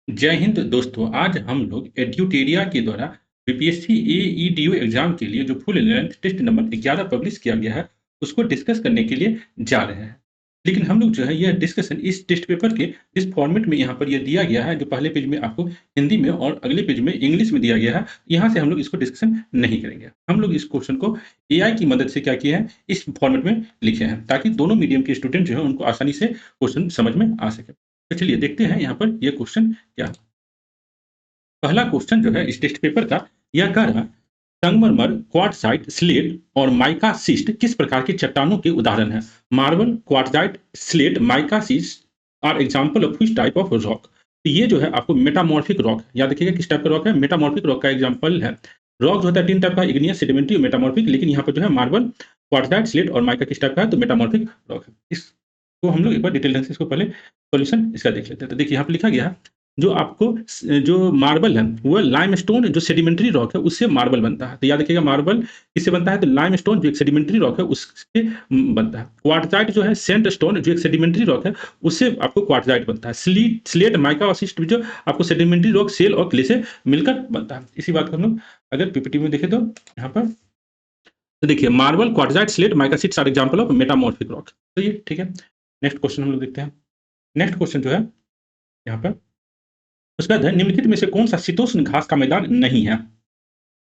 जय हिंद दोस्तों। आज हम लोग एड्यूटेरिया के द्वारा बीपीएससी एईडीयू एग्जाम के लिए जो full length test number 11 publish किया गया है उसको डिस्कस करने के लिए जा रहे हैं। लेकिन हम लोग जो है यह डिस्कशन इस टेस्ट पेपर के इस फॉर्मेट में यहाँ पर यह दिया गया है, जो पहले पेज में आपको हिंदी में और अगले पेज में इंग्लिश में दिया गया है। यहाँ से हम लोग इसको डिस्कशन नहीं करेंगे। हम लोग इस क्वेश्चन को एआई की मदद से क्या किए हैं, इस फॉर्मेट में लिखे हैं ताकि दोनों मीडियम के स्टूडेंट जो है उनको आसानी से क्वेश्चन समझ में आ सके। तो चलिए देखते हैं यहाँ पर यह क्वेश्चन क्या है। पहला क्वेश्चन जो है इस टेस्ट पेपर का यह कह रहा है, संगमरमर, क्वार्टजाइट, स्लेट और माइका सिस्ट किस प्रकार के चट्टानों के उदाहरण हैं? Marble, quartzite, slate, mica schist are example of which type of rock? तो ये जो है आपको मेटामॉर्फिक रॉक, याद रखिएगा किस टाइप का रॉक है, मेटामॉर्फिक रॉक का एग्जांपल है। रॉक जो होता है तीन टाइप का, इग्नियस, सेडिमेंट्री और मेटामॉर्फिक। लेकिन यहाँ पर जो है मार्बल, क्वार्टजाइट, स्लेट और माइका किस टाइप का है, तो मेटामॉर्फिक रॉक है। इसको हम लोग एक बार डिटेल ढंग से इसको पहले सॉल्यूशन इसका देख लेते हैं। तो देखिए यहाँ पर लिखा गया है, जो आपको जो मार्बल है वो लाइमस्टोन, जो सेडिमेंट्री रॉक है उससे मार्बल बनता है। तो याद रखिएगा मार्बल किससे बनता है, तो लाइमस्टोन जो एक सेडिमेंट्री रॉक है उससे बनता है। क्वार्टजाइट जो है सैंडस्टोन, जो एक सेडिमेंट्री रॉक है उससे आपको क्वार्टजाइट बनता है। स्लेट, माइका और सिस्ट जो आपको सेडिमेंट्री रॉक सेल और क्ले से मिलकर बनता है। इसी बात को हम लोग अगर पीपीटी में देखें तो यहाँ पर तो देखिए marble, quartzite, slate, mica schist are example of metamorphic rock. तो ये ठीक है। नेक्स्ट क्वेश्चन हम लोग देखते हैं। नेक्स्ट क्वेश्चन जो है यहाँ पर उसके बाद है, निम्नलिखित में से कौन सा शीतोष्ण घास का मैदान नहीं है?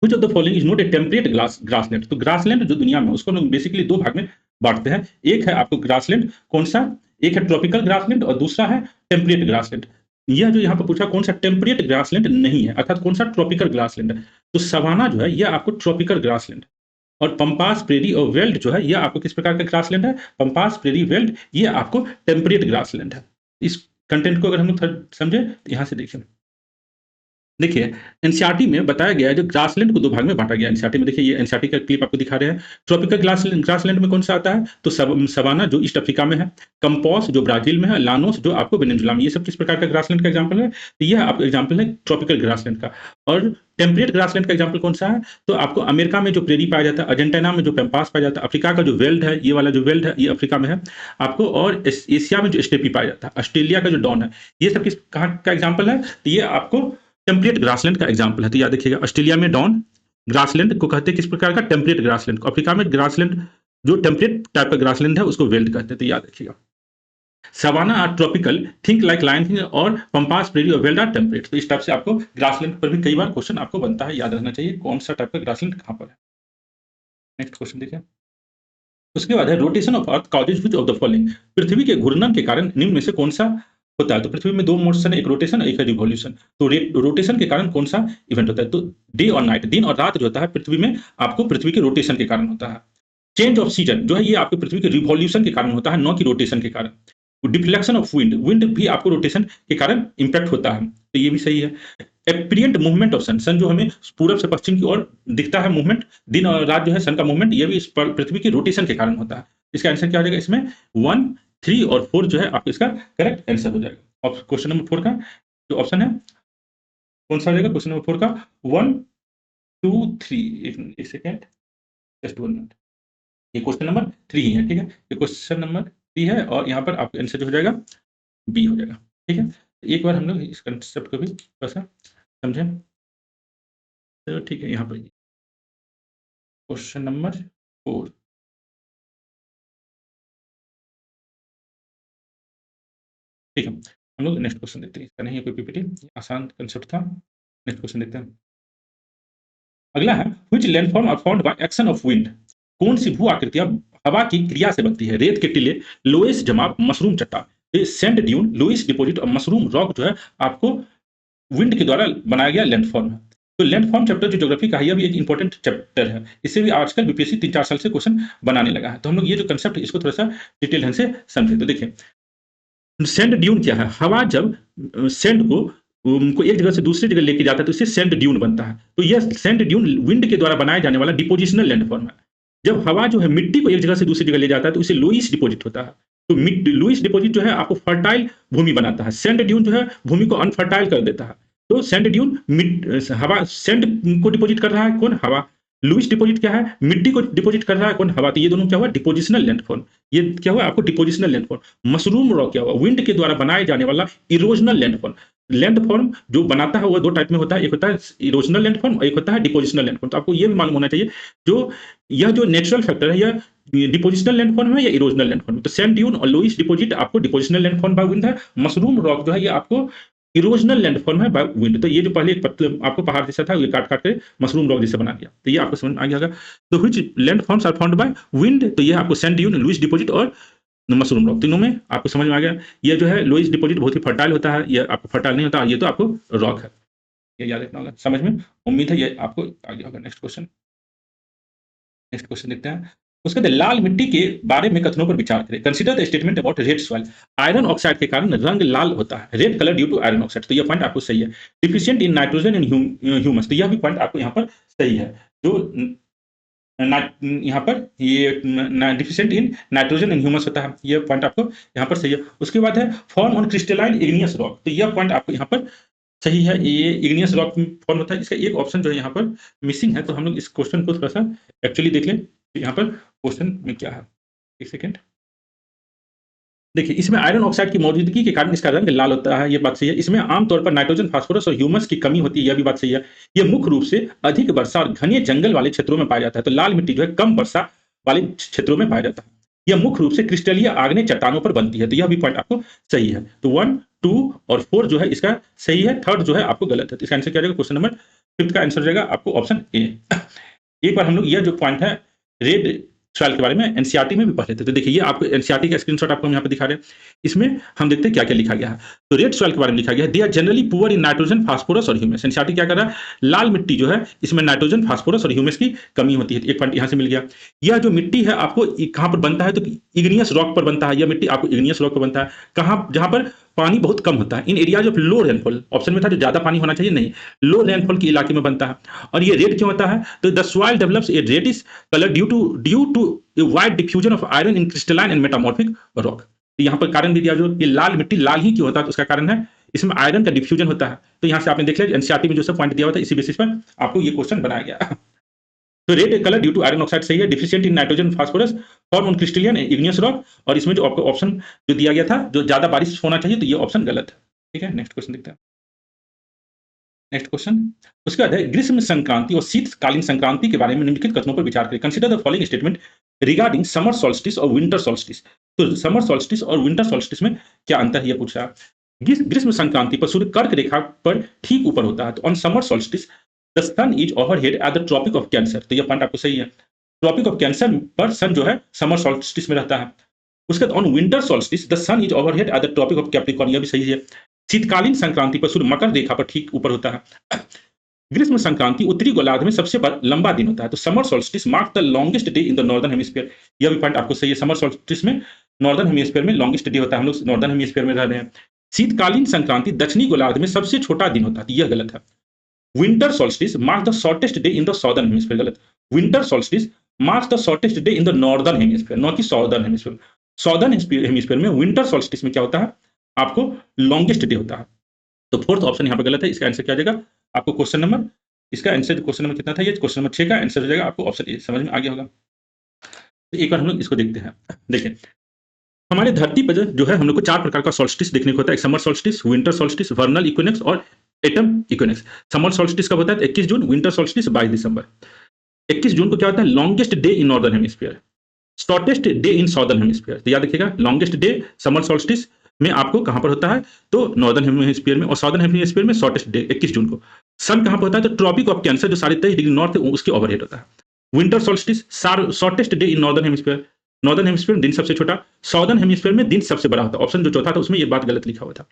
Which of the following is not a temperate grassland? तो ग्रासलैंड जो दुनिया में उसको हम लोग बेसिकली दो भाग में बांटते हैं। एक है आपको ग्रासलैंड, कौन सा, एक है ट्रॉपिकल ग्रासलैंड और दूसरा है टेम्परेट ग्रासलैंड। यह जो यहाँ पर पूछा कौन सा टेम्परेट ग्रासलैंड नहीं है, अर्थात कौन सा ट्रॉपिकल ग्रासलैंड है, तो सवाना जो है यह आपको ट्रॉपिकल ग्रासलैंड, और पंपास, प्रेरी और वेल्ड जो है यह आपको किस प्रकार का ग्रासलैंड है, पंपास, प्रेरी, वेल्ड, ये आपको टेम्परेट ग्रासलैंड है। इस कंटेंट को अगर हम लोग समझे तो यहाँ से देखिए, देखिए एनसीईआरटी में बताया गया है जो ग्रासलैंड को दो भाग में बांटा गया है। एनसीईआरटी में देखिए, ये एनसीईआरटी का क्लिप आपको दिखा रहे हैं। ट्रॉपिकल ग्रासलैंड में कौन सा आता है, तो सवाना जो ईस्ट अफ्रीका में है, कंपोस जो ब्राजील में है, लानोस जो आपको वेनेजुला में। ये सब किस प्रकार का ग्रासलैंड का एग्जाम्पल है, तो यह आपका एग्जाम्पल है ट्रॉपिकल ग्रासलैंड का। और टेम्परेट ग्रासलैंड का एग्जाम्पल कौन सा है, तो आपको अमेरिका में जो प्रेरी पाया जाता है, अर्जेंटीना में जो पेम्पास पाया जाता है, अफ्रीका का जो वेल्ड है, ये वाला जो वेल्ड है ये अफ्रीका में है आपको, और एशिया में जो स्टेपी पाया जाता है, ऑस्ट्रेलिया का जो डॉन है, ये सब किस कहाँ का एग्जाम्पल है, तो ये आपको टेम्परेट ग्रासलैंड का एग्जाम्पल है। तो याद रखिएगा, ऑस्ट्रेलिया में डॉन, ग्रासलैंड को कहते हैं किस प्रकार का, टेम्परेट ग्रासलैंड को। अफ्रीका में ग्रासलैंड जो टेम्परेट टाइप का ग्रासलैंड है उसको वेल्ड कहते हैं। तो याद रखिएगा, savanna are tropical, think like lion, और पंपास, प्रेरी और वेल्ड आर टेम्परेट। तो इस टाइप से आपको ग्रासलैंड पर भी कई बार क्वेश्चन आपको बनता है, याद रहना चाहिए कौन सा टाइप का ग्रासलैंड कहाँ पर है। नेक्स्ट क्वेश्चन देखिए। उसके बाद है, rotation of earth causes which of the following? पृथ्वी के घूर्णन के कारण निम्न में से कौन सा होता है? तो पृथ्वी में दो मोशन है, एक रोटेशन एक है रिवॉल्यूशन। तो रोटेशन के कारण कौन सा इवेंट होता है, तो डे और नाइट, दिन और रात जो होता है पृथ्वी में आपको पृथ्वी के रोटेशन के कारण होता है। चेंज ऑफ सीजन जो है ये आपके पृथ्वी के रिवॉल्यूशन के कारण होता है, न कि रोटेशन के कारण। डिफ्लेक्शन ऑफ विंड, विंड भी आपको रोटेशन के कारण इंपैक्ट होता है, तो ये भी सही है। एपरिएंट मूवमेंट ऑफ सन, सन जो हमें पूरब से पश्चिम की ओर दिखता है मूवमेंट, दिन और रात जो है सन का मूवमेंट, ये भी इस पृथ्वी के रोटेशन के कारण होता है। इसका आंसर क्या हो जाएगा, इसमें 1, 3 और 4 जो है आपको इसका करेक्ट आंसर हो जाएगा। और क्वेश्चन नंबर 4 का जो ऑप्शन है कौन सा हो जाएगा, क्वेश्चन नंबर 4 का 1, 2, 3, एक सेकेंड, जस्ट 1 मिनट, ये क्वेश्चन नंबर 3 है, ठीक है, ये क्वेश्चन नंबर 3 है और यहाँ पर आपका आंसर जो हो जाएगा बी हो जाएगा, ठीक है। एक बार हम लोग इस कंसेप्ट को भी थोड़ा सा समझें, तो ठीक है। यहाँ पर क्वेश्चन नंबर 4, ठीक है, हम लोग नेक्स्ट क्वेश्चन देखते हैं। इसका नहीं है कोई पीपीटी, आसान कंसेप्ट था। नेक्स्ट क्वेश्चन देखते हैं। अगला है, which landform are found by action of wind? कौन सी भू आकृतियां हवा की क्रिया से बनती है? रेत के टीले, लोएस जमाव, मशरूम चट्टान। सेंड ड्यून, लुइस डिपॉजिट और मशरूम रॉक जो है आपको विंड के द्वारा बनाया गया लैंडफॉर्म है। तो लैंडफॉर्म चैप्टर जो ज्योग्राफी का है, यह भी एक इंपॉर्टेंट चैप्टर है। इससे भी आजकल बीपीएससी 3-4 साल से क्वेश्चन बनाने लगा है। तो हम लोग ये जो कंसेप्ट है इसको थोड़ा सा डिटेल ढंग से समझे। तो देखिए, सैंड ड्यून क्या है, हवा जब सैंड को उनको एक जगह से दूसरी जगह लेके जाता है तो इससे सैंड ड्यून बनता है। तो यह सैंड ड्यून विंड के द्वारा बनाया जाने वाला डिपोजिशनल लैंडफॉर्म है। जब हवा जो है मिट्टी को एक जगह से दूसरी जगह ले जाता है तो इसे लुइस डिपॉजिट होता है। तो लुइस डिपॉजिट जो है आपको फर्टाइल भूमि बनाता है, सैंड ड्यून जो है भूमि को अनफर्टाइल कर देता है। तो सैंड ड्यून हवा, सैंड को डिपॉजिट कर रहा है कौन, हवा। लुइस डिपॉजिट क्या है, मिट्टी को डिपॉजिट कर रहा है कौन, हवा। तो ये दोनों क्या हुआ, डिपोजिशनल लैंडफॉर्म। ये क्या हुआ आपको डिपोजिशनल लैंडफॉर्म। मशरूम रॉक क्या हुआ, विंड के द्वारा बनाए जाने वाला इरोजनल लैंडफॉर्म। लैंडफॉर्म जो बनाता है वो दो टाइप में होता है, एक होता है इरोजनल लैंडफॉर्म और एक होता है डिपोजिशनल लैंडफॉर्म। तो आपको ये भी मालूम होना चाहिए जो यह जो नेचुरल फैक्टर है यह डिपोजिशनल लैंडफॉर्म है या इरोजनल लैंडफॉर्म। तो सैंड ड्यून और लुईस डिपॉजिट आपको डिपोजिशनल लैंडफॉर्म बाय विंड है, मशरूम रॉक जो है ये आपको इरोजनल लैंडफॉर्म है बाय विंड। तो ये जो पहले एक आपको पहाड़ जैसा था ये काट काट के मशरूम रॉक जैसे बना दिया, तो ये आपको समझ में आ गया होगा। तो which landforms are found by wind, तो ये आपको सैंड ड्यून, लुईस डिपॉजिट और मशरूम रॉक, तीनों में आपको समझ में आ गया। ये जो है लुईस डिपॉजिट बहुत ही फर्टाइल होता है, ये आपको फर्टाइल नहीं होता, ये तो आपको रॉक है, ये याद रखना होगा समझ में। उम्मीद है ये आपको आ गया होगा। नेक्स्ट क्वेश्चन देखते हैं। उसके बाद लाल मिट्टी के बारे में कथनों पर विचार करें। Consider the statement about red soil. Iron oxide के कारण रंग लाल होता है, red colour due to iron oxide, तो यह पॉइंट आपको सही है। Deficient in nitrogen and humus, तो यह भी पॉइंट आपको यहाँ पर सही है। जो यहाँ पर ये deficient in nitrogen and humus होता है, ये पॉइंट आपको यहाँ पर सही है। उसके बाद है form on crystalline igneous rock, तो यह पॉइंट आपको यहाँ पर सही है। ये इग्नियस रॉक फॉर्म होता है, इसका एक ऑप्शन जो है यहाँ पर मिसिंग है, तो हम लोग इस क्वेश्चन को थोड़ा सा एक्चुअली देख लें यहाँ पर क्वेश्चन में क्या है। एक सेकेंड देखिए, इसमें आयरन ऑक्साइड की मौजूदगी के कारण इसका रंग लाल होता है, ये बात सही है। इसमें आमतौर पर नाइट्रोजन, फास्फोरस और ह्यूमस की कमी होती है, यह भी बात सही है। ये मुख्य रूप से अधिक वर्षा और घने जंगल वाले क्षेत्रों में पाया जाता है, तो लाल मिट्टी जो है कम वर्षा वाले क्षेत्रों में पाया जाता है। यह मुख्य रूप से क्रिस्टलीय आग्नेय चट्टानों पर बनती है, तो यह भी पॉइंट आपको सही है। तो 1, 2 और 4 जो है इसका सही है, थर्ड जो है आपको गलत है। तो इसका आंसर क्या रहेगा, क्वेश्चन नंबर 5 का आंसर हो जाएगा आपको ऑप्शन ए। एक बार हम लोग यह जो पॉइंट है रेड सॉइल के बारे में एनसीईआरटी में भी पढ़ लेते, तो देखिए ये आपको एनसीईआरटी का स्क्रीनशॉट आपको हम यहाँ पे दिखा रहे हैं। इसमें हम देखते हैं क्या क्या लिखा गया है। तो रेड सॉइल के बारे में लिखा गया है, they are generally poor in nitrogen, phosphorus और ह्यूमस। एनसीईआरटी क्या कर रहा है, लाल मिट्टी जो है इसमें नाइट्रोजन, फास्फोरस और ह्यूमस की कमी होती है, एक पॉइंट यहाँ से मिल गया। यह जो मिट्टी है आपको कहाँ पर बनता है, तो इग्नियस रॉक पर बनता है। यह मिट्टी आपको इग्नियस रॉक पर बनता है, कहाँ, जहां पर पानी बहुत कम होता है। In areas of low rainfall, option में था जो ज्यादा पानी होना चाहिए, नहीं, लो रेनफॉल के इलाके में बनता है। और ये रेड क्यों होता है, तो the soil develops a reddish colour due to a wide diffusion of iron in crystalline and metamorphic rock. तो यहाँ पर कारण भी दिया, जो ये लाल मिट्टी लाल ही क्यों होता है, तो उसका कारण है इसमें आयरन का डिफ्यूजन होता है। तो यहाँ से आपने देख लिया एनसीईआरटी में जो सब पॉइंट दिया हुआ था, इसी बेसिस पर आपको ये क्वेश्चन बनाया गया। तो red colour due to iron oxide सही है। Deficient in nitrogen, phosphorus, form on crystalline igneous rock, और इसमें जो आपको ऑप्शन जो दिया गया था जो ज्यादा बारिश होना चाहिए, तो ये ऑप्शन गलत है। ठीक है, नेक्स्ट क्वेश्चन देखते हैं। नेक्स्ट क्वेश्चन, उसके बाद है ग्रीष्म संक्रांति और शीतकालीन संक्रांति के बारे में निम्नलिखित कथनों पर विचार करें। Consider the following statement regarding summer solstice और विंटर सॉल्स्टिस। तो समर सॉल्स्टिस और विंटर सॉल्स्टिस में क्या अंतर है, ये पूछा। ग्रीष्म संक्रांति पर सूर्य कर्क रेखा पर ठीक ऊपर होता है, तो on summer solstice the sun is overhead at the Tropic of Cancer, तो यह पॉइंट आपको सही है। ट्रॉपिक ऑफ कैंसर पर सन जो है समर सॉल्स्टिस में रहता है। उसके बाद on winter solstice the sun is overhead at the Tropic of Capricorn, यह भी सही है। शीतकालीन संक्रांति पर सूर्य मकर रेखा पर ठीक ऊपर होता है। ग्रीष्म संक्रांति उत्तरी गोलार्ध में सबसे लंबा दिन होता है, तो summer solstice mark the longest day in the northern hemisphere, यह भी पॉइंट आपको सही है। समर सॉल्स्टिस में नॉर्दर्न हेमिस्फीयर में लॉन्गेस्ट डे होता है, हम लोग नॉर्दर्न हेमिस्फीयर में रह रहे हैं। शीतकालीन संक्रांति दक्षिणी गोलार्ध में सबसे छोटा दिन होता है, यह गलत है। Winter solstice mark the shortest day in the southern hemisphere, गलत। Winter solstice marks the shortest day in the northern hemisphere, not कि सॉर्दर्न हेमिस्फीयर। सॉर्दर्न हेमिस्फीयर में विंटर सॉल्स्टिस में क्या होता है, आपको लॉन्गेस्ट डे होता है। तो फोर्थ ऑप्शन यहाँ पर गलत है, इसका आंसर क्या जाएगा आपको क्वेश्चन नंबर, इसका आंसर क्वेश्चन नंबर कितना था, ये क्वेश्चन नंबर 6 का आंसर हो जाएगा आपको ऑप्शन ए। समझ में आ गया होगा। तो एक बार हम लोग इसको देखते हैं। देखिए हमारे धरती पर जो है हम लोग को 4 प्रकार का सॉल्स्टिस देखने को होता है, summer solstice, winter solstice, वर्नल equinox और एटम इक्विनोक्स। समर सॉल्स्टिस कब होता है, 21 जून। विंटर सॉल्स्टिस 22 दिसंबर। 21 जून को क्या होता है, longest day in northern hemisphere, shortest day in southern hemisphere. तो याद रखिएगा, लॉन्गेस्ट डे समर सॉल्स्टिस में आपको कहां पर होता है, तो नॉर्दर्न हेमिस्फीयर में, और सॉर्दर्न हेमिस्फीयर में शॉर्टेस्ट डे 21 जून को। सन कहां पर होता है, तो ट्रॉपिक ऑफ कैंसर जो 23.5 डिग्री नॉर्थ है उसके ओवरहेड होता है। Winter solstice shortest day in northern hemisphere, northern hemisphere में दिन सबसे छोटा, सॉर्दर्न हेमिस्फीयर में दिन सबसे बड़ा होता है। ऑप्शन जो चौथा था उसमें ये बात गलत लिखा हुआ था।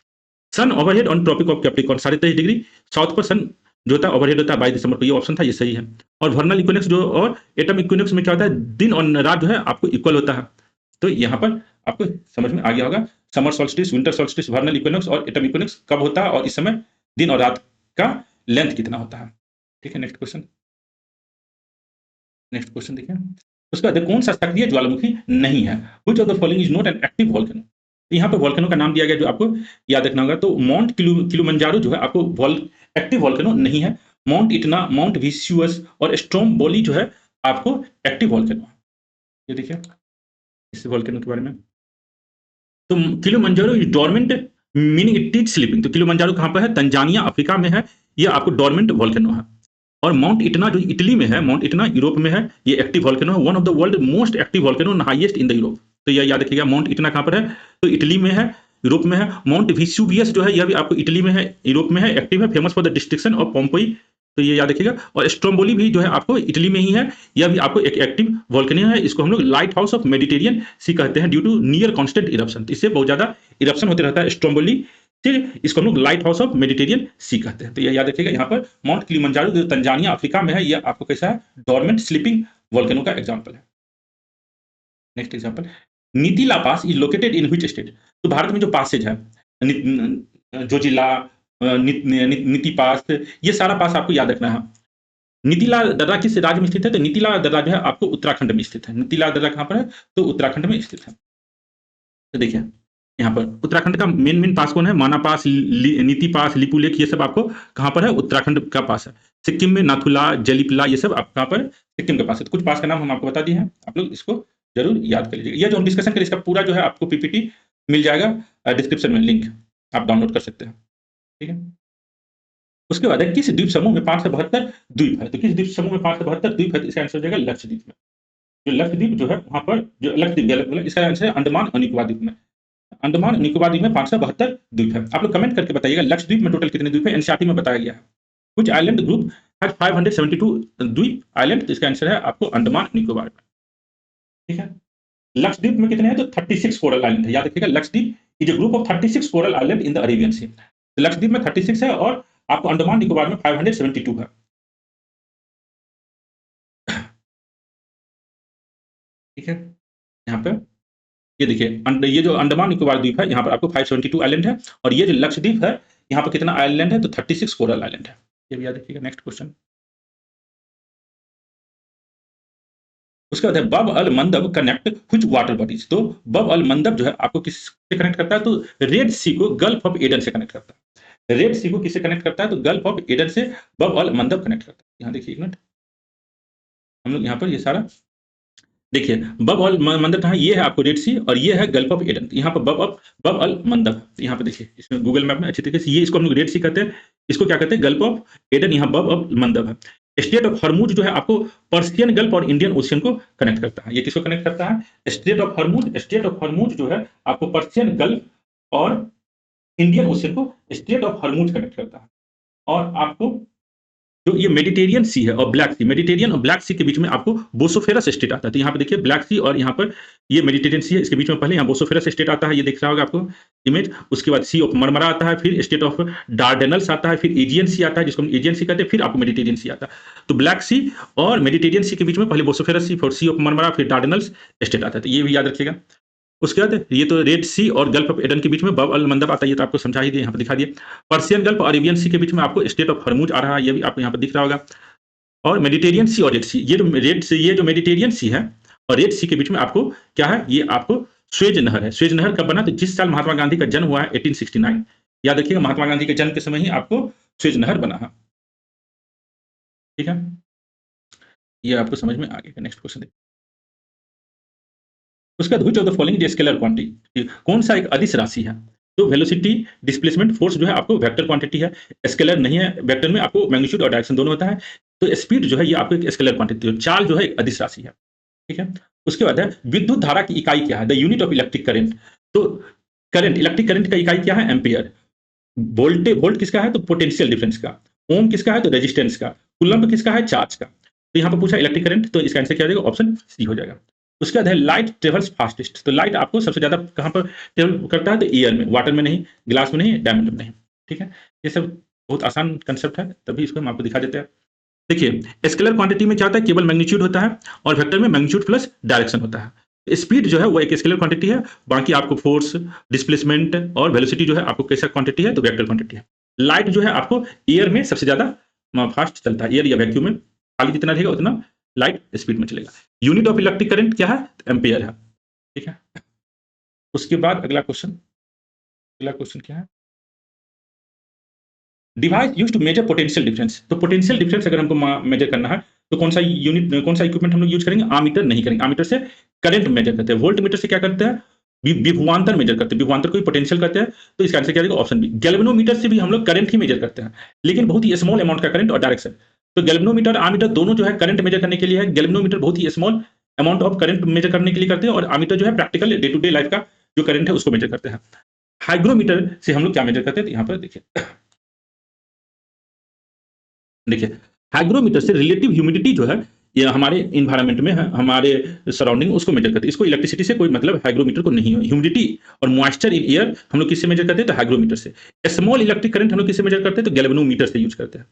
Sun overhead on Tropic of Capricorn 23.5 degree south पर सन जो होता है ओवरहेड होता है 22 दिसंबर को, ये ऑप्शन था, ये सही है। और वर्नल इक्विनोक्स जो और एटम इक्विनोक्स में क्या होता है, दिन और रात जो है आपको इक्वल होता है। तो यहाँ पर आपको समझ में आ गया होगा, summer solstice, winter solstice, वर्नल equinox और एटम इक्विनोक्स कब होता है और इस समय दिन और रात का लेंथ कितना होता है। ठीक है, नेक्स्ट क्वेश्चन। नेक्स्ट क्वेश्चन देखिए, उसके बाद कौन सा सक्रिय ज्वालामुखी नहीं है, which of the following is not an active volcano. यहाँ पर वोल्केनो का नाम दिया गया जो आपको याद रखना होगा, तो माउंट किलिमंजारो जो है आपको एक्टिव वोल्केनो नहीं है। माउंट इटना, माउंट विसियुस और स्ट्रोम्बोली जो है आपको एक्टिव वोल्केनो। ये देखिए इस वोल्केनो के बारे में, तो Kilimanjaro is dormant meaning it is sleeping. तो किलिमंजारो कहाँ पर है? तंजानिया, अफ्रीका में है। ये आपको डोरमेंट वॉल्केनो है। और माउंट इटना जो इटली में है, माउंट इटना यूरोप में है, ये एक्टिव वॉल्केनो है, one of the world most active volcano, highest in the Europe. तो ये याद रखिएगा, माउंट इटना कहाँ पर है? तो इटली में है, यूरोप में है। माउंट विसुवियस जो है यह भी आपको इटली में है, यूरोप में है, एक्टिव है, famous for the destruction of Pompeii. तो ये याद रखिएगा। और स्ट्रोम्बोली भी जो है आपको इटली में ही है, यह भी आपको एक एक्टिव वॉल्केनो है। इसको हम लोग lighthouse of Mediterranean Sea कहते हैं, due to near constant eruption. इससे बहुत ज्यादा इरप्शन होते रहता है स्ट्रोम्बोली, ठीक। इसको हम लोग lighthouse of Mediterranean Sea कहते हैं। तो ये याद रखिएगा। यहाँ पर माउंट किलिमंजारो जो तंजानिया, अफ्रीका में है, ये आपको कैसा है? डोरमेंट स्लीपिंग वॉल्केनो का एग्जाम्पल है। Next example, Niti La pass is located in which state? तो भारत में जो पासेज है, जोजिला, नीति पास, ये सारा पास आपको याद रखना है। नीतिला दर्रा किस राज्य में स्थित है? तो नीतिला दर्रा जो है आपको उत्तराखंड में स्थित है। नीतिला दर्रा कहाँ पर है? तो उत्तराखंड में स्थित है। तो देखिए यहाँ पर उत्तराखंड का मेन पास कौन है? माना पास, नीति पास, लिपुलेख, ये सब आपको कहाँ पर है? उत्तराखंड का पास है। सिक्किम में नाथुला, जलीपला, ये सब आप कहाँ पर? सिक्किम के पास है। तो कुछ पास का नाम हम आपको बता दिए हैं, आप लोग इसको जरूर याद कर लीजिएगा। यह जो हम डिस्कशन करें, इसका पूरा जो है आपको पीपीटी मिल जाएगा डिस्क्रिप्शन में, लिंक आप डाउनलोड कर सकते हैं, ठीक है। उसके बाद है, किस द्वीप समूह में 572 द्वीप है? तो किस द्वीप समूह में 572 द्वीप है? तो इसका आंसर हो जाएगा लक्षद्वीप में। जो लक्षद्वीप जो है वहां पर, जो लक्षद्वीप, इसका आंसर है अंडमान और निकोबार द्वीप में। अंडमान निकोबार द्वीप में 572 द्वीप है। आप लोग कमेंट करके बताइएगा लक्षद्वीप में टोटल कितने द्वीप है? एनसीईआरटी में बताया गया है। कुछ आइलैंड ग्रुप हैज 572 द्वीप आइलैंड। तो इसका आंसर है आपको अंडमान निकोबार में, ठीक है। लक्षद्वीप में कितने हैं? तो 36 कोरल आइलैंड है। याद रखिएगा, Lakshadweep is a group of 36 coral island in the Arabian Sea. Lakshadweep में 36 है और आपको अंडमान निकोबार में 572 है, ठीक है। यहाँ पे ये देखिए, ये जो अंडमान निकोबार द्वीप है, यहाँ पर आपको 572 आइलैंड है। और ये जो लक्षद्वीप है, यहाँ पर कितना आइलैंड है? तो 36 कोरल आइलैंड है। ये भी याद रखिएगा। नेक्स्ट क्वेश्चन, उसके बाद है, बब अल मंदब कनेक्ट व्हिच वाटर बॉडीज? तो बब अल मंदब जो है आपको किससे कनेक्ट करता है? तो रेड सी को गल्फ ऑफ एडन से कनेक्ट करता है। रेड सी को किससे कनेक्ट करता है? तो गल्फ ऑफ एडन से बब अल मंदब कनेक्ट करता है। यहाँ देखिए एक मिनट, हम लोग यहाँ पर ये सारा देखिए, बब अल मंदब कहाँ? ये है आपको रेड सी, और ये है गल्फ ऑफ एडन। यहाँ पर बब अल मंदब, यहाँ पे देखिए, इसमें गूगल मैप में अच्छी तरीके से, ये इसको हम लोग रेड सी कहते हैं, इसको क्या कहते हैं? Gulf of Aden. यहाँ बब अल मंदब है। स्टेट ऑफ हरमुज जो है आपको पर्सियन गल्फ और इंडियन ओशियन को कनेक्ट करता है। ये किसको कनेक्ट करता है? Strait of Hormuz. Strait of Hormuz जो है आपको पर्सियन गल्फ और इंडियन ओशियन को स्टेट ऑफ हरमुज कनेक्ट करता है। और आपको जो ये मेडिटेरियन सी है और ब्लैक सी, मेडिटेरियन और ब्लैक सी के बीच में आपको बोसोफेरस स्टेट आता है। तो यहाँ पे देखिए ब्लैक सी, और यहाँ पर ये मेडिटेरियन सी है, इसके बीच में पहले यहाँ बोसोफेरस स्टेट आता है, ये दिख रहा होगा आपको इमेज। उसके बाद सी ऑफ मरमरा आता है, फिर स्टेट ऑफ डार्डेनल्स आता है, फिर एजियन सी आता है, जिसको हम एजियन सी कहते हैं, फिर आपको मेडिटेरियन सी आता है। तो ब्लैक सी और मेडिटेरियन सी के बीच में पहले बोसोफेरस सी, फिर सी ऑफ मरमरा, फिर डार्डेनल्स स्टेट आता है। तो ये भी याद रखिएगा। उसके बाद ये तो रेड सी और गल्फ ऑफ एडन के बीच में बब अल मंदब आता है, ये तो आपको समझा ही दिया, यहाँ पर दिखा दिए। पर्सियन गल्फ और अरेबियन सी के बीच में आपको स्टेट ऑफ हरमुज आ रहा है, ये भी आपको यहाँ पर दिख रहा होगा। और मेडिटेरियन सी और रेड सी, ये जो रेड सी, ये जो मेडिटेरियन सी है और रेड सी के बीच में आपको क्या है? ये आपको स्वेज नहर है। स्वेज नहर कब बना? तो जिस साल महात्मा गांधी का जन्म हुआ है 1869, याद रखिएगा, महात्मा गांधी के जन्म के समय ही आपको स्वेज नहर बना है, ठीक है। ये आपको समझ में आ गया। नेक्स्ट क्वेश्चन देखिए, उसका which of the following is scalar quantity? कौन सा एक अदिश राशि है? तो वेलोसिटी, डिस्प्लेसमेंट, फोर्स जो है आपको वेक्टर क्वांटिटी है, स्केलर नहीं है। वेक्टर में आपको मैग्नीट्यूड और डायरेक्शन दोनों होता है। तो स्पीड जो है ये आपको एक स्केलर क्वांटिटी है, चाल जो है एक अदिश राशि है, ठीक है। उसके बाद है, विद्युत धारा की इकाई क्या है? The unit of electric current. तो करंट, इलेक्ट्रिक करंट का इकाई क्या है? एम्पियर। वोल्ट किसका है? तो पोटेंशियल डिफरेंस का। ओम किसका है? तो रेजिस्टेंस का। कूलम्ब किसका है? चार्ज का। तो यहाँ पर पूछा इलेक्ट्रिक करंट, तो इसका आंसर क्या हो जाएगा? ऑप्शन सी हो जाएगा। उसके बाद है, लाइट ट्रेवल्स फास्टेस्ट। तो लाइट आपको सबसे ज्यादा कहाँ पर ट्रेवल करता है? तो एयर में, वाटर में नहीं, ग्लास में नहीं, डायमंड में नहीं, ठीक है। ये सब बहुत आसान कंसेप्ट है, तभी इसको हम आपको दिखा देते हैं। देखिए, स्केलर क्वांटिटी में क्या होता है? केवल मैग्नीट्यूड होता है, और वेक्टर में मैग्नीट्यूड प्लस डायरेक्शन होता है। स्पीड जो है वो एक स्केलर क्वांटिटी है, बाकी आपको फोर्स, डिस्प्लेसमेंट और वेलोसिटी जो है आपको कैसा क्वांटिटी है? तो वेक्टर क्वांटिटी है। लाइट जो है आपको एयर में सबसे ज्यादा फास्ट चलता है, एयर या वैक्यूम में खाली जितना रहेगा उतना लाइट स्पीड में चलेगा। यूनिट ऑफ इलेक्ट्रिक करंट क्या है? एम्पियर है, ठीक है। उसके बाद अगला क्वेश्चन क्या है? Device used to measure potential difference. तो पोटेंशियल डिफरेंस अगर हमको मेजर करना है, तो कौन सा यूनिट, कौन सा इक्विपमेंट हम लोग यूज करेंगे? आमीटर नहीं करेंगे, आमीटर से करंट मेजर करते हैं। वोल्ट मीटर से क्या करते हैं? विभवांतर मेजर करते हैं, विभवांतर को भी पोटेंशियल कहते हैं। तो इसका आंसर क्या रहेगा? Option B. गैल्वेनोमीटर से भी हम लोग करंट ही मेजर करते हैं, लेकिन बहुत ही स्मॉल अमाउंट का करंट और डायरेक्शन। तो गैल्वेनोमीटर आमीटर दोनों जो है करंट मेजर करने के लिए है। गैल्वेनोमीटर बहुत ही small amount of current measure करने के लिए करते हैं, और आमीटर जो है practical day to day life का जो करंट है उसको मेजर करते हैं। हाइग्रोमीटर से हम लोग क्या मेजर करते हैं? तो यहाँ पर देखिए, देखिए हाइग्रोमीटर से रिलेटिव ह्यूमिडिटी जो है ये हमारे इन्वायरमेंट में है, हमारे सराउंडिंग उसको मेजर करते हैं। इसको इलेक्ट्रिसिटी से कोई मतलब हाइग्रोमीटर को नहीं है। ह्यूमिडिटी और मॉइस्चर इन एयर हम लोग किससे मेजर करते हैं? तो हाइग्रोमीटर से। स्मॉल इलेक्ट्रिक करंट हम लोग किससे मेजर करते हैं? तो गैल्वेनोमीटर से यूज करते हैं।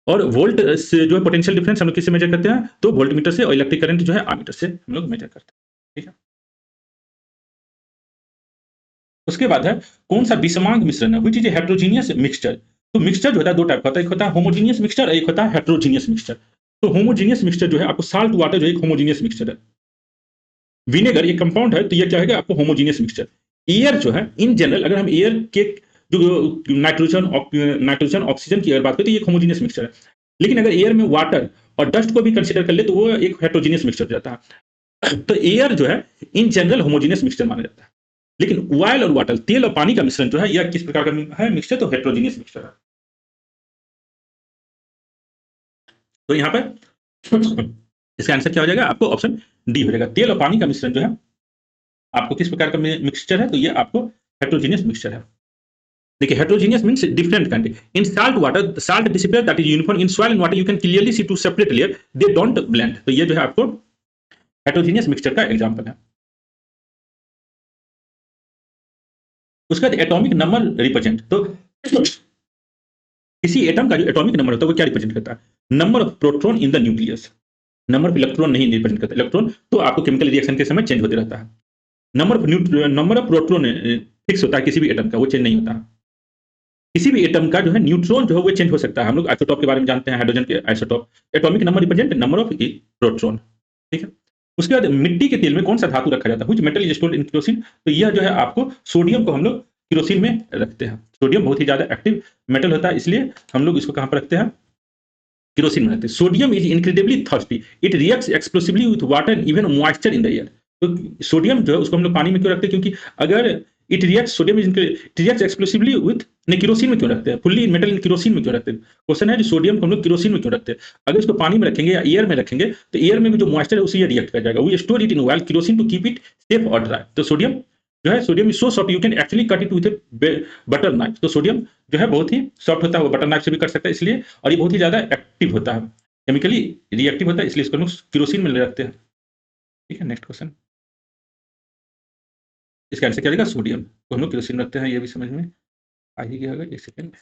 और वोल्ट से जो है पोटेंशियल डिफरेंस हम लोग किससे मेजर करते हैं? तो वोल्टमीटर से। और इलेक्ट्रिक करंट जो है आमीटर से हम लोग मेजर करते हैं। ठीक है। उसके बाद है कौन सा विषमांग मिश्रण है? Which is a heterogeneous mixture. तो मिक्सचर जो होता है दो टाइप का होता है, एक होता है होमोजेनियस मिक्सचर और एक होता है हेटेरोजेनियस मिक्सचर। तो होमोजेनियस मिक्सचर जो है आपको साल्ट वाटर जो एक होमोजेनियस मिक्सचर है। विनेगर ये कंपाउंड है, तो ये क्या है आपको होमोजेनियस मिक्सचर। एयर जो है इन जनरल अगर हम एयर के जो नाइट्रोजन ऑक्सीजन की अगर बात करें तो ये होमोजेनियस मिक्सचर है। लेकिन अगर एयर में वाटर और डस्ट को भी कंसिडर कर ले तो वो एक हेटेरोजेनियस मिक्सचर हो जाता है। तो एयर जो है इन जनरल होमोजेनियस मिक्सचर माना जाता है। लेकिन ऑयल और वाटर, तेल और पानी का मिश्रण जो है यह किस प्रकार का है? मिक्सचर, तो हेटेरोजेनियस मिक्सचर है। तो यहाँ पर इसका आंसर क्या हो जाएगा? आपको ऑप्शन डी हो जाएगा। तेल और पानी का मिश्रण जो है आपको किस प्रकार का मिक्सचर है? तो ये आपको हेटेरोजेनियस मिक्सचर है। देखिए heterogeneous means different kind. In salt water salt dissipate that is uniform. In soil and water you can clearly see two separate layer, they don't blend. तो ये जो है आपको हेटेरोजेनियस मिक्सचर का एग्जांपल है। उसका एटॉमिक नंबर रिप्रेजेंट, तो किसी एटम का जो एटॉमिक नंबर होता है वो क्या रिप्रेजेंट करता है? Number of proton in the nucleus. Number of electron नहीं रिप्रेजेंट करता। इलेक्ट्रॉन तो आपको केमिकल रिएक्शन के समय चेंज होते रहता है। नंबर ऑफ प्रोटॉन फिक्स होता है किसी भी एटम का, वो चेंज नहीं होता। किसी भी एटम का जो है न्यूट्रॉन जो है वो चेंज हो सकता है। हम लोग आइसोटॉप के बारे में जानते हैं, हाइड्रोजन के isotope. Atomic number represent number of proton. ठीक है। उसके बाद मिट्टी के तेल में कौन सा धातु रखा जाता है? Which metal is stored in kerosene. तो यह जो है आपको सोडियम को हम लोग केरोसिन में रखते हैं। सोडियम बहुत ही ज्यादा एक्टिव मेटल होता है, इसलिए हम लोग इसको कहां पर रखते हैं? केरोसिन में रखते हैं। Sodium is incredibly thirsty, it reacts explosively with water and even moisture in the air. तो सोडियम जो है उसको हम लोग पानी में क्यों रखते हैं? क्योंकि अगर it reacts sodium is it reacts explosively with ने केरोसिन में क्यों रखते हैं? फुल्ली मेटल इन केरोसिन में क्यों रखते हैं? क्वेश्चन है कि सोडियम को हम लोग केरोसिन में क्यों रखते हैं? अगर इसको पानी में रखेंगे या एयर में रखेंगे तो एयर में भी जो मॉइस्चर है उसी ये रिएक्ट कर जाएगा। We store it in oil kerosene to keep it safe और ड्राई। तो सोडियम जो है sodium is so soft you can actually cut it with butter knife. तो सोडियम जो है बहुत ही सॉफ्ट होता है, वो बटर नाइफ से भी कर सकता है इसलिए। और ये बहुत ही ज्यादा एक्टिव होता है, केमिकली रिएक्टिव होता है, इसलिए इसको हम लोग केरोसिन में रखते हैं। ठीक है। नेक्स्ट क्वेश्चन, इसका आंसर क्या रहेगा? सोडियम को हम लोग केरोसिन रखते हैं। ये भी समझ में आ ही गया होगा। एक second.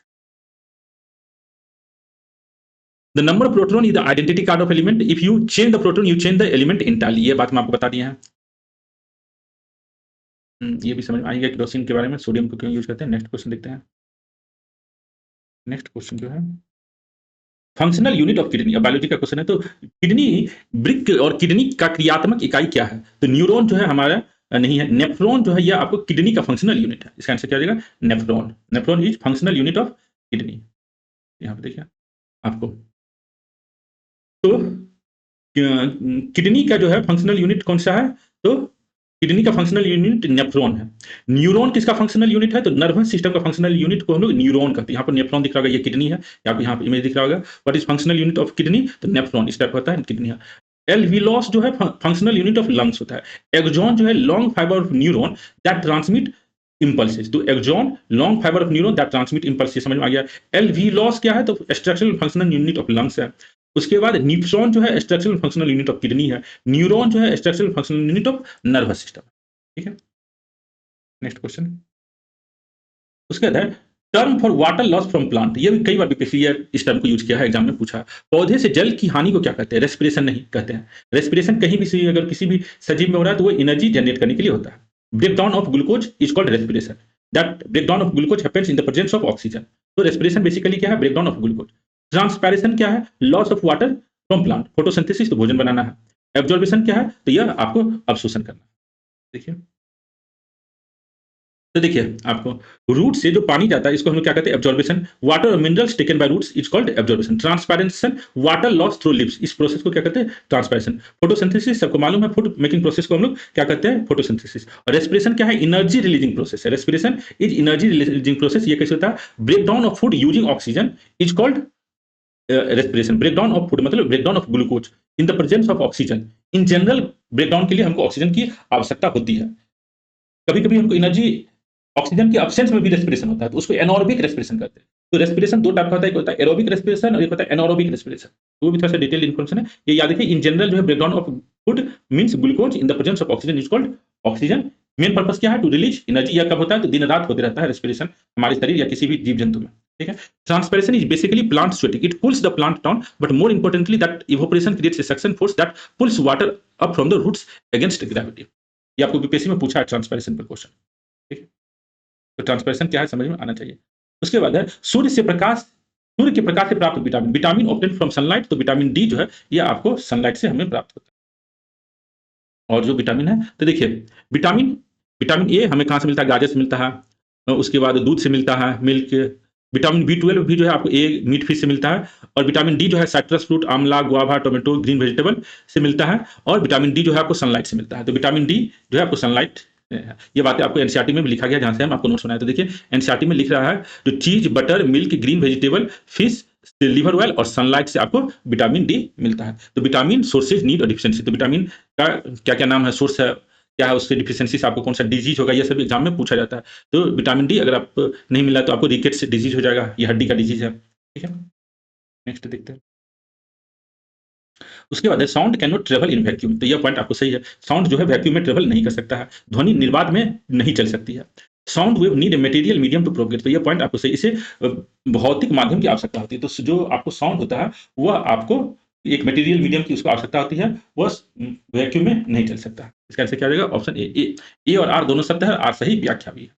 The number of proton is the identity card of element. If you change the proton you change the element entirely. ये बात मैं आपको बता दिया है। ये भी समझ में आएगा केरोसिन के बारे में, सोडियम को क्यों यूज करते हैं। नेक्स्ट क्वेश्चन देखते हैं। नेक्स्ट क्वेश्चन जो है functional unit of kidney. Biology का क्वेश्चन है। तो किडनी ब्रिक और किडनी का क्रियात्मक इकाई क्या है? तो न्यूरॉन जो है हमारा नहीं है, नेफ्रॉन जो है यह आपको किडनी का फंक्शनल यूनिट है। इसका आंसर क्या रहेगा? Nephron. Nephron is functional unit of kidney. यहाँ पे देखिए आपको, तो किडनी का जो है फंक्शनल यूनिट कौन सा है? तो किडनी का फंक्शनल यूनिट नेफ्रॉन है। न्यूरॉन किसका फंक्शनल यूनिट है? तो नर्वस सिस्टम का फंक्शनल यूनिट को हम लोग न्यूरॉन कहते हैं। यहाँ पर नेफ्रॉन दिख रहा होगा, ये किडनी है। आपको यहाँ पे इमेज दिख रहा होगा। What is functional unit of kidney? तो नेफ्रॉन इस टाइप होता है, किडनी है। एलवीलॉस जो है फंक्शनल यूनिट ऑफ लंग्स होता है। एक्सॉन जो है long fibre of neuron that transmit impulses. तो axon long fibre of neuron that transmit impulses, समझ में आ गया। एलवीलॉस क्या है? तो structural functional unit of lungs है। उसके बाद निप्सॉन जो है structural functional unit of kidney है। न्यूरॉन जो है structural functional unit of nervous system. ठीक है। नेक्स्ट क्वेश्चन, उसके बाद है term for water loss from plant. ये भी कई बार बीपीएससी इस टर्म को यूज किया है, एग्जाम में पूछा। पौधे से जल की हानि को क्या कहते हैं? रेस्पिरेशन नहीं कहते हैं। रेस्पिरेशन कहीं भी अगर किसी भी सजीव में हो रहा है तो वो एनर्जी जनरेट करने के लिए होता है। Breakdown of glucose is called respiration. That breakdown of glucose happens in the presence of oxygen. तो रेस्पिरेशन बेसिकली क्या है? Breakdown of glucose. ट्रांसपैरेशन क्या है? Loss of water from plant. Photosynthesis तो भोजन बनाना है। एब्जॉर्बेशन क्या है? तो यह आपको अवशोषण करना है। देखिए तो देखिए आपको रूट से जो पानी जाता है इसको हम लोग क्या कहते हैं एब्जॉर्बेशन। वाटर और minerals taken by roots is called absorption. Transpiration water loss through leaves, इस प्रोसेस को क्या कहते हैं ट्रांसपायरेशन। फोटोसिंथेसिस सबको मालूम है, फूड मेकिंग प्रोसेस को हम लोग क्या कहते हैं फोटोसिंथेसिस। और रेस्पिरेशन क्या है एनर्जी रिलीजिंग प्रोसेस है। Respiration is energy releasing process. ये कैसे होता है break down of food using oxygen is called respiration. Break down of food मतलब break down of glucose in the presence of oxygen. In general break down के लिए हमको oxygen की आवश्यकता होती है। कभी कभी हमको एनर्जी ऑक्सीजन के अब्सेंस में भी रेस्पिरेशन होता है तो उसको एनोरोबिक रेस्पिरेशन कहते हैं। तो रेस्पिरेशन दो टाइप का होता है, एक होता है एरोबिक रेस्पिरेशन और एक होता है एनोरोबिक रेस्पिरेशन। तो वो भी थोड़ा सा डिटेल इन्फॉर्मेशन है, ये याद रखिए। इन जनरल जो है breakdown of food means glucose in the presence of oxygen is called oxygen. Main purpose क्या है टू रिलीज एनर्जी। यह कब होता है तो दिन रात होते रहता है रेस्पिरेशन हमारे शरीर या किसी भी जीव जंतु में, ठीक है। Transpiration is basically plant sweating, it pulls the plant down but more importantly that evaporation creates a suction force that pulls water up from the roots against gravity. ये आपको बीपीएससी में पूछा है ट्रांसपिरेशन पर क्वेश्चन, ठीक है। तो transpiration क्या है समझ में आना चाहिए। उसके बाद है सूर्य के प्रकाश से प्राप्त vitamin. Vitamin obtain from sunlight, तो विटामिन डी जो है ये आपको सनलाइट से हमें प्राप्त होता है। और जो विटामिन है तो देखिए विटामिन विटामिन ए हमें कहाँ से मिलता है गाजर से मिलता है। उसके बाद दूध से मिलता है मिल्क। विटामिन बी 12 भी जो है आपको ए मीट फिश से मिलता है। और विटामिन डी जो है साइट्रस फ्रूट आंवला गुआवा टोमेटो ग्रीन वेजिटेबल से मिलता है। और विटामिन डी जो है आपको सनलाइट से मिलता है। तो विटामिन डी जो है आपको सनलाइट, ये बातें आपको एनसीईआरटी में भी लिखा गया जहां से हम आपको नोट्स बनाए। तो देखिए एनसीईआरटी में लिख रहा है जो चीज butter milk green vegetable fish liver oil और सनलाइट से आपको विटामिन डी मिलता है। तो विटामिन सोर्सेज नीड और डिफिशिएंसी, तो विटामिन का क्या क्या नाम है सोर्स है क्या है उसके डिफिशिएंसी से आपको कौन सा डिजीज होगा ये सब एग्जाम में पूछा जाता है। तो विटामिन डी अगर आप नहीं मिला तो आपको रिकेट से डिजीज हो जाएगा, ये हड्डी का डिजीज है, ठीक है। नेक्स्ट देखते हैं। उसके बाद है sound can not travel in vacuum, तो यह पॉइंट आपको सही है। साउंड जो है वैक्यूम में ट्रेवल नहीं कर सकता है, ध्वनि निर्वात में नहीं चल सकती है। Sound wave need a material medium to propagate, तो यह पॉइंट आपको सही। इसे भौतिक माध्यम की आवश्यकता होती है। तो जो आपको साउंड होता है वह आपको एक मटेरियल मीडियम की उसको आवश्यकता होती है, वह वैक्यूम में नहीं चल सकता। इसका आंसर क्या हो जाएगा ऑप्शन ए और आर दोनों शब्द है, आर सही व्याख्या भी है।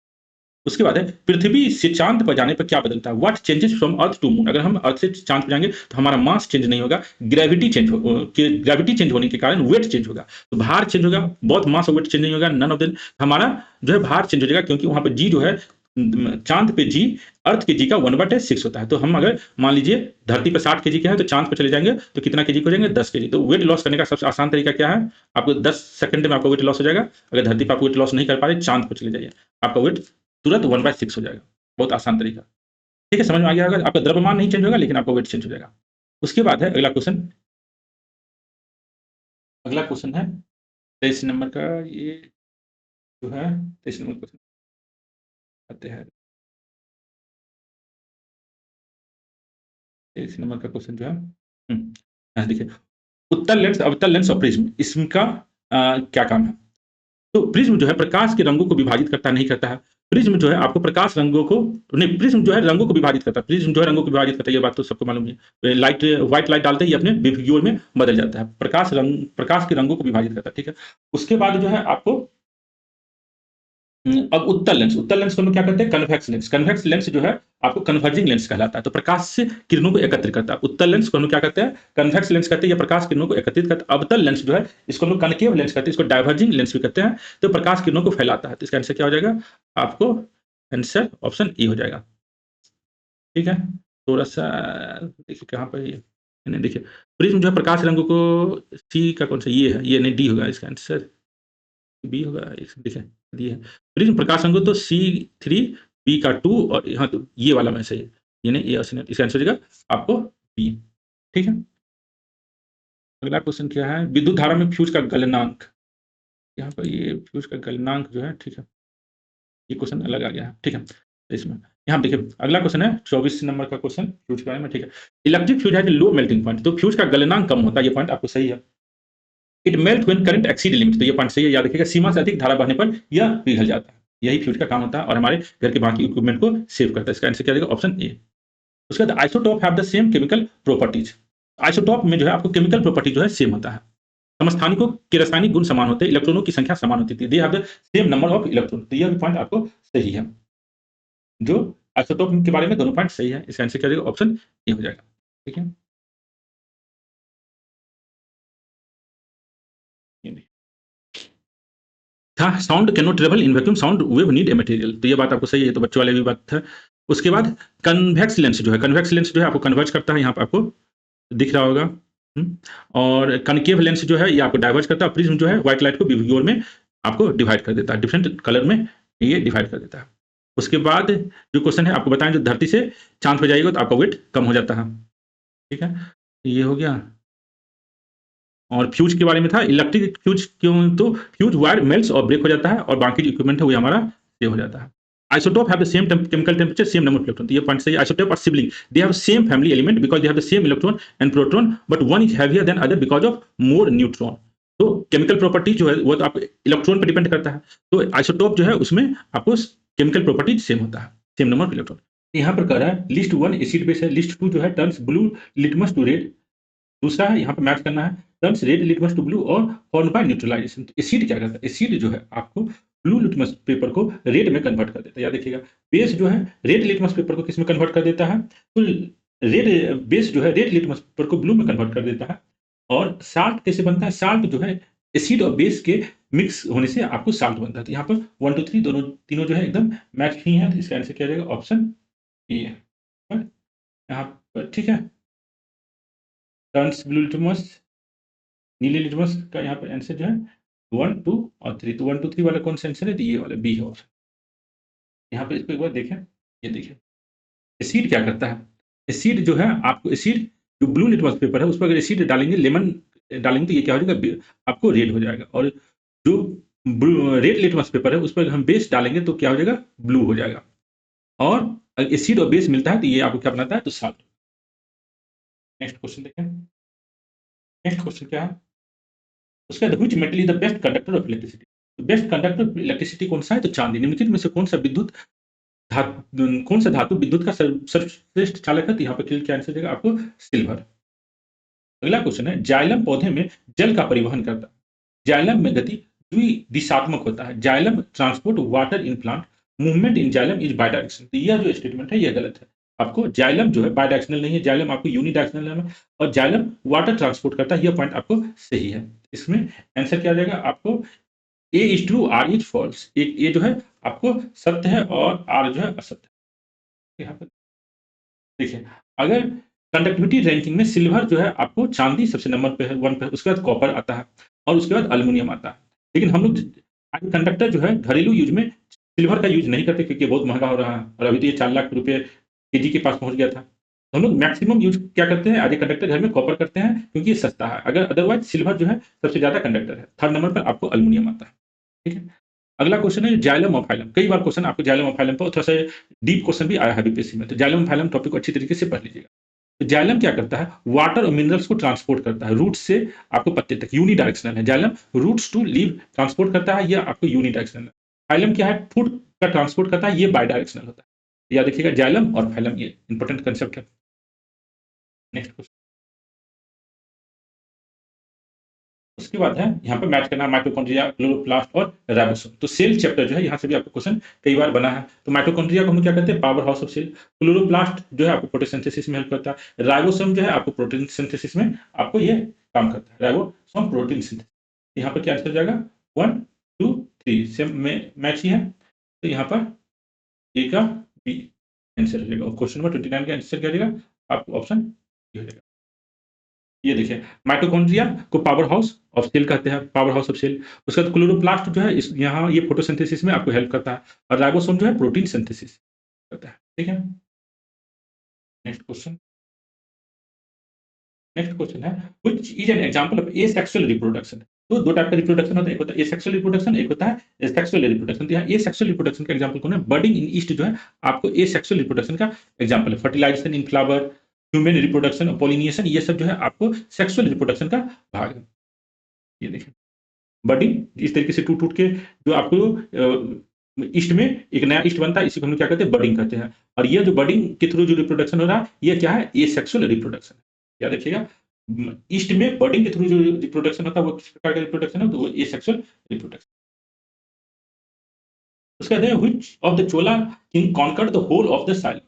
उसके बाद है पृथ्वी से चांद पर जाने पर क्या बदलता है। What changes from Earth to moon, अगर हम अर्थ से चांद पर जाएंगे तो हमारा मास चेंज नहीं होगा, ग्रेविटी चेंज होने के कारण वेट चेंज होगा। तो भार चेंज होगा, बहुत मास और वेट चेंज नहीं होगा, नन ऑफ देम। हमारा जो है भार चेंज हो जाएगा क्योंकि वहां पर जी जो है चांद पे जी अर्थ के जी का 1/6 होता है। तो हम अगर मान लीजिए धरती पर 60 kg के हैं तो चांद पर चले जाएंगे तो कितना केजी हो जाएंगे 10 kg। तो वेट लॉस करने का सबसे आसान तरीका क्या है, आपको 10 सेकंड में आपका वेट लॉस हो जाएगा। अगर धरती पर आप वेट लॉस नहीं कर पा रहे चांद पर चले जाइए, आपका वेट तुरंत 1/6 हो जाएगा। बहुत आसान तरीका, ठीक है। समझ में आ गया होगा। आपका द्रव्यमान नहीं चेंज होगा लेकिन आपका वेट चेंज हो जाएगा। उसके बाद है अगला क्वेश्चन। अगला क्वेश्चन है 23 नंबर का, ये जो है 23 नंबर क्वेश्चन आते हैं। 23 नंबर का क्वेश्चन जो है देखिए उत्तल लेंस अवतल लेंस और प्रिज्म, इसका क्या काम है। तो प्रिज्म जो है प्रकाश के रंगों को विभाजित करता नहीं करता है। प्रिज्म जो है आपको प्रकाश रंगों को नहीं, प्रिज्म जो है रंगों को विभाजित करता है। प्रिज्म जो है रंगों को विभाजित करता है, ये बात तो सबको मालूम है। लाइट व्हाइट लाइट डालते ही अपने विग्योर में बदल जाता है। प्रकाश के रंगों को विभाजित करता है, ठीक है। उसके बाद जो है आपको अब उत्तल लेंस को हम क्या कहते हैं कन्वेक्स लेंस। कन्वेक्स लेंस जो है आपको कन्वर्जिंग लेंस कहलाता है। तो प्रकाश से किरणों को एकत्रित करता है। उत्तल लेंस को हम क्या कहते हैं कन्वेक्स लेंस कहते हैं, या प्रकाश किरणों को एकत्रित करता है। अवतल लेंस जो है इसको हम लोग कनकेव लेंस कहते हैं, इसको डाइवर्जिंग लेंस भी कहते हैं। तो प्रकाश किरणों को फैलाता है। तो इसका आंसर क्या हो जाएगा आपको आंसर ऑप्शन ई हो जाएगा, ठीक है। थोड़ा सा देखिए कहाँ पर ये नहीं, देखिए प्रिज्म जो है प्रकाश रंगों को सी का कौन सा ये है, ये नहीं डी होगा इसका आंसर, बी होगा। देखिए डी है। प्रिज्म प्रकाश रंगों तो C3 बी का 2 और यहाँ तो ये वाला में सही है, ये नहीं ये इसका आंसर हो जाएगा आपको बी, ठीक है। अगला क्वेश्चन क्या है विद्युत धारा में फ्यूज का गलनांक। यहाँ पर ये फ्यूज का गलनांक जो है, ठीक है, ये क्वेश्चन अलग आ गया है, ठीक है। तो इसमें यहाँ देखिए अगला क्वेश्चन है 24 नंबर का क्वेश्चन फ्यूज के बारे में, ठीक है। इलेक्ट्रिक फ्यूज है लो मेल्टिंग पॉइंट, तो फ्यूज का गलनांक कम होता है, ये पॉइंट आपको सही है। It melt when current exceed limit, तो ये पॉइंट सही है, याद रखिएगा सीमा से अधिक धारा बढ़ने पर यह पिघल जाता है। यही फ्यूज का काम होता है और हमारे घर के बाकी इक्विपमेंट को सेव करता है। इसका आंसर क्या रहेगा ऑप्शन ए। उसके बाद isotope have the same chemical properties. Isotope में जो है आपको केमिकल प्रॉपर्टी जो है सेम होता है। समस्थानिकों के रासायनिक गुण समान होते हैं, इलेक्ट्रॉनों की संख्या समान होती है, दे have the same number of electron. तो यह पॉइंट आपको सही है। जो आइसोटोप के बारे में दोनों पॉइंट सही है। इसका आंसर क्या रहेगा ऑप्शन ए हो जाएगा, ठीक है। था sound can not travel in vacuum, sound wave need a material. तो ये बात आपको सही है, तो बच्चों वाले भी बात है। उसके बाद कन्वेक्स लेंस जो है, कन्वेक्स लेंस जो है आपको कन्वर्ज करता है, यहाँ पे आपको दिख रहा होगा। और कनकेव लेंस जो है ये आपको डाइवर्ज करता है। प्रिज्म जो है व्हाइट लाइट को बिव्योर में आपको डिवाइड कर देता है, डिफरेंट कलर में ये डिवाइड कर देता है। उसके बाद जो क्वेश्चन है आपको बताएं, जो धरती से चांद पे जाइएगा तो आपका वेट कम हो जाता है। ठीक है, ये हो गया। और फ्यूज के बारे में था, इलेक्ट्रिक फ्यूज क्यों, तो फ्यूज वायर मेल्ट्स और ब्रेक हो जाता है, और बाकी जो इक्विपमेंट है वो हमारा सेव हो जाता है। Isotope have the same chemical temperature, same number of electron. तो ये पॉइंट सही। Isotope are sibling, they have same family element because they have the same electron and proton, but one is heavier than other because of more neutron. तो chemical property जो है वो तो आप electron पर डिपेंड करता है। तो आइसोटोप जो है उसमें आपको केमिकल प्रॉपर्टी सेम होता है, सेम नंबर ऑफ इलेक्ट्रॉन। यहाँ पर कह रहा है लिस्ट वन एसिड बेस है, लिस्ट टू जो है turns blue litmus to red. दूसरा है यहाँ पे मैच करना है turns red litmus to blue और फॉर्म बाय न्यूट्रलाइजेशन। तो एसिड क्या करता है, एसिड जो है आपको ब्लू लिटमस पेपर को रेड में कन्वर्ट कर देता है। याद देखिएगा, बेस जो है रेड लिटमस पेपर को किस में कन्वर्ट कर देता है, तो रेड बेस जो है रेड लिटमस पेपर को ब्लू में कन्वर्ट कर देता है। और साल्ट कैसे बनता है, साल्ट जो है एसिड और बेस के मिक्स होने से आपको साल्ट बनता है। तो यहाँ पर 1 2 3 दोनों तीनों जो है एकदम मैच ही है, तो इसका आंसर क्या जाएगा, ऑप्शन ए है। यहाँ पर ठीक है, टर्न्स ब्लू लिटमस नीले लिटमस का यहाँ पर आंसर जो है 1 2 और 3। तो 1 2 3 वाला कौन सा आंसर है, तो ये वाला बी है ऑप्शन। यहाँ पे इसको एक बार देखें, ये देखिए एसिड क्या करता है। एसिड जो है आपको एसिड जो ब्लू लिटमस पेपर है उस पर अगर एसिड डालेंगे, लेमन डालेंगे, तो ये क्या हो जाएगा, आपको रेड हो जाएगा। और जो रेड लिटमस पेपर है उस पर हम बेस डालेंगे तो क्या हो जाएगा, ब्लू हो जाएगा। और एसिड और बेस मिलता है तो ये आपको क्या बनाता है, तो साल्ट। नेक्स्ट क्वेश्चन देखें। नेक्स्ट क्वेश्चन क्या है, उसका which metal is the best conductor of electricity. तो बेस्ट कंडक्टर ऑफ इलेक्ट्रिसिटी कौन सा है, तो चांदी। निम्नलिखित में से कौन सा विद्युत कौन सा धातु विद्युत का सर्वश्रेष्ठ चालक है, तो यहाँ पर क्या आंसर देगा आपको, सिल्वर। अगला क्वेश्चन है, जाइलम पौधे में जल का परिवहन करता है। जाइलम में गति द्विदिशात्मक होता है। Xylem transport water in plant, movement in xylem is bidirectional. तो यह जो स्टेटमेंट है यह गलत है। आपको जाइलम जो है बायडायरेक्शनल नहीं है, जाइलम आपको यूनिडायरेक्शनल है, और जाइलम वाटर ट्रांसपोर्ट करता है, यह पॉइंट आपको सही है। इसमें आंसर क्या आ जाएगा आपको, A is true or is false. A जो है आपको सत्य है और आर जो है असत्य है। यहाँ पर देखिए, अगर कंडक्टिविटी रैंकिंग में सिल्वर जो है आपको चांदी सबसे नंबर पे है, 1 पे, उसके बाद कॉपर आता है और उसके बाद एल्युमिनियम आता है। लेकिन हम लोग आज कंडक्टर जो है घरेलू यूज में सिल्वर का यूज नहीं करते क्योंकि बहुत महंगा हो रहा है, और अभी तो ये 4 लाख रुपए केजी के पास पहुंच गया था। तो हम लोग मैक्सिमम यूज क्या करते हैं, आज कंडक्टर घर में कॉपर करते हैं क्योंकि ये सस्ता है। अगर अदरवाइज सिल्वर जो है सबसे ज्यादा कंडक्टर है, थर्ड नंबर पर आपको एल्युमिनियम आता है। ठीक है, अगला क्वेश्चन है जाइलम और फाइलम। कई बार क्वेश्चन आपको जाइलम और फाइलम पर थोड़ा सा डीप क्वेश्चन भी आया है बीपीएससी में, तो जाइलम और फाइलम टॉपिक को अच्छी तरीके से पढ़ लीजिएगा। तो जाइलम क्या करता है, वाटर और मिनरल्स को ट्रांसपोर्ट करता है रूट से आपको पत्ते तक, यूनी डायरेक्शनल है। Xylem roots to leave transport करता है, यह आपको यूनी डायरेक्शनल है। फाइलम क्या है, फूड का ट्रांसपोर्ट करता है, ये बाई डायरेक्शनल होता है। याद रखिएगा जाइलम और फाइलम, ये इंपॉर्टेंट कंसेप्ट है। नेक्स्ट क्वेश्चन, उसके बाद है यहाँ पे मैच करना माइटोकॉन्ड्रिया, क्लोरोप्लास्ट और राइबोसोम। तो सेल चैप्टर जो है यहाँ से भी आपको क्वेश्चन कई बार बना है। तो माइटोकॉन्ड्रिया को हम क्या कहते हैं, powerhouse of cell. Chloroplast जो है आपको फोटोसिंथेसिस में हेल्प करता है। राइबोसोम जो है आपको प्रोटीन सिंथेसिस में आपको ये काम करता है, राइबोसोम प्रोटीन सिंथेसिस। यहाँ पर क्या आंसर जाएगा, 1 2 3 सेम में मैच ही है। तो यहाँ पर ए का बी आंसर हो जाएगा। क्वेश्चन नंबर 29 का आंसर क्या जाएगा आपको, ऑप्शन हो जाएगा। ये देखिए, माइटोकॉन्ड्रिया को पावर हाउस ऑफ सेल कहते हैं, पावर हाउस ऑफ सेल। उसके बाद क्लोरोप्लास्ट जो है इस यहाँ ये फोटोसिंथेसिस में आपको हेल्प करता है, और राइबोसोम जो है प्रोटीन सिंथेसिस करता है। ठीक है, नेक्स्ट क्वेश्चन। नेक्स्ट क्वेश्चन है which is an example of asexual reproduction. तो दो टाइप का रिप्रोडक्शन होता है, एक होता है एसेक्सुअल रिप्रोडक्शन, एक होता है सेक्सुअल रिप्रोडक्शन। तो यहाँ एसेक्सुअल रिप्रोडक्शन का एग्जांपल कौन है, बर्डिंग इन ईस्ट जो है आपको एसेक्सुअल रिप्रोडक्शन का एग्जांपल है। फर्टिलाइजेशन इन फ्लावर, ह्यूमन रिप्रोडक्शन और पॉलिनेशन, ये सब जो है आपको सेक्सुअल रिप्रोडक्शन का भाग है। ये देखिए, बडिंग इस तरीके से टूट टूट के जो आपको ईस्ट में एक नया ईस्ट बनता है, इसी को हम क्या कहते हैं, बडिंग कहते हैं। और ये जो बडिंग के थ्रू जो रिप्रोडक्शन हो रहा है, ये क्या है, ये सेक्सुअल रिप्रोडक्शन है। याद रखिएगा, ईस्ट में बडिंग के थ्रू जो रिप्रोडक्शन होता है वो किस प्रकार का रिप्रोडक्शन है, तो वो ये सेक्सुअल रिप्रोडक्शन। उसका कहते हैं which of the Chola king conquered the whole of the Ceylon.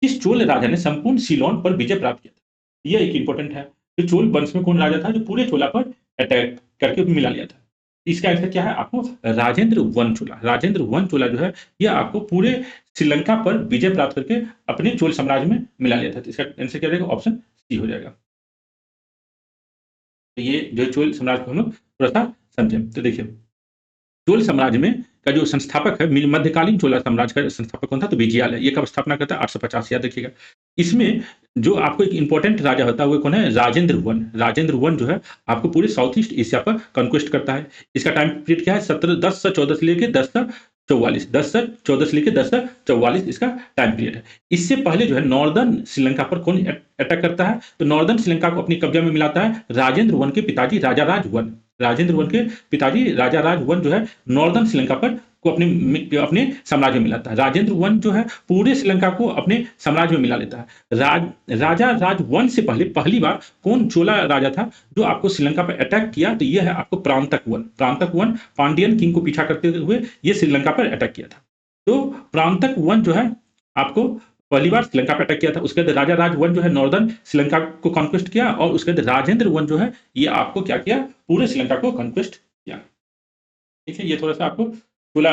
किस चोल राजा ने संपूर्ण सीलोन पर विजय प्राप्त किया था। यह एक इंपॉर्टेंट है, जो चोल वंश में कौन राजा था जो पूरे चोला पर अटैक करके मिला लिया था। इसका आंसर क्या है? आपको राजेंद्र वन चोला। राजेंद्र वन चोला जो है, ये आपको पूरे श्रीलंका पर विजय प्राप्त करके अपने चोल साम्राज्य में मिला लिया था। तो इसका आंसर क्या रहेगा? ऑप्शन सी हो जाएगा। तो ये जो चोल साम्राज्य को हम लोग थोड़ा-सा समझें। तो देखिए, चोल साम्राज्य में का जो संस्थापक है, मध्यकालीन चोला साम्राज्य का संस्थापक कौन था? तो विजयालय। ये कब स्थापना करता है? 850। याद रखिएगा। इसमें जो आपको एक इंपॉर्टेंट राजा होता है, वो कौन है? राजेंद्र वन। राजेंद्र वन जो है, आपको पूरे साउथ ईस्ट एशिया पर कॉन्क्वेस्ट करता है। इसका टाइम पीरियड क्या है? 10 से 14 से लेके 10 से 44, 10 से 14 से लेके 10 से 44 इसका टाइम पीरियड है। इससे पहले जो है नॉर्दर्न श्रीलंका पर कौन अटैक करता है? तो नॉर्दर्न श्रीलंका को अपने कब्जा में मिलाता है राजेंद्र वन के पिताजी राजा राज वन। राजेंद्र वन के पिताजी राजा राज वन जो है नॉर्दर्न श्रीलंका पर को अपने साम्राज्य में मिलाता है। राजेंद्र वन जो है पूरे श्रीलंका को अपने साम्राज्य में मिला लेता है। राजा राज वन से पहले पहली बार कौन चोला राजा था जो आपको श्रीलंका पर अटैक किया? तो यह है आपको प्रांतक वन। प्रांतक वन पांडियन किंग को पीछा करते हुए ये श्रीलंका पर अटैक किया था। तो प्रांतक वन जो है आपको पहली बार श्रीलंका पर अटैक किया था। उसके बाद राजा राज वन जो है नॉर्दर्न श्रीलंका को कॉन्क्वेस्ट किया, और उसके बाद राजेंद्र वन जो है ये आपको क्या किया? पूरे श्रीलंका को कॉन्क्वेस्ट किया। ठीक है, ये थोड़ा सा आपको चोला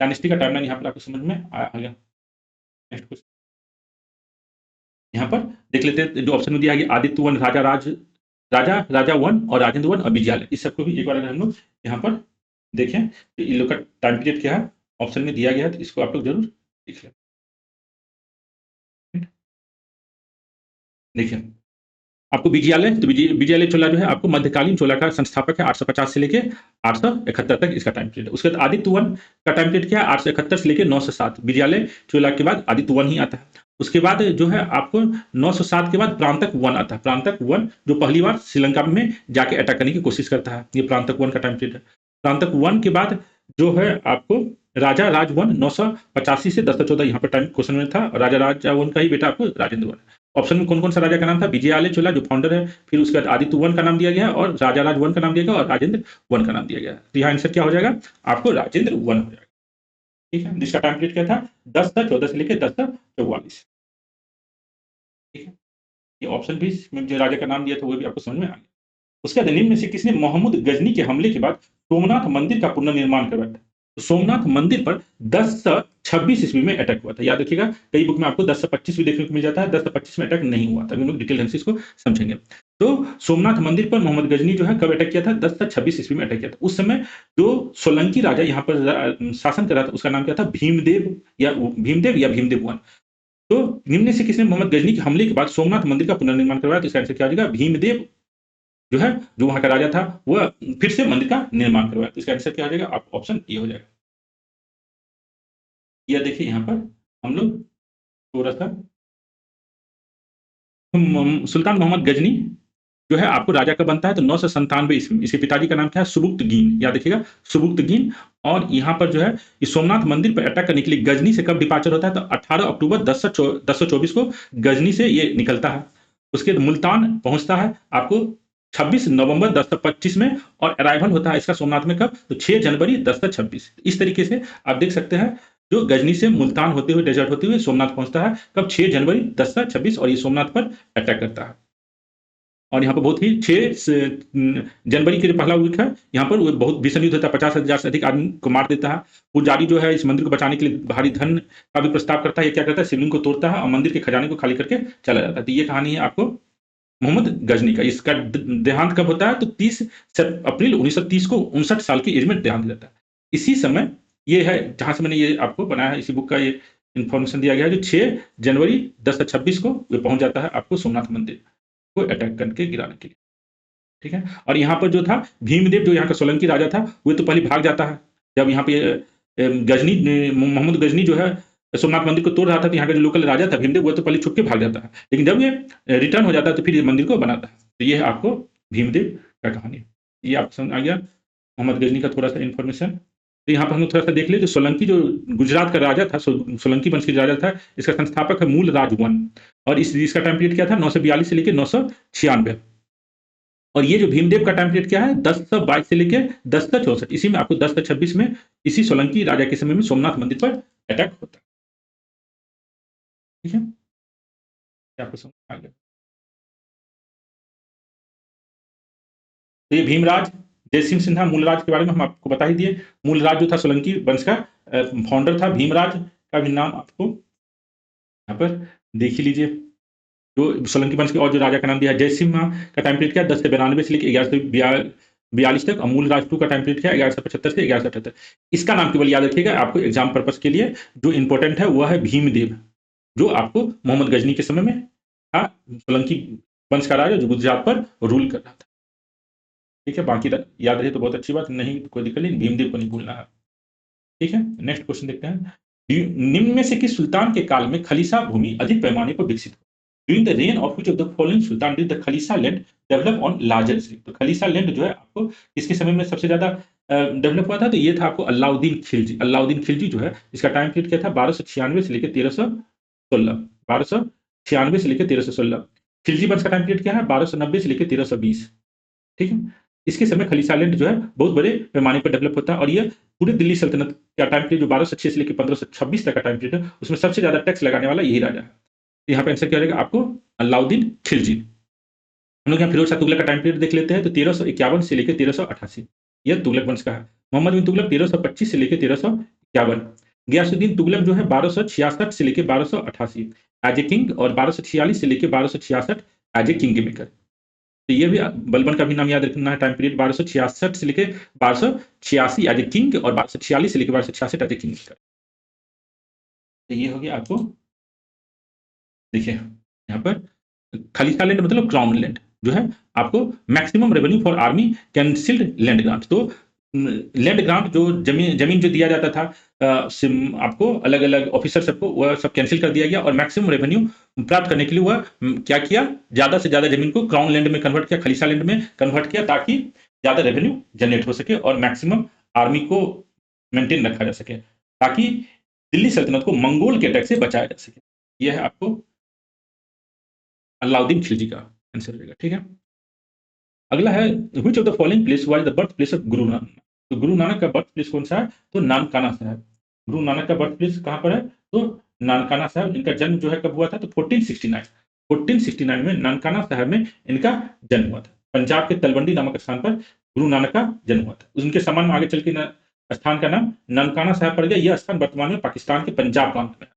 डायनेस्टी का टाइमलाइन यहाँ पर आपको समझ में आ गया। नेक्स्ट क्वेश्चन यहाँ पर देख लेते हैं, जो ऑप्शन में दिया गया आदित्य वन, राजा वन और राजेंद्र वन और विजयालय। इस सबको भी एक बार अगर हम लोग यहाँ पर देखें तो इन लोग का टाइम पीरियड क्या है ऑप्शन में दिया गया है, तो इसको आप लोग जरूर देख लें। देखिए, आपको विजयालय, तो विजयालय चोला जो है आपको मध्यकालीन चोला का संस्थापक है। 850 से लेके 871 तक इसका टाइम पीरियड है। उसके बाद आदित्य वन का टाइम पीरियड क्या है? 871 से लेके 907। विजयालय चोला के बाद आदित्य वन ही आता है। उसके बाद जो है आपको 907 के बाद प्रांतक वन आता है। प्रांतक वन जो पहली बार श्रीलंका में जाके अटैक करने की कोशिश करता है, ये प्रांतक वन का टाइम पीरियड है। प्रांतक वन के बाद जो है आपको राजा राज वन 985 से 1014 यहाँ पर टाइम क्वेश्चन में था। राजा राजा वन का ही बेटा आपको राजेंद्र वन। ऑप्शन में कौन-कौन सा राजा का नाम था? विजयालय चोला जो फाउंडर है, फिर उसके बाद आदित्य वन का नाम दिया गया और राजा राज वन का नाम दिया गया और राजेंद्र वन का नाम दिया गया। तो यहाँ आंसर क्या हो जाएगा? आपको राजेंद्र वन हो जाएगा। ठीक है, जिसका टाइम पीरियड क्या था? 10 से 14 से लेकर 10 से 44। ठीक है, ये ऑप्शन भी इसमें जो राजा का नाम दिया था वो भी आपको समझ में आ गया। उसके बाद निम्न में से किसने मोहम्मद गजनी के हमले के बाद सोमनाथ मंदिर का पुनर्निर्माण करवाया था? तो सोमनाथ मंदिर पर 10 से 26 ईस्वी में अटैक हुआ था। याद रखिएगा, कई बुक में आपको 10 से 25 भी देखने को मिल जाता है, 10 से 25 में अटैक नहीं हुआ था। अभी हम लोग डिटेल ढंग से इसको समझेंगे। तो सोमनाथ मंदिर पर मोहम्मद गजनी जो है कब अटैक किया था? 10 से 26 ईस्वी में अटैक किया था। उस समय जो सोलंकी राजा यहाँ पर शासन कर रहा था उसका नाम क्या था? भीमदेव वन। तो निम्न से किसने मोहम्मद गजनी के हमले के बाद सोमनाथ मंदिर का पुनर्निर्माण करवाया? तो इसका आंसर क्या हो जाएगा? भीमदेव जो है, जो वहाँ का राजा था, वह फिर से मंदिर का निर्माण करवाया। तो इसका आंसर क्या हो जाएगा? आप ऑप्शन ए हो जाएगा। यह देखिए यहाँ पर हम लोग थोड़ा-सा सुल्तान मोहम्मद गजनी जो है आपको राजा कब बनता है? तो 997 ईस्वी में। इसके पिताजी का नाम क्या है? सुबुक्तगीन। याद रखिएगा, सुबुक्तगीन। और यहाँ पर जो है इस सोमनाथ मंदिर पर अटैक करने के लिए गजनी से कब डिपार्चर होता है? तो 18 अक्टूबर 1024 को गजनी से ये निकलता है। उसके बाद मुल्तान पहुँचता है आपको 26 नवंबर 1025 में, और अराइवल होता है इसका सोमनाथ में कब? तो 6 जनवरी 1026। इस तरीके से आप देख सकते हैं, जो गजनी से मुल्तान होते हुए, डेजर्ट होते हुए सोमनाथ पहुँचता है कब? 6 जनवरी 1026, और ये सोमनाथ पर अटैक करता है। और यहाँ पर बहुत ही 6 जनवरी के जो पहला वीक है, यहाँ पर वो बहुत भीषण युद्ध होता है, 50,000 से अधिक आदमी को मार देता है। पुजारी जो है इस मंदिर को बचाने के लिए भारी धन का भी प्रस्ताव करता है। ये क्या करता है? शिवलिंग को तोड़ता है और मंदिर के खजाने को खाली करके चला जाता है। तो ये कहानी है आपको मोहम्मद गजनी का। इसका देहांत कब होता है? तो 30 अप्रैल 1930 को 59 साल की एज में देहांत हो जाता है। इसी समय ये है जहाँ से मैंने ये आपको बनाया है, इसी बुक का ये इन्फॉर्मेशन दिया गया है, जो 6 जनवरी 1026 को ये पहुँच जाता है आपको सोमनाथ मंदिर को अटैक करके गिराने के लिए। ठीक है, और यहाँ पर जो था भीमदेव, जो यहाँ का सोलंकी राजा था, वो तो पहले भाग जाता है। जब यहाँ पे गजनी मोहम्मद गजनी जो है सोमनाथ मंदिर को तोड़ रहा था, तो यहाँ का जो लोकल राजा था भीमदेव, वो तो पहले छुप के भाग जाता है। लेकिन जब ये रिटर्न हो जाता है तो फिर ये मंदिर को बनाता है। तो ये है आपको भीमदेव का कहानी। ये आपको समझ आ गया मोहम्मद गजनी का थोड़ा सा इन्फॉर्मेशन। तो यहाँ पर हम लोग थोड़ा सा देख ले, जो सोलंकी जो गुजरात का राजा था, सोलंकी वंश का राजा था, इसका संस्थापक है मूल राज वन। और इसका टाइम पीरियड क्या था? 942 से लेकर 996। और ये जो भीमदेव का टाइम पीरियड क्या है? 1022 से लेके 1064। इसी में आपको 1026 में इसी सोलंकी राजा के समय में सोमनाथ मंदिर पर अटैक होता है। ठीक है, आपको समझ आ गया। तो ये भीमराज जयसिंह सिन्हा मूलराज के बारे में हम आपको बता ही दिए। मूलराज जो था सोलंकी वंश का फाउंडर था। भीमराज का भी नाम आपको यहाँ पर देख ही लीजिए। जो सोलंकी वंश के और जो राजा का नाम दिया है, जयसिम्हा का टाइम पीरियड क्या है, 10 से 92 से लेकर 1142 तक। अमूल राज टू का टाइम पीरियड क्या है, 1175 से 1178। इसका नाम केवल याद रखिएगा, आपको एग्जाम पर्पस के लिए जो इंपॉर्टेंट है वह है भीमदेव, जो आपको मोहम्मद गजनी के समय में था, सोलंकी वंश का राजा जो गुजरात पर रूल कर रहा था। ठीक है, बाकी याद रहे तो बहुत अच्छी बात, नहीं कोई दिक्कत नहीं, भीमदेव को नहीं भूलना है। ठीक है, नेक्स्ट क्वेश्चन देखते हैं। निम्न में से किस सुल्तान के काल में खलीसा भूमि अधिक पैमाने पर विकसित हुई? During the reign of which of the following sultan did the khalisa land develop on larger scale? तो खलीसा लैंड जो है आपको किसके समय में सबसे ज्यादा डेवलप हुआ था? तो ये था आपको अलाउद्दीन खिलजी। अलाउद्दीन खिलजी जो है, इसका टाइम पीरियड क्या था, 1296 से लेकर 1316। 1296 से लेकर 1316। खिलजी वंश का टाइम पीरियड क्या है, 1290 से लेकर 1320। ठीक है, इसके समय खलीसा लैंड जो है बहुत बड़े पैमाने पर डेवलप होता है, और यह पूरे दिल्ली सल्तनत का टाइम पीरियड जो 1206 से लेकर 1526 तक का टाइम पीरियद है, उसमें सबसे ज्यादा टैक्स लगाने वाला यही राजा है। यहाँ पे आंसर क्या रहेगा आपको, अलाउद्दीन खिलजी। हम लोग यहाँ फिरोज शाह तुगलक का टाइम पीरियड देख लेते हैं, तो 1351 से लेकर 1388 यह तुगलक वंश का है। मोहम्मद बिन तुगलक 1325 से लेकर 1351। गयासुद्दीन तुगलक जो है 1266 से लेकर 1288 एज ए किंग, और 1246 से लेकर 1266 एज ए किंग मेकर। तो ये भी बलबन का भी नाम याद रखना है, टाइम पीरियड 1266 से लेकर 1286 एज ए किंग, और 1246 से लेकर 1266 एज ए किंग मेकर। तो ये हो गया आपको, देखिए यहाँ पर खलीसा लैंड मतलब क्राउन लैंड जो है आपको maximum revenue for army cancelled land grant. तो लैंड ग्रांट जो जमीन जमीन जो दिया जाता था आपको अलग अलग ऑफिसर सबको, वह सब कैंसिल कर दिया गया, और मैक्सिमम रेवेन्यू प्राप्त करने के लिए वह क्या किया, ज्यादा से ज्यादा जमीन को क्राउन लैंड में कन्वर्ट किया, खलीसा लैंड में कन्वर्ट किया, ताकि ज्यादा रेवेन्यू जनरेट हो सके और मैक्सिमम आर्मी को मेंटेन रखा जा सके, ताकि दिल्ली सल्तनत को मंगोल के अटैक से बचाया जा सके। यह है आपको अलाउद्दीन खिलजी का आंसर रहेगा। ठीक है, अगला है which of the following place was the birth place of Guru Nanak? तो गुरु नानक का बर्थ प्लेस कौन सा है? तो नानकाना साहब। गुरु नानक का बर्थ प्लेस कहां पर है? तो नानकाना साहब। इनका जन्म जो है कब हुआ था? तो 1469 में नानकाना साहब में इनका जन्म हुआ था। पंजाब के तलवंडी नामक स्थान पर गुरु नानक का जन्म हुआ था। उनके समान में आगे चल के स्थान का नाम नानकाना साहब पड़ गया। यह स्थान वर्तमान में पाकिस्तान के पंजाब प्रांत में है।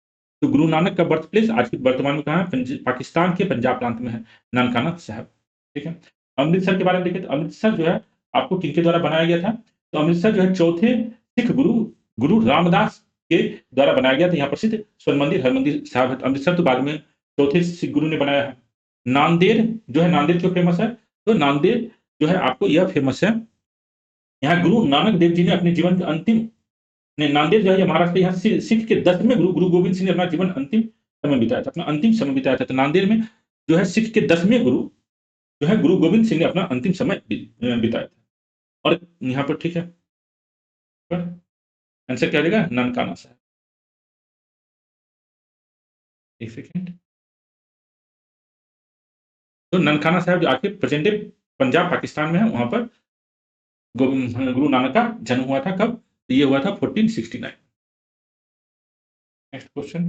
तो गुरु नानक का बर्थ प्लेस आज के वर्तमान में कहाँ है? पाकिस्तान के पंजाब प्रांत में है, नानकाना साहब। ठीक है, अमृतसर के बारे में देखें तो अमृतसर जो है आपको किनके द्वारा बनाया गया था? तो अमृतसर जो है चौथे सिख गुरु गुरु रामदास के द्वारा बनाया गया था। यहाँ प्रसिद्ध स्वर्ण मंदिर हरमंदिर साहब है। अमृतसर तो बाद में चौथे सिख गुरु ने बनाया है। नांदेड़ जो है, नांदेड़ क्यों फेमस है? तो नांदेड़ जो है आपको यह फेमस है, यहाँ गुरु नानक देव जी ने अपने जीवन के अंतिम नांदेड़ जो है महाराष्ट्र, यहाँ सिख के 10वें गुरु गुरु गोविंद सिंह ने अपना जीवन अंतिम समय बिताया था, अपना अंतिम समय बिताया था। तो नांदेड़ में जो है सिख के 10वें गुरु जो है गुरु गोविंद सिंह ने अपना अंतिम समय बिताया था। और यहाँ पर ठीक है, आंसर क्या रहेगा? ननकाना साहब। एक सेकेंड। तो ननकाना साहब जो आज के प्रेजेंट डे पंजाब पाकिस्तान में है, वहां पर गुरु नानक का जन्म हुआ था। कब? तो ये हुआ था 1469। Next question.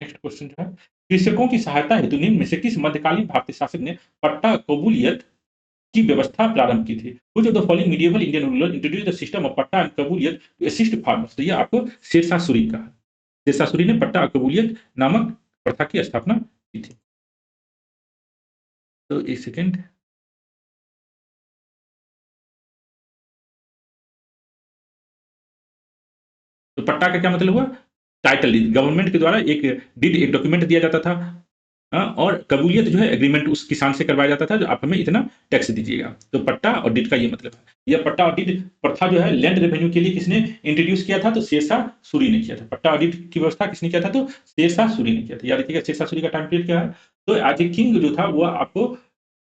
नेक्स्ट क्वेश्चन जो है, कृषकों की सहायता हेतु निम्न में से किस मध्यकालीन भारतीय शासक ने पट्टा कबूलियत की व्यवस्था प्रारंभ की थी? Which of the following medieval Indian ruler introduced the system of पट्टा and कबूलियत to assist farmers? तो ये आपको शेरशाह सूरी का है। शेरशाह सूरी ने पट्टा और कबूलियत नामक प्रथा की स्थापना की थी। तो एक सेकेंड। तो पट्टा का क्या मतलब हुआ? टाइटल डीड, गवर्नमेंट के द्वारा एक डीड, एक डॉक्यूमेंट दिया जाता था। और कबूलियत जो है एग्रीमेंट उस किसान से करवाया जाता था, जो आप हमें इतना टैक्स दीजिएगा। तो पट्टा और डीड का ये मतलब है। यह पट्टा और डीड प्रथा जो है लैंड रेवेन्यू के लिए किसने इंट्रोड्यूस किया था? तो शेरशाह सूरी ने किया था। पट्टा और डीड की व्यवस्था किसने किया था? तो शेरशाह सूरी ने किया था। याद रखिएगा शेरशाह सूरी का टाइम पीरियड क्या है? तो एज ए किंग जो था वो आपको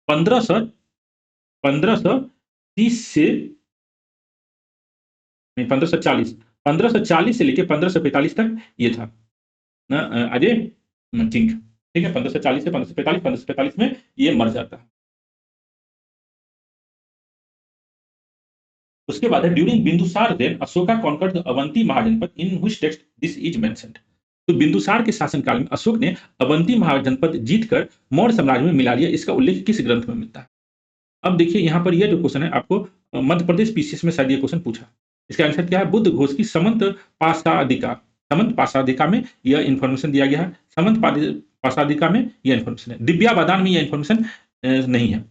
1530 से नहीं 1540 से लेकर 1545 तक ये था एज ए किंग। ठीक है, 1540 से 1545 में ये मर जाता है। उसके बाद है during Bindusara reign Ashoka conquered the Avanti Mahajanapada, in which text this is mentioned? तो बिंदुसार के शासनकाल में अशोक ने अवंती महाजनपद जीतकर मौर्य साम्राज्य में मिला लिया, इसका उल्लेख किस ग्रंथ में मिलता है? अब देखिए यहाँ पर ये जो क्वेश्चन है आपको मध्य प्रदेश पीसीएस में शायद ये क्वेश्चन पूछा। इसका आंसर क्या है? बुद्ध घोष की समंत पासादिका। समंत पासादिका में यह इन्फॉर्मेशन दिया गया है। समंत पासादिका में यह इन्फॉर्मेशन है। दिव्या बादान में यह इन्फॉर्मेशन नहीं है।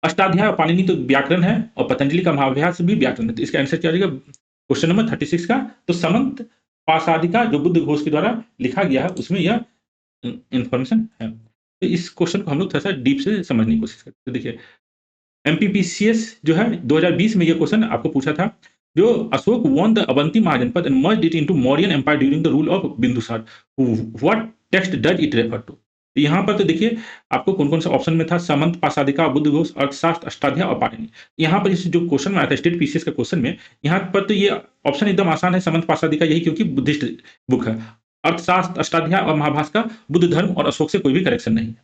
अष्टाध्याय और पाणिनि तो व्याकरण है और पतंजलि का महाभ्यास भी व्याकरण है। तो इसका आंसर क्या हो जाएगा? क्वेश्चन नंबर 36 का तो समंत पासादिका जो बुद्ध घोष के द्वारा लिखा गया है उसमें यह इन्फॉर्मेशन है। तो इस क्वेश्चन को हम लोग थोड़ा-सा डीप से समझने की कोशिश करते हैं। तो देखिए एमपीपीसीएस जो है 2020 में ये क्वेश्चन आपको पूछा था, जो Ashoka won the Avanti Mahajanapada and merged it into Mauryan empire during the rule of Bindusara, what text does it refer to? यहाँ पर तो देखिए आपको कौन-कौन सा ऑप्शन में था, समंत पासादिका, बुद्ध घोष, अर्थशास्त्र, अष्टाध्याय और पाणिनि। यहाँ पर इस जो क्वेश्चन में आया था स्टेट पीसीएस का क्वेश्चन में, यहाँ पर तो ये ऑप्शन एकदम आसान है, समंत पासादिका, यही क्योंकि बुद्धिस्ट बुक है। अर्थशास्त्र, अष्टाध्याय और महाभाष्य का बुद्ध धर्म और अशोक से कोई भी करेक्शन नहीं है।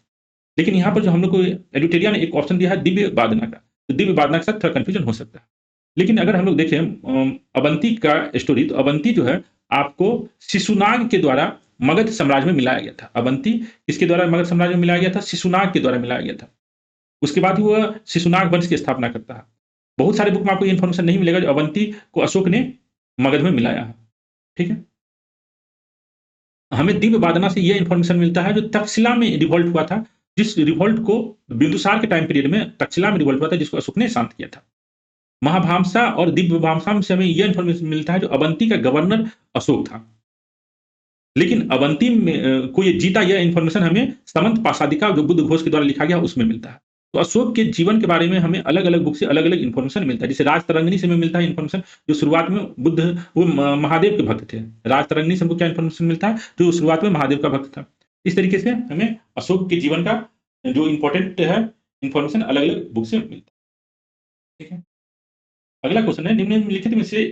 लेकिन यहाँ पर जो हम लोग को एडिटोरिया ने एक ऑप्शन दिया है दिव्य बादना का, तो दिव्य बादना के साथ थोड़ा कंफ्यूजन हो सकता है। लेकिन अगर हम लोग देखें अवंती का स्टोरी, तो अवंती जो है आपको शिशुनाग के द्वारा मगध साम्राज्य में मिलाया गया था। अवंती किसके द्वारा मगध साम्राज्य में मिलाया गया था? शिशुनाग के द्वारा मिलाया गया था। उसके बाद ही वह शिशुनाग वंश की स्थापना करता है। बहुत सारे बुक में आपको ये इन्फॉर्मेशन नहीं मिलेगा जो अवंती को अशोक ने मगध में मिलाया है। ठीक है, हमें दिव्य बादना से यह इन्फॉर्मेशन मिलता है जो तक्षशिला में रिवॉल्ट हुआ था, जिस रिवॉल्ट को बिंदुसार के टाइम पीरियड में तक्षशिला में रिवॉल्ट हुआ था, जिसको अशोक ने शांत किया था। महाभामसा और दिव्य भामसा से हमें यह इन्फॉर्मेशन मिलता है जो अवंती का गवर्नर अशोक था। लेकिन अवंती में को ये जीता, यह इन्फॉर्मेशन हमें समंत पासादिका जो बुद्ध घोष के द्वारा लिखा गया उसमें मिलता है। तो अशोक के जीवन के बारे में हमें अलग-अलग बुक से अलग-अलग इन्फॉर्मेशन मिलता है। जैसे राजतरंगिणी से हमें मिलता है इन्फॉर्मेशन जो शुरुआत में बुद्ध वो महादेव के भक्त थे। राजतरंगिणी से हमको क्या इन्फॉर्मेशन मिलता है? जो शुरुआत में महादेव का भक्त था। इस तरीके से हमें अशोक के जीवन का जो इम्पोर्टेंट है इन्फॉर्मेशन अलग-अलग बुक से मिलता है। ठीक है? अगला क्वेश्चन है निम्नलिखित में से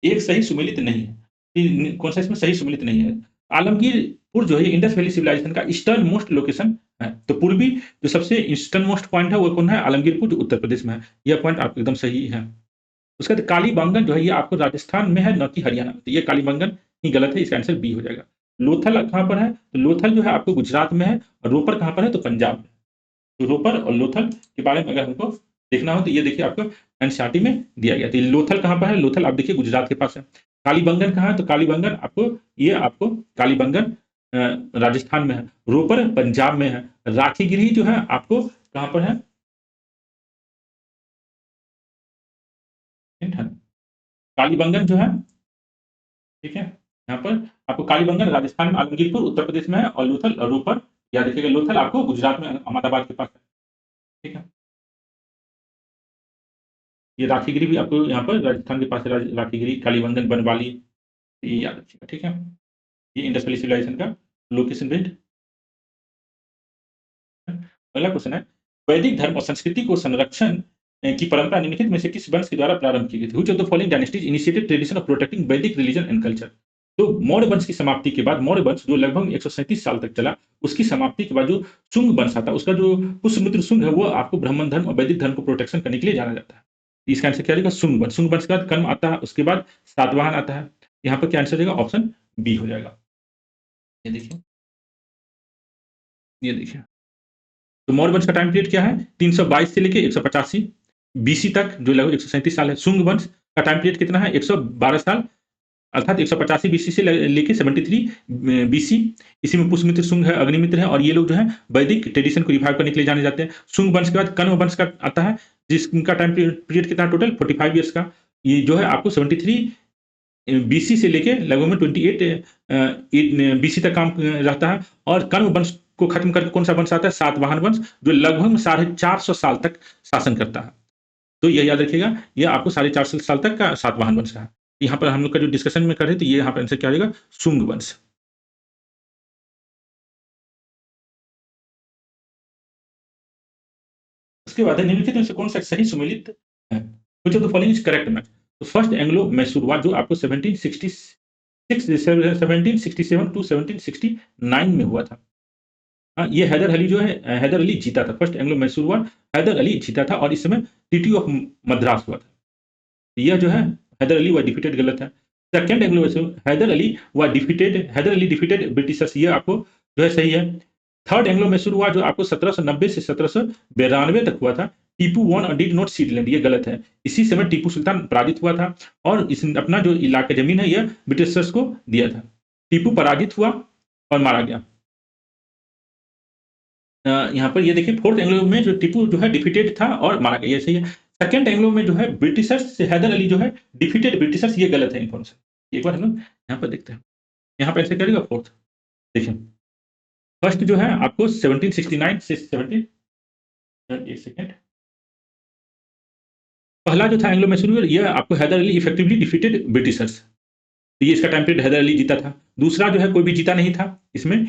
एक सही सुमेलित नहीं है। कौन सा इसमें सही सुमेलित नहीं है? आलमगीरपुर जो है इंडस वैली सिविलाइजेशन का ईस्टर्न मोस्ट लोकेशन है। तो पूर्वी जो सबसे ईस्टर्न मोस्ट पॉइंट है वो कौन है? आलमगीरपुर, जो उत्तर प्रदेश में है। यह पॉइंट आपको एकदम सही है। उसके बाद कालीबंगन जो है ये आपको राजस्थान में है, न कि हरियाणा में। तो ये कालीबंगन ही गलत है, इसका आंसर बी हो जाएगा। लोथल कहाँ पर है? तो लोथल जो है आपको गुजरात में है और रोपर कहाँ पर है? तो पंजाब में। तो रोपर और लोथल के बारे में अगर हमको देखना हो तो ये देखिए आपको एनसीईआरटी में दिया गया। तो लोथल कहाँ पर है? लोथल आप देखिए गुजरात के पास है। कालीबंगन कहाँ है? तो कालीबंगन आपको कालीबंगन राजस्थान में है। रोपर पंजाब में है। राखीगिरी जो है आपको कहाँ पर है? हिंट है। कालीबंगन जो है, ठीक है, यहाँ पर आपको कालीबंगन राजस्थान में, आलमगीरपुर उत्तर प्रदेश में है और लोथल रोपर याद रखिएगा, लोथल आपको गुजरात में अहमदाबाद के पास है। ठीक है, ये राखीगिरी भी आपको यहाँ पर राजस्थान के पास है। राखीगिरी, कालीबंगन, बनवाली, ये याद रखिएगा। ठीक है, ये इंडस वैली सिविलाइजेशन का लोकेशन बेस्ड। अगला क्वेश्चन है वैदिक धर्म और संस्कृति को संरक्षण की परंपरा निम्नलिखित में से किस वंश के द्वारा प्रारंभ की गई थी? Which of the following dynasties initiated tradition of protecting वैदिक रिलीजन एंड कल्चर? तो मौर्य वंश की समाप्ति के बाद, मौर्य वंश जो लगभग 137 साल तक चला, उसकी समाप्ति के बाद जो शुंग वंश आता है, उसका जो पुष्यमित्र शुंग है, वो आपको ब्राह्मण धर्म और वैदिक धर्म को प्रोटेक्शन करने के लिए जाना जाता है। इसका आंसर क्या रहेगा? शुंग वंश। शुंग वंश के बाद कर्म आता है, उसके बाद सातवाहन आता है। यहाँ पर क्या आंसर रहेगा? ऑप्शन बी हो जाएगा। ये देखिए, ये देखिए, तो मौर्य वंश का टाइम पीरियड क्या है? 322 से लेके 185 बीसी तक, जो लगभग 137 साल है। शुंग वंश का टाइम पीरियड कितना है? 112 साल, अर्थात 185 बीसी से लेके 73 बीसी। इसी में पुष्यमित्र शुंग है, अग्निमित्र है, और ये लोग जो है वैदिक ट्रेडिशन को रिवाइव करने के लिए जाने जाते हैं। शुंग वंश के बाद कण्व वंश का आता है, जिसका टाइम पीरियड कितना? टोटल 45 ईयर्स का। ये जो है आपको 73 बीसी से लेके लगभग में 28 बीसी तक काम रहता है। और कण्व वंश को खत्म करके कौन सा वंश आता है? सातवाहन वंश, जो लगभग 450 साल तक शासन करता है। तो यह याद रखिएगा, यह आपको 450 साल तक का सातवाहन वंश है। यहाँ पर हम लोग का जो डिस्कशन में कर रहे थे, ये यहाँ पर आंसर क्या रहेगा? शुंग वंश। उसके बाद है निम्नलिखित में से कौन सा सही सुमेलित है? Which of the following is correct match? तो फर्स्ट एंग्लो मैसूर वॉर जो आपको 1767 टू 1769 में हुआ था। हाँ, ये हैदर अली जो है, हैदर अली जीता था। First Anglo Mysore war Hyder Ali जीता था और इस समय ट्रीटी ऑफ मद्रास हुआ था। यह जो है हैदर अली व डिफीटेड गलत है। Second Anglo Mysore Hyder Ali defeated Britishers, ये आपको जो है सही है। थर्ड एंग्लो मैसूर वॉर जो आपको 1790 से 1792 तक हुआ था, Tipu one did not seed land, ये गलत है। इसी समय टीपू सुल्तान पराजित हुआ था और इस अपना जो इलाका जमीन है यह ब्रिटिशर्स को दिया था। टीपू पराजित हुआ और मारा गया। यहाँ पर ये देखिए फोर्थ एंग्लो में जो टीपू जो है डिफीटेड था और मारा गया, ये सही है। सेकंड एंग्लो में जो है ब्रिटिशर्स से हैदर अली जो है डिफीटेड ब्रिटिशर्स, ये गलत है इन्फॉर्मेशन। एक बार हम लोग यहाँ पर देखते हैं, यहाँ पर ऐसे करेगा फोर्थ। देखिए फर्स्ट जो है आपको 1769 से 17 एक सेकेंड, पहला जो था एंग्लो मैसूर, ये आपको Hyder Ali effectively defeated Britishers, तो ये इसका टाइम पीरियड हैदर अली जीता था। दूसरा जो है कोई भी जीता नहीं था इसमें,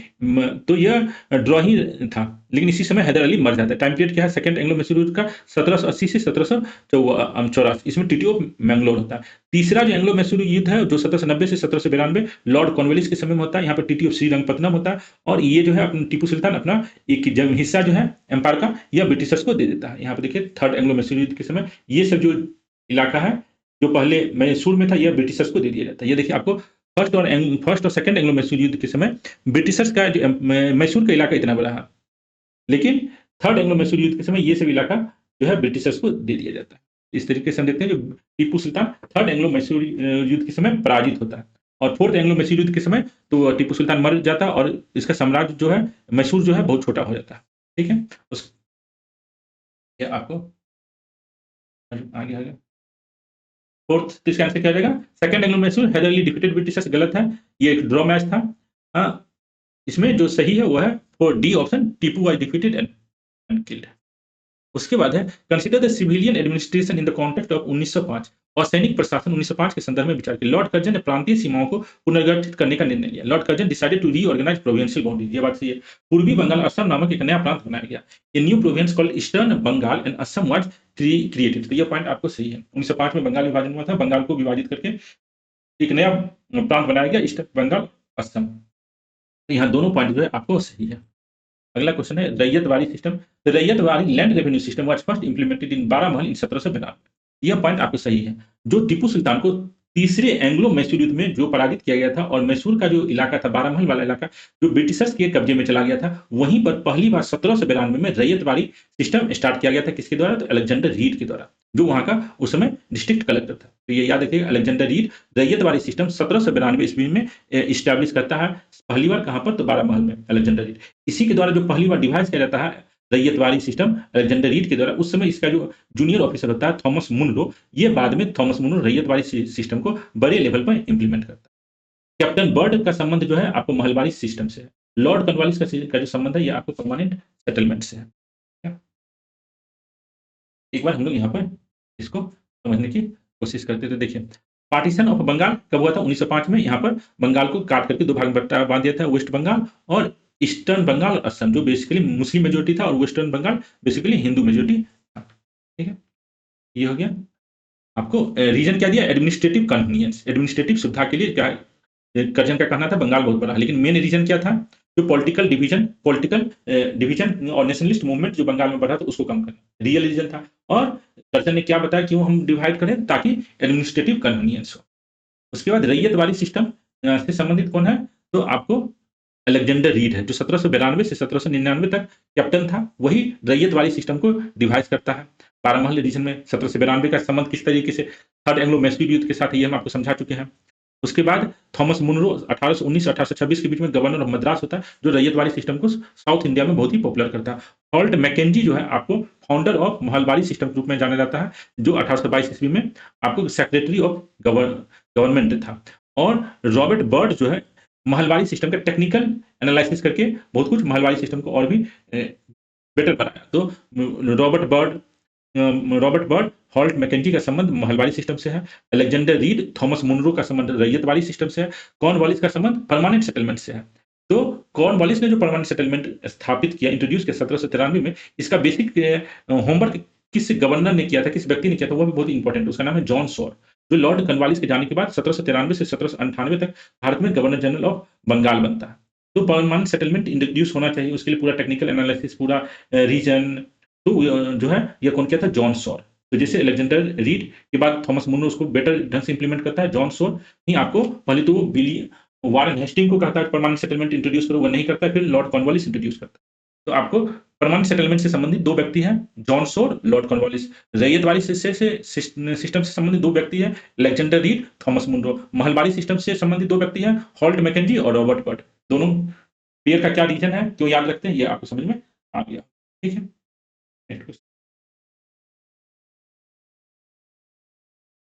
तो यह ड्रॉ ही था, लेकिन इसी समय हैदर अली मर जाता है। टाइम पीरियड क्या है सेकंड एंग्लो मैसूर युद्ध का 1780 से 1784, इसमें ट्रीटी ऑफ मैंगलोर होता है। तीसरा जो एंग्लो मैसूर युद्ध है जो 1790 से 1792 लॉर्ड कॉर्नवालिस के समय में होता है, यहाँ पर ट्रीटी ऑफ श्रीरंगपत्तनम होता है, और ये जो है टीपू सुल्तान अपना एक जब हिस्सा जो है एम्पायर का यह ब्रिटिशर्स को दे देता है। यहाँ पर देखिए थर्ड एंग्लो मैसूर युद्ध के समय ये सब जो इलाका है जो पहले मैसूर में था यह ब्रिटिशर्स को दे दिया जाता है। ये देखिए आपको फर्स्ट और सेकंड एंग्लो मैसूर युद्ध के समय ब्रिटिशर्स का मैसूर का इलाका इतना बड़ा है, लेकिन थर्ड एंग्लो मैसूर युद्ध के समय ये सब इलाका जो है ब्रिटिशर्स को दे दिया जाता है। इस तरीके से हम देखते हैं जो टीपू सुल्तान थर्ड एंग्लो मैसूर युद्ध के समय पराजित होता है, और फोर्थ एंग्लो मैसूर युद्ध के समय तो टीपू सुल्तान मर जाता है और इसका साम्राज्य जो है मैसूर जो है बहुत छोटा हो जाता है। ठीक है, उस आपको आगे आगे फोर्थ तो इसका आंसर क्या हो जाएगा second Anglo Mysore Hyder Ali defeated Britishers, गलत है, ये एक ड्रॉ मैच था। हाँ, इसमें जो सही है वो है for D option, Tipu was defeated and killed. उसके बाद है consider the civilian administration in the context of 1905, और सैनिक प्रशासन 1905 के संदर्भ में विचार किया। लॉर्ड कर्जन ने प्रांतीय सीमाओं को पुनर्गठित करने का निर्णय लिया। Lord Curzon decided to reorganise provincial boundaries, ये बात सही है। पूर्वी बंगाल असम नामक एक नया प्रांत बनाया गया। A new province called Eastern Bengal and Assam was created, तो ये पॉइंट आपको सही है। 1905 में बंगाल विभाजन हुआ था, बंगाल को विभाजित करके एक नया प्रांत बनाया गया ईस्टर्न बंगाल असम। तो यहाँ दोनों पॉइंट जो है आपको सही है। अगला क्वेश्चन है रैयतवाड़ी सिस्टम। तो ryotwari land revenue system was first implemented in Baramahal in 1792, यह पॉइंट आपको सही है। जो टीपू सुल्तान को तीसरे एंग्लो मैसूर युद्ध में जो पराजित किया गया था, और मैसूर का जो इलाका था बारामहल वाला इलाका जो ब्रिटिशर्स के कब्जे में चला गया था, वहीं पर पहली बार 1792 में रैयतवाड़ी सिस्टम स्टार्ट किया गया था। किसके द्वारा? तो अलेक्जेंडर रीड के द्वारा, जो वहां का उस समय डिस्ट्रिक्ट कलेक्टर था। तो ये याद रखिएगा, अलेक्जेंडर रीड रैयतवाड़ी सिस्टम 1792 ईस्वी में इस्टेब्लिश करता है। पहली बार कहां पर? तो बारामहल में अलेक्जेंडर रीड। इसी के द्वारा जो पहली बार डिवाइस किया जाता है रैयतवाड़ी सिस्टम अलेक्जेंडर रीड के द्वारा, उस समय इसका जो जूनियर ऑफिसर होता है थॉमस मुनरो, ये बाद में थॉमस मुनरो रैयतवाड़ी सिस्टम को बड़े लेवल पर इंप्लीमेंट करता है। कैप्टन बर्ड का संबंध जो है आपको महलवाड़ी सिस्टम से है। लॉर्ड कॉर्नवालिस का जो संबंध है ये आपको परमानेंट सेटलमेंट से है। एक बार हम लोग यहाँ पर इसको समझने की कोशिश करते थे। देखिए पार्टीशन ऑफ बंगाल कब हुआ था? 1905 में। यहाँ पर बंगाल को काट करके दो भाग में बांध दिया था, वेस्ट बंगाल और ईस्टर्न बंगाल और असम, जो बेसिकली मुस्लिम मेजोरिटी था, और western Bengal basically Hindu majority था। ठीक है, ये हो गया। आपको रीजन क्या दिया? एडमिनिस्ट्रेटिव कन्वीनियंस, एडमिनिस्ट्रेटिव सुविधा के लिए क्या कर्जन का कहना था बंगाल बहुत बड़ा है, लेकिन मेन रीजन क्या था? जो पॉलिटिकल डिवीजन और नेशनलिस्ट मूवमेंट जो बंगाल में बढ़ा था उसको कम करना रियल रीजन था। और कर्जन ने क्या बताया क्यों हम डिवाइड करें? ताकि एडमिनिस्ट्रेटिव कन्वीनियंस हो। उसके बाद रैयतवाड़ी सिस्टम से संबंधित कौन है? तो आपको अलेक्जेंडर रीड है, जो 1792 से 1799 तक कैप्टन था, वही रैयतवाड़ी सिस्टम को डिवाइस करता है। बारामहल रीजन में 1792 का संबंध किस तरीके से थर्ड एंग्लो मैसूर युद्ध के साथ, ये हम आपको समझा चुके हैं। उसके बाद थॉमस मुनरो 1819 से 1826 के बीच में गवर्नर ऑफ मद्रास होता है, जो रैयतवाड़ी सिस्टम को साउथ इंडिया में बहुत ही पॉपुलर करता है। हॉल्ट मैकेंजी जो है आपको फाउंडर ऑफ महलवाड़ी सिस्टम के रूप में जाना जाता है, जो 1822 ईस्वी में आपको सेक्रेटरी ऑफ गवर्नमेंट था। और रॉबर्ट बर्ड जो है महलवाड़ी सिस्टम का टेक्निकल एनालिसिस करके बहुत कुछ महलवाड़ी सिस्टम को और भी बेटर बनाया। तो रॉबर्ट बर्ड हॉल्ट मैकेंजी का संबंध महलवाड़ी सिस्टम से है। अलेक्जेंडर रीड थॉमस मुनरो का संबंध रैयतवाड़ी सिस्टम से है। कॉर्नवालिस का संबंध परमानेंट सेटलमेंट से है। तो कॉर्नवालिस ने जो परमानेंट सेटलमेंट स्थापित किया, इंट्रोड्यूस किया 1793 में, इसका बेसिक होमवर्क किस गवर्नर ने किया था, किस व्यक्ति ने किया था, वो भी बहुत इंपॉर्टेंट है। उसका नाम है जॉन सॉर, जो लॉर्ड कॉर्नवालिस के जाने के बाद 1793 से 1798 तक भारत में गवर्नर जनरल ऑफ बंगाल बनता है। तो परमानेंट सेटलमेंट इंट्रोड्यूस होना चाहिए, उसके लिए पूरा टेक्निकल एनालिसिस, पूरा रीजन, तो जो है ये कौन किया था? John Shore. तो जैसे अलेक्जेंडर रीड के बाद थॉमस मुनरो उसको बेटर ढंग से इंप्लीमेंट करता है, जॉन सॉर ही आपको पहले तो वारेन हेस्टिंग को कहता है परमानेंट सेटलमेंट इंट्रोड्यूस करो, वो नहीं करता, फिर लॉर्ड कॉर्नवालिस इंट्रोड्यूस करता है। तो आपको परमानेंट सेटलमेंट से संबंधित 2 व्यक्ति हैं, जॉन शो और लॉर्ड कॉर्नवालिस। रैयतवाड़ी सिस्टम से संबंधित 2 व्यक्ति हैं, Alexander Read, Thomas Munro. Mahalwari system से संबंधित 2 व्यक्ति हैं, हॉल्ट मैकेंजी और रॉबर्ट बर्ट। दोनों पेयर का क्या रीजन है, क्यों याद रखते हैं, ये आपको समझ में आ गया। ठीक है, नेक्स्ट क्वेश्चन।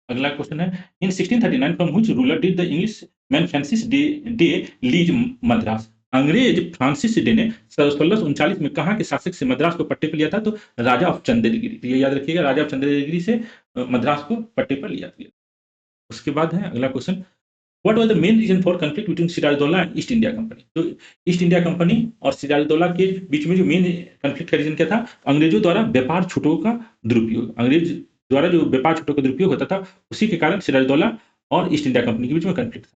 अगला क्वेश्चन है, इन 1639 from which ruler did the English man Francis day lease Madras. अंग्रेज फ्रांसिस डे ने 1639 में कहाँ के शासक से मद्रास को पट्टे पर लिया था, तो राजा ऑफ चंदेलगिरी। तो ये याद रखिएगा, राजा ऑफ चंदेलगिरी से मद्रास को पट्टे पर लिया गया। उसके बाद है अगला question, what was the main reason for conflict between Sirajuddaulah and East India Company. तो ईस्ट इंडिया कंपनी और सिराजुद्दौला के बीच में जो मेन कॉन्फ्लिक्ट का रीजन क्या था, अंग्रेजों द्वारा व्यापार छूटों का दुरुपयोग। अंग्रेज द्वारा जो व्यापार छूटों का दुरुपयोग होता था, उसी के कारण सिराजुद्दौला और ईस्ट इंडिया कंपनी के बीच में कॉन्फ्लिक्ट था।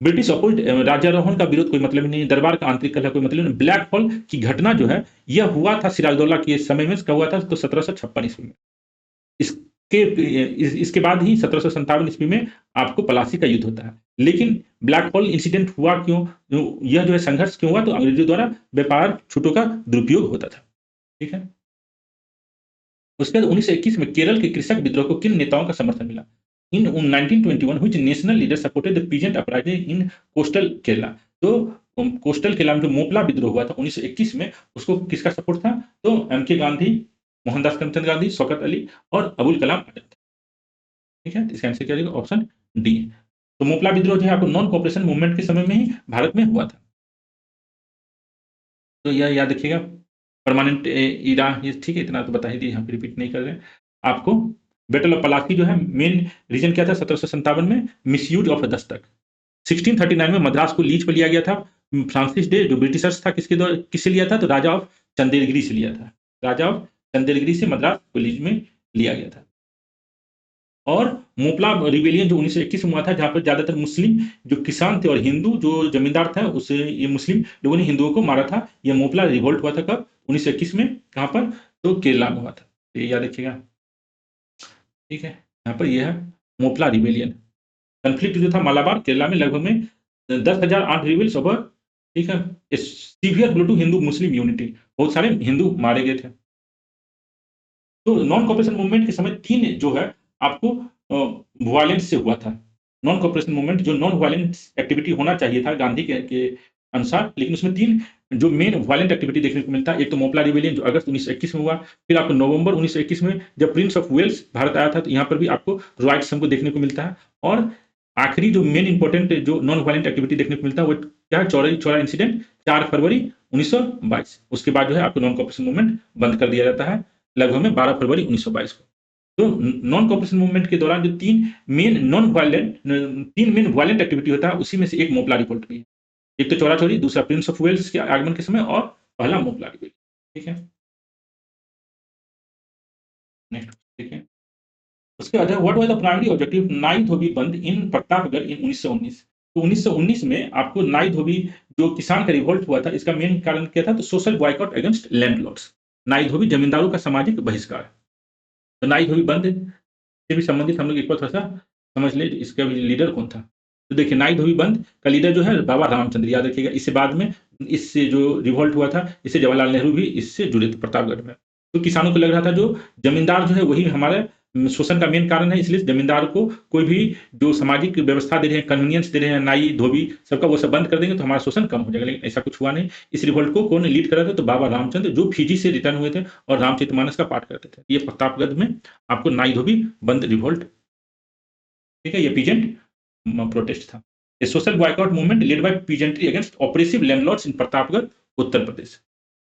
ब्रिटिश अपोज राज्यारोहण का विरोध कोई मतलब नहीं, दरबार का आंतरिक कलह कोई मतलब नहीं। ब्लैक हॉल की घटना जो है, यह हुआ था सिराजुद्दौला के समय में, कब हुआ था, तो 1756 ईस्वी में। इसके इसके बाद ही 1757 ईस्वी में आपको पलासी का युद्ध होता है। लेकिन ब्लैक हॉल इंसिडेंट हुआ क्यों, यह जो है संघर्ष क्यों हुआ, तो अंग्रेजों द्वारा व्यापार छूटों का दुरुपयोग होता था। ठीक है, उसके बाद 1921 में केरल के कृषक विद्रोह को किन नेताओं का समर्थन मिला। इन 1921 which national leader supported the peasant uprising in coastal Kerala. तो कोस्टल केरला में जो मोपला विद्रोह हुआ था 1921 में, उसको किसका सपोर्ट था, तो एम के गांधी, मोहनदास करमचंद गांधी, शौकत अली और अबुल कलाम आजाद। ठीक है, इसका आंसर क्या हो जाएगा, ऑप्शन डी। तो मोपला विद्रोह जो है आपको नॉन कॉपरेशन मूवमेंट के समय में ही भारत में हुआ था। तो यह याद रखिएगा, परमानेंट इरा, ये ठीक है, इतना तो बता ही दिए, यहाँ पे रिपीट नहीं कर रहे हैं आपको। बैटल ऑफ पलासी जो है, मेन रीजन क्या था 1757 में, मिसयूज ऑफ दस्तक। 1639 में मद्रास को लीज पर लिया गया था। फ्रांसिस डे जो ब्रिटिशर्स था, किसके द्वारा, किससे लिया था, तो राजा ऑफ चंदेलगिरी से लिया था। राजा ऑफ चंदेलगिरी से मद्रास को लीज में लिया गया था। और मोपला रिबेलियन जो 1921 में हुआ था, जहां पर ज्यादातर मुस्लिम जो किसान थे और हिंदू जो जमींदार था, उसे ये मुस्लिम लोगों ने हिंदुओं को मारा था। यह मोपला रिवोल्ट हुआ था कब, 1921 में। कहां पर, तो केरला में हुआ था। ये याद रखिएगा। ठीक है, यहाँ पर यह है मोपला रिबेलियन। कन्फ्लिक्ट जो था मालाबार केरला में, लगभग में 10,000 आर्म्ड रिबेल्स ओवर। ठीक है, severe blow to Hindu Muslim unity, बहुत सारे हिंदू मारे गए थे। तो नॉन कॉपरेशन मूवमेंट के समय 3 जो है आपको वायलेंस से हुआ था। नॉन कॉपरेशन मूवमेंट जो नॉन वायलेंट एक्टिविटी होना चाहिए था गांधी के अनुसार, लेकिन उसमें 3 जो मेन वायलेंट एक्टिविटी देखने को मिलता है। एक तो मोपला रिबेलियन जो अगस्त 1921 में हुआ, फिर आपको नवंबर 1921 में जब प्रिंस ऑफ वेल्स भारत आया था, तो यहाँ पर भी आपको राइट्स हमको देखने को मिलता है। और आखिरी जो मेन इंपॉर्टेंट जो नॉन वायलेंट एक्टिविटी देखने को मिलता है, वो क्या है, चौरी चौरा इंसिडेंट 4 फरवरी 1922। उसके बाद जो है आपको नॉन कॉपरेशन मूवमेंट बंद कर दिया जाता है, लगभग में 12 फरवरी 1922 को। तो नॉन कॉपरेशन मूवमेंट के दौरान जो 3 मेन वायलेंट एक्टिविटी होता है, उसी में से एक मोपला रिवोल्ट भी है। एक तो चौरा चौरी, दूसरा प्रिंस ऑफ वेल्स के आगमन के समय, और पहला मोपला रिवोल्ट। ठीक है, नेक्स्ट ठीक है। उसके बाद what was the primary objective नाई धोबी बंद इन प्रतापगढ़ इन 1919। तो 1919 में आपको नाई धोबी जो किसान का रिवोल्ट हुआ था, इसका मेन कारण क्या था, तो सोशल बॉयकॉट अगेंस्ट लैंडलॉर्ड्स। नाई धोबी जमींदारों का सामाजिक बहिष्कार। तो नाई धोबी बंद से भी संबंधित हम लोग एक बार थोड़ा सा समझ ले, इसका भी लीडर कौन था। तो देखिए, नाई धोबी बंद का लीडर जो है बाबा रामचंद्र, याद रखिएगा। इससे बाद में इससे जो रिवोल्ट हुआ था, इससे जवाहरलाल नेहरू भी इससे जुड़े थे प्रतापगढ़ में। तो किसानों को लग रहा था जो जमींदार जो है वही हमारे शोषण का मेन कारण है, इसलिए जमींदार को कोई भी जो सामाजिक व्यवस्था दे रहे हैं, कन्वीनियंस दे रहे हैं, नाई धोबी सबका, वो सब बंद कर देंगे तो हमारा शोषण कम हो जाएगा। लेकिन ऐसा कुछ हुआ नहीं। इस रिवोल्ट को कौन लीड कर रहा था, तो बाबा रामचंद्र, जो फिजी से रिटर्न हुए थे और रामचरितमानस का पाठ करते थे। ये प्रतापगढ़ में आपको नाई धोबी बंद रिवोल्ट, ठीक है, ये पीजेंट प्रोटेस्ट था। A social boycott movement led by peasantry against oppressive landlords in Pratapgarh, Uttar Pradesh.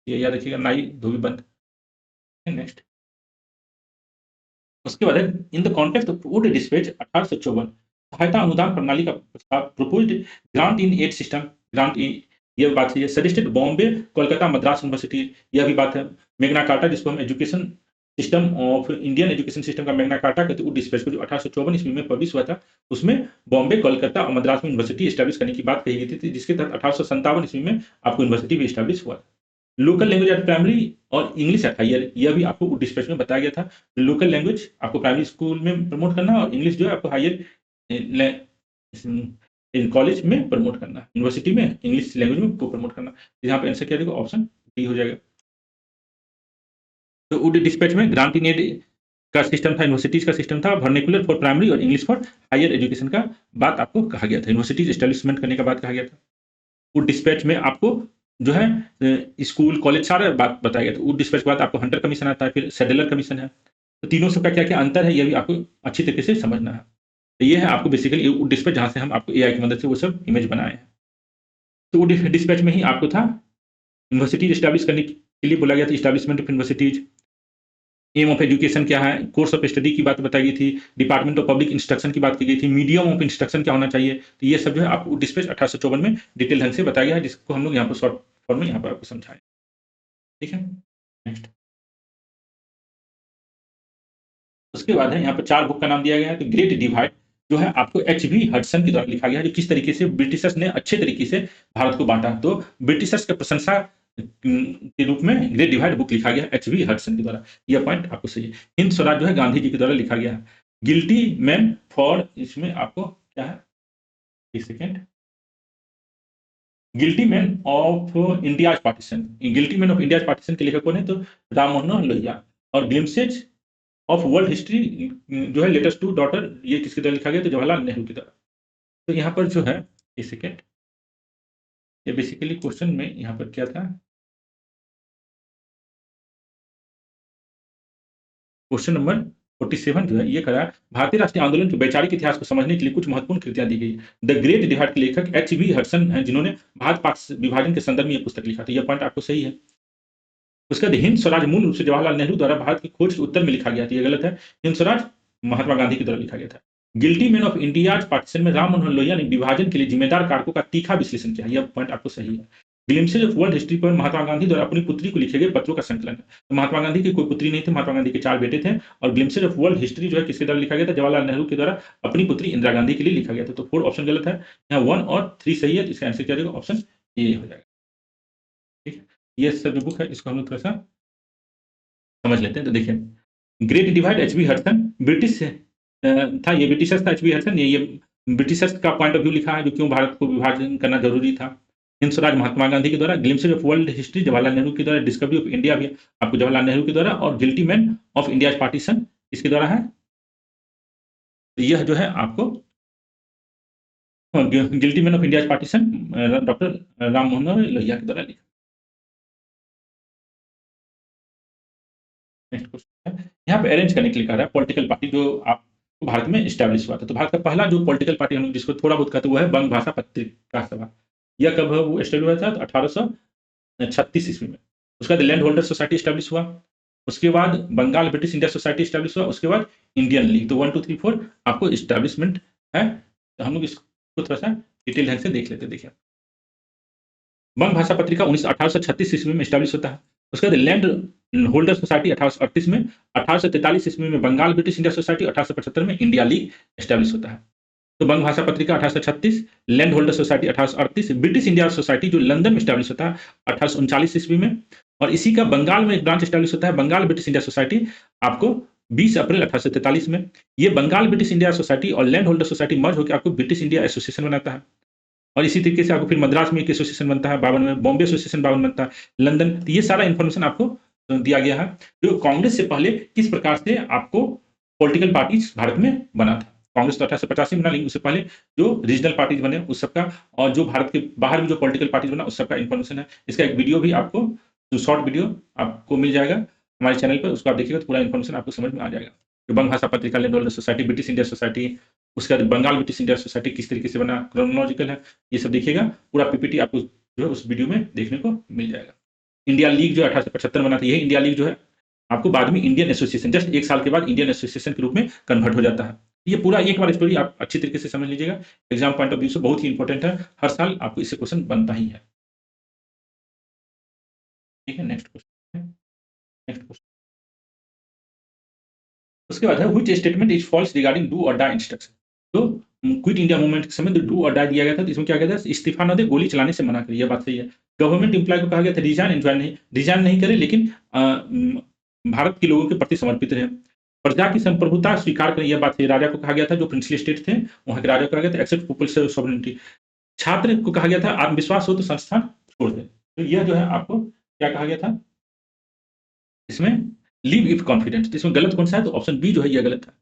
ये याद रखिएगा, नाई धोबी बंद। नेक्स्ट, उसके बाद है in the context of Wood dispatch 1854 सहायता अनुदान प्रणाली का प्रस्ताव, proposed grant in aid system, grant in, ये बात है, सजेस्टेड बॉम्बे कोलकाता मद्रास यूनिवर्सिटी, यह भी बात है। मैग्ना कार्टा जिसको हम education system of Indian education system का मैग्ना कार्टा कहते हैं, वो डिस्पैच को जो 1854 ईस्वी में पब्लिश हुआ था, उसमें बॉम्बे कोलकाता और मद्रास में यूनिवर्सिटी एस्टैब्लिश करने की बात कही गई थी, जिसके तहत 1857 ईस्वी में आपको यूनिवर्सिटी भी एस्टैब्लिश हुआ। लोकल लैंग्वेज एट प्राइमरी और इंग्लिश एट हायर, यह भी आपको डिस्पैच में बताया गया था। लोकल लैंग्वेज आपको प्राइमरी स्कूल में प्रमोट करना, और इंग्लिश जो है आपको हायर कॉलेज में प्रमोट करना, यूनिवर्सिटी में इंग्लिश लैंग्वेज में को प्रमोट करना। यहाँ पे आंसर क्या रहेगा, ऑप्शन डी हो जाएगा। तो वुड डिस्पैच में ग्रांट इन एड का सिस्टम था, यूनिवर्सिटीज का सिस्टम था, वर्नाक्युलर फॉर प्राइमरी और इंग्लिश फॉर हायर एजुकेशन का बात आपको कहा गया था, यूनिवर्सिटीज एस्टेब्लिशमेंट करने का बात कहा गया था। वुड डिस्पैच में आपको जो है स्कूल कॉलेज सारा बात बताया गया था। वुड डिस्पैच के बाद आपको हंटर कमीशन आता है, फिर सेडलर कमीशन है। तो तीनों सबका क्या क्या अंतर है ये भी आपको अच्छी तरीके से समझना है। तो ये है आपको बेसिकली वुड डिस्पैच, जहाँ से हम आपको एआई की मदद से वो सब इमेज बनाए हैं। तो वुड डिस्पैच में ही आपको था यूनिवर्सिटीज एस्टैब्लिश करने के लिए बोला गया था, establishment of universities, aim of education क्या है, कोर्स ऑफ स्टडी की बात बताई गई थी, डिपार्टमेंट ऑफ पब्लिक इंस्ट्रक्शन की बात की गई थी, मीडियम ऑफ इंस्ट्रक्शन क्या होना चाहिए। तो ये सब जो है आपको डिस्पैच 1854 में डिटेल ढंग से बताया गया है, जिसको हम लोग यहाँ पर शॉर्ट फॉर्म में यहाँ पर आपको समझाएं। ठीक है, नेक्स्ट। उसके बाद है यहाँ पर 4 बुक का नाम दिया गया है। तो ग्रेट डिवाइड जो है आपको एच.बी. हडसन के द्वारा लिखा गया है, जो किस तरीके से ब्रिटिशर्स ने अच्छे तरीके से भारत को बांटा। तो ब्रिटिशर्स की प्रशंसा के रूप में ग्रेट डिवाइड बुक लिखा गया एच.बी. हडसन के द्वारा। यह पॉइंट आपको सही है। हिंद स्वराज जो है गांधी जी के द्वारा लिखा गया है। गिल्टी मैन फॉर, इसमें आपको क्या है, एक second, guilty men of India's partition, guilty men of India's partition के लेखक कौन है, तो राम मनोहर लोहिया। और ग्लिम्सेज ऑफ वर्ल्ड हिस्ट्री जो है लेटेस्ट टू डॉटर, ये किसके द्वारा लिखा गया, तो जवाहरलाल नेहरू के द्वारा। तो यहाँ पर जो है, एक सेकेंड, ये बेसिकली क्वेश्चन में यहाँ पर क्या था, क्वेश्चन नंबर 47 जो है ये करा, भारतीय राष्ट्रीय आंदोलन के वैचारिक इतिहास को समझने के लिए कुछ महत्वपूर्ण कृतियां दी गई। द ग्रेट डिवाइड के लेखक एच.बी. हडसन हैं, जिन्होंने भारत पाक विभाजन के संदर्भ में ये पुस्तक लिखा था। यह पॉइंट आपको सही है। उसके बाद हिंद स्वराज मूल रूप से जवाहरलाल नेहरू द्वारा भारत की खोज के उत्तर में लिखा गया था, ये गलत है। हिंद स्वराज महात्मा गांधी के द्वारा लिखा गया था। Guilty men of India's partition में राम मनोहर लोहिया ने विभाजन के लिए जिम्मेदार कारकों का तीखा विश्लेषण किया। यह पॉइंट आपको सही है। ग्लिम्सेज ऑफ वर्ल्ड हिस्ट्री पर महात्मा गांधी द्वारा अपनी पुत्री को लिखे गए पत्रों का संकलन है। तो महात्मा गांधी की कोई पुत्री नहीं थी, महात्मा गांधी के 4 बेटे थे। और ग्लिम्सेज ऑफ वर्ल्ड हिस्ट्री जो है किसके द्वारा लिखा गया था, जवाहरलाल नेहरू के द्वारा अपनी पुत्री इंदिरा गांधी के लिए लिखा गया था। तो 4 ऑप्शन गलत है, यहाँ 1 और 3 सही है। इसका आंसर क्या जाएगा, ऑप्शन ए हो जाएगा। ठीक है, ये सब जो बुक है इसको हम लोग थोड़ा सा समझ लेते हैं। तो देखिए, great divide HB. Hudson British था, ये ब्रिटिशर्स था एच.बी. हडसन, ये ब्रिटिशर्स का पॉइंट ऑफ व्यू लिखा है, जो क्यों भारत को विभाजन करना जरूरी था। हिंद स्वराज महात्मा गांधी के द्वारा, glimpses of world history Jawaharlal Nehru के द्वारा, डिस्कवरी ऑफ इंडिया भी आपको जवाहरलाल नेहरू के द्वारा, और guilty men of India partition इसके द्वारा है। तो यह जो है आपको guilty men of India partition doctor Ram Manohar Lohia के द्वारा लिखा। नेक्स्ट क्वेश्चन है, यहाँ पे अरेंज करने के लिए कह रहा है पॉलिटिकल पार्टी जो आप भारत में एस्टैब्लिश हुआ था। तो भारत का पहला जो पॉलिटिकल पार्टी हम लोग जिसको थोड़ा बहुत कहते हैं वो है बंग भाषा पत्रिका सभा। यह कब वो एस्टैब्लिश हुआ था, तो 1836 ईस्वी में। उसके बाद लैंड होल्डर सोसाइटी एस्टैब्लिश हुआ। उसके बाद Bengal British India Society establish हुआ। उसके बाद इंडियन लीग। तो 1 2 3 4 आपको एस्टैब्लिशमेंट है। तो हम लोग इसको थोड़ा सा डिटेल ढंग से देख लेते हैं। देखिए, बंग भाषा पत्रिका 1836 ईस्वी में एस्टैब्लिश होता है। उसके बाद लैंड होल्डर सोसाइटी 1838 में, 1843 ईस्वी में बंगाल ब्रिटिश इंडिया सोसाइटी, 1875 में इंडिया लीग एस्टैब्लिश होता है। तो बंग भाषा पत्रिका 1836, land holder society 1838, British India society जो लंदन में एस्टैब्लिश होता है 1839 ईस्वी में। और इसी का बंगाल में एक ब्रांच एस्टैब्लिश होता है, बंगाल ब्रिटिश इंडिया सोसाइटी, आपको 20 अप्रैल 1843 में। ये बंगाल ब्रिटिश इंडिया सोसाइटी और लैंड होल्डर सोसाइटी मर्ज होकर आपको ब्रिटिश इंडिया एसोसिएशन बनाता है। और इसी तरीके से आपको फिर मद्रास में एक एसोसिएशन बनता है 52 में, बॉम्बे एसोसिएशन 52 बनता है, लंदन। तो ये सारा इन्फॉर्मेशन आपको दिया गया है, जो कांग्रेस से पहले किस प्रकार से आपको पॉलिटिकल पार्टीज भारत में बना था। कांग्रेस तो 1885 में बना, लेकिन उससे पहले जो रीजनल पार्टीज बने उस सबका, और जो भारत के बाहर भी जो पॉलिटिकल पार्टीज बना उस सबका इन्फॉर्मेशन है। इसका एक वीडियो भी आपको, जो शॉर्ट वीडियो आपको मिल जाएगा हमारे चैनल पर, उसको आप देखिएगा तो पूरा इन्फॉर्मेशन आपको समझ में आ जाएगा। जो बंग भाषा पत्रिका, land holder society, British India society, उसके बाद बंगाल ब्रिटिश इंडिया सोसाइटी किस तरीके से बना, क्रोनोलॉजिकल है, ये सब देखिएगा। पूरा पीपीटी आपको जो है उस वीडियो में देखने को मिल जाएगा। इंडिया लीग जो 1875 बना था, यही इंडिया लीग जो है आपको बाद में इंडियन एसोसिएशन, जस्ट 1 साल के बाद इंडियन एसोसिएशन के रूप में कन्वर्ट हो जाता है। ये पूरा एक बार स्टोरी आप अच्छी तरीके से समझ लीजिएगा, एग्जाम पॉइंट ऑफ व्यू से बहुत ही इंपॉर्टेंट है, हर साल आपको इससे क्वेश्चन बनता ही है। ठीक है, नेक्स्ट क्वेश्चन, नेक्स्ट क्वेश्चन। उसके बाद है which statement is false regarding do or die instruction. तो क्विट इंडिया मूवमेंट के समय जो डू और डाई दिया गया था, तो इसमें क्या गया था, इस्तीफा न दे, गोली चलाने से मना करिए, यह बात सही है। गवर्नमेंट एम्प्लॉय को कहा गया था रिजाइन नहीं करे, लेकिन भारत के लोगों के प्रति समर्पित रहे। प्रजा की संप्रभुता स्वीकार करें, यह बात सही। राजा को कहा गया था, जो प्रिंसली स्टेट थे वहां के राजा को कहा गया था एक्सेप्ट पीपल्स सॉवरेनिटी। छात्र को कहा गया था आत्मविश्वास हो तो संस्थान छोड़ दे। तो यह जो है आपको क्या कहा गया था इसमें, लीव इफ कॉन्फिडेंस, तो इसमें गलत कौन सा है? तो ऑप्शन बी जो है ये गलत है।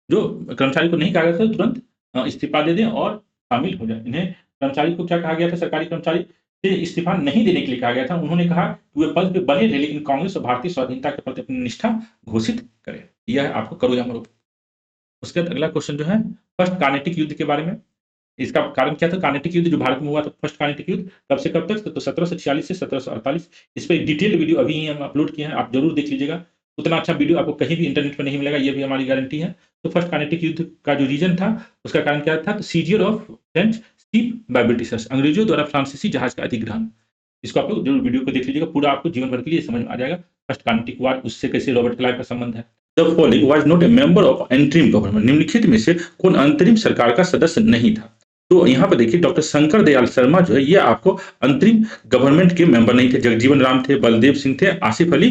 जो कर्मचारी को नहीं कहा गया था तुरंत इस्तीफा दे दें और शामिल हो जाए। इन्हें कर्मचारी को क्या कहा गया था? सरकारी कर्मचारी से इस्तीफा नहीं देने के लिए कहा गया था। उन्होंने कहा कि वे पद पे बने रहे लेकिन कांग्रेस और भारतीय स्वाधीनता के प्रति अपनी निष्ठा घोषित करें। यह है आपको करो या मरो। उसके बाद अगला क्वेश्चन जो है फर्स्ट कार्नेटिक युद्ध के बारे में। इसका कारण क्या था? कार्नेटिक युद्ध जो भारत में हुआ था, फर्स्ट कार्नेटिक युद्ध कब से कब तक? तो 1746 से 1748। इस पे डिटेल वीडियो अभी ही हम अपलोड किए हैं, आप जरूर देख लीजिएगा। उतना अच्छा वीडियो आपको कहीं भी इंटरनेट पे नहीं मिलेगा, ये भी हमारी गारंटी है। तो फर्स्ट कार्नेटिक युद्ध का जो रीजन था, उसका कारण क्या था? तो seizure of French ship by Britishers, अंग्रेजों द्वारा फ्रांसीसी जहाज का अधिग्रहण। इसको आप लोग जरूर वीडियो को देख लीजिएगा, पूरा आपको जीवन भर के लिए समझ में आ जाएगा फर्स्ट कार्नेटिक वॉर, उससे कैसे रॉबर्ट क्लाइव का संबंध है। The following was not a member of interim government, निम्नलिखित में से कौन अंतरिम सरकार का सदस्य नहीं था? तो यहाँ पर देखिए डॉक्टर शंकर दयाल शर्मा जो है ये आपको अंतरिम गवर्नमेंट के मेंबर नहीं थे। जगजीवन राम थे, बलदेव सिंह थे, आसिफ अली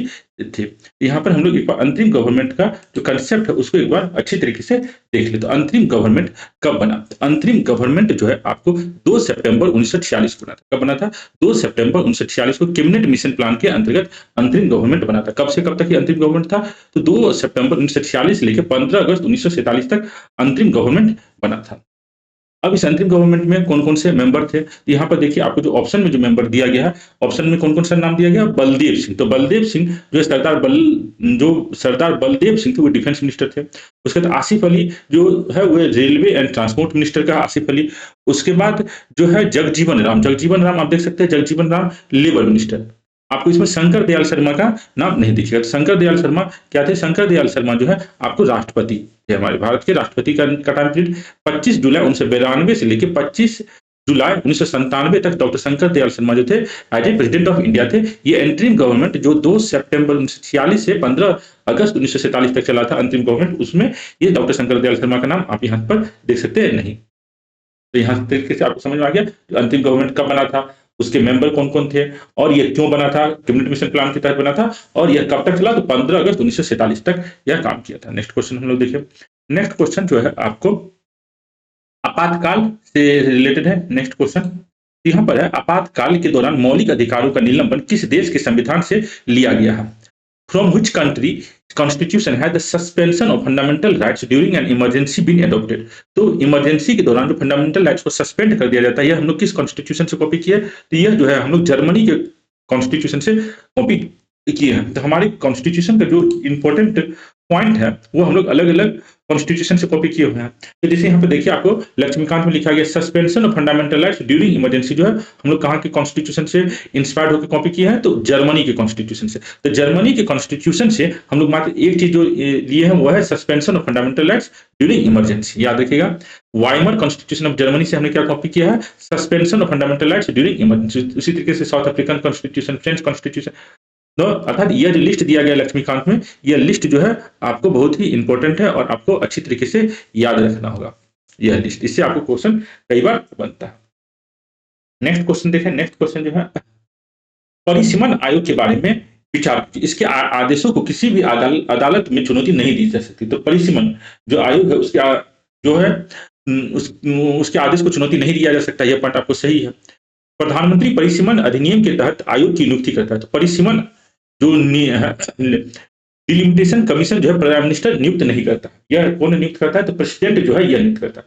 थे। यहाँ पर हम लोग एक बार अंतरिम गवर्नमेंट का जो कंसेप्ट है उसको एक बार अच्छी तरीके से देख ले। तो अंतरिम गवर्नमेंट कब बना? अंतरिम गवर्नमेंट जो है आपको 2 सितंबर 1946 को बना था। कब बना था? 2 सितंबर 1946 को कैबिनेट मिशन प्लान के अंतर्गत अंतरिम गवर्नमेंट बना था। कब से कब तक ये अंतरिम गवर्नमेंट था? तो 2 सितंबर 1946 से लेकर 15 अगस्त 1947 तक अंतरिम गवर्नमेंट बना था। अब इस अंतरिम गवर्नमेंट में कौन-कौन से मेंबर थे? तो यहाँ पर देखिए आपको जो ऑप्शन में जो मेंबर दिया गया है, ऑप्शन में कौन-कौन सा नाम दिया गया? बलदेव सिंह। तो बलदेव सिंह जो सरदार बलदेव सिंह थे वो डिफेंस मिनिस्टर थे। उसके बाद आसिफ अली जो है वो रेलवे एंड ट्रांसपोर्ट मिनिस्टर का आसिफ अली। उसके बाद जो है जगजीवन राम आप देख सकते हैं, जगजीवन राम लेबर मिनिस्टर। आपको इसमें शंकर दयाल शर्मा का नाम नहीं दिखेगा। तो शंकर दयाल शर्मा क्या थे? शंकर दयाल शर्मा जो है आपको राष्ट्रपति थे, हमारे भारत के राष्ट्रपति का टाइम पीरियड 25 जुलाई 1992 से लेकर 25 जुलाई 1997 तक डॉक्टर शंकर दयाल शर्मा जो थे as a president of India थे। ये एंटरिम गवर्नमेंट जो 2 सितंबर 1946 से 15 अगस्त 1947 तक चला था अंतरिम गवर्नमेंट, उसमें ये डॉक्टर शंकर दयाल शर्मा का नाम आप यहाँ पर देख सकते हैं नहीं। तो यहाँ तरीके से आपको समझ में आ गया अंतिम गवर्नमेंट कब बना था, उसके मेंबर कौन-कौन थे और ये क्यों बना था, कैबिनेट मिशन प्लान के तहत बना था और यह कब तक चला? तो 15 अगस्त 1947 तक यह काम किया था। नेक्स्ट क्वेश्चन हम लोग देखिए। नेक्स्ट क्वेश्चन जो है आपको आपातकाल से रिलेटेड है। नेक्स्ट क्वेश्चन यहाँ पर है, आपातकाल के दौरान मौलिक अधिकारों का निलंबन किस देश के संविधान से लिया गया है? From which country constitution had the suspension of fundamental rights during an emergency been adopted? तो इमरजेंसी के दौरान जो फंडामेंटल राइट्स को सस्पेंड कर दिया जाता है, यह हम लोग किस कॉन्स्टिट्यूशन से कॉपी किए? तो यह जो है हम लोग जर्मनी के कॉन्स्टिट्यूशन से कॉपी किए हैं। तो हमारे कॉन्स्टिट्यूशन का जो इंपॉर्टेंट पॉइंट है वो हम लोग अलग अलग कॉन्स्टिट्यूशन से कॉपी किए हुए हैं। तो जैसे यहाँ पे देखिए आपको लक्ष्मीकांत में लिखा गया suspension of fundamental rights during emergency जो है हम लोग कहाँ के कॉन्स्टिट्यूशन से इंस्पायर्ड होकर कॉपी किए हैं? तो जर्मनी के कॉन्स्टिट्यूशन से। तो जर्मनी के कॉन्स्टिट्यूशन से हम लोग मात्र एक चीज जो लिए हैं वो है suspension of fundamental rights during emergency. याद रखिएगा, वाइमर कॉन्स्टिट्यूशन ऑफ जर्मनी से हमने क्या कॉपी किया है? Suspension of fundamental rights during emergency. उसी तरीके से south African constitution, French constitution, तो अर्थात यह जो लिस्ट दिया गया लक्ष्मीकांत में, यह लिस्ट जो है आपको बहुत ही इंपॉर्टेंट है और आपको अच्छी तरीके से याद रखना होगा यह लिस्ट। इससे आपको क्वेश्चन कई बार बनता है। नेक्स्ट क्वेश्चन देखें। नेक्स्ट क्वेश्चन जो है परिसीमन आयोग के बारे में विचार। इसके आदेशों को किसी भी अदालत में चुनौती नहीं दी जा सकती। तो परिसीमन जो आयोग है उसके जो है उसके आदेश को चुनौती नहीं दिया जा सकता, यह पॉइंट आपको सही है। प्रधानमंत्री परिसीमन अधिनियम के तहत आयोग की नियुक्ति करता है। तो परिसीमन जो डिलिमिटेशन कमीशन जो है प्राइम मिनिस्टर नियुक्त नहीं करता। यह कौन नियुक्त करता है? तो प्रेसिडेंट जो है यह नियुक्त करता है।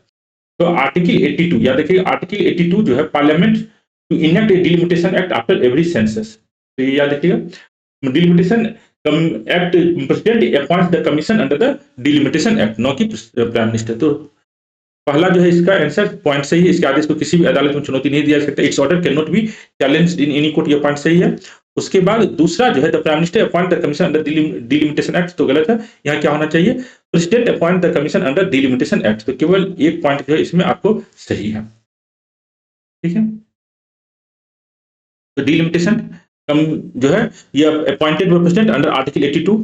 तो आर्टिकल 82 याद रखिए, आर्टिकल 82 जो है parliament to enact a delimitation act after every census. तो ये याद रखिएगा, delimitation act president appoints the commission under the delimitation act, न कि प्राइम मिनिस्टर। तो पहला जो है इसका आंसर पॉइंट सही है, इसके आदेश को किसी भी अदालत में चुनौती नहीं दिया जा सकता। Its order can not be challenged in any court, ये पॉइंट सही है। उसके बाद दूसरा जो है the prime minister appoint the commission under delimitation act, तो गलत है। यहाँ क्या होना चाहिए? President appoint the commission under delimitation act. तो केवल एक पॉइंट जो है इसमें आपको सही है, ठीक है। तो डिलिमिटेशन जो है ये appointed by president under article 82।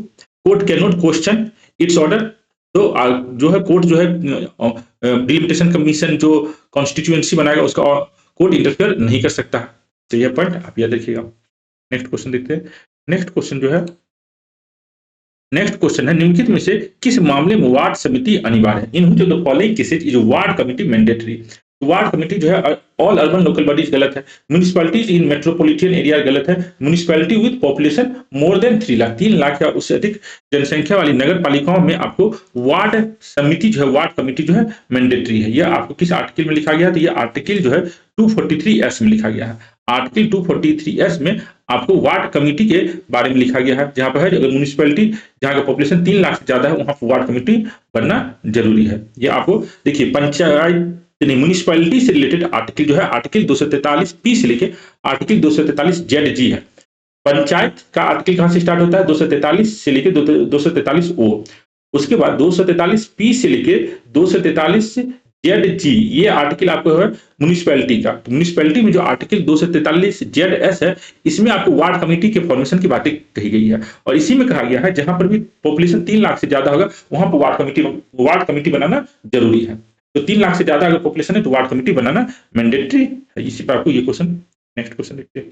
Court can not question it's order. तो जो है कोर्ट जो है डिलिमिटेशन कमीशन जो कॉन्स्टिट्यूएंसी बनाएगा उसका कोर्ट इंटरफेयर नहीं कर सकता। तो यह पॉइंट आप याद रखिएगा। नेक्स्ट क्वेश्चन देखते हैं। नेक्स्ट क्वेश्चन जो है निम्नलिखित में से किस मामले में वार्ड समिति अनिवार्य है? In which of the following cases is ward committee mandatory? Ward committee जो है ऑल अर्बन लोकल बॉडीज गलत है। म्यूनिसिपैलिटीज इन मेट्रोपॉलिटन एरिया गलत है। Municipality with population more than 3 lakh, 3 lakh या उससे अधिक जनसंख्या वाली नगर पालिकाओं में आपको वार्ड समिति जो है, वार्ड कमेटी जो है मैंडेटरी है। यह आपको किस आर्टिकल में लिखा गया? तो यह आर्टिकल जो है 243S में लिखा गया है। आर्टिकल 243S में आपको वार्ड कमेटी के बारे में लिखा गया है, जहां पर है अगर म्यूनिसिपैलिटी जहां का पॉपुलेशन 3 लाख से ज्यादा है वहां पर वार्ड कमेटी बनना जरूरी है। ये आपको देखिए पंचायत म्यूनिसिपैलिटी से रिलेटेड आर्टिकल जो है आर्टिकल 243P से लेके आर्टिकल 243ZG है। पंचायत का आर्टिकल कहां से स्टार्ट होता है? 243 से लेके 243O। उसके बाद 243P से लेके 243ZG, ये आर्टिकल आपको है म्यूनिसिपैलिटी का। तो म्यूनिसिपैलिटी में जो आर्टिकल 243ZS है, इसमें आपको वार्ड कमेटी के फॉर्मेशन की बातें कही गई है। और इसी में कहा गया है जहां पर भी पॉपुलेशन 3 लाख से ज्यादा होगा वहां पर वार्ड कमेटी बनाना जरूरी है। तो 3 लाख से ज्यादा अगर पॉपुलेशन है तो वार्ड कमेटी बनाना मैंडेटरी है। इसी पर आपको ये क्वेश्चन, नेक्स्ट क्वेश्चन देखते हैं।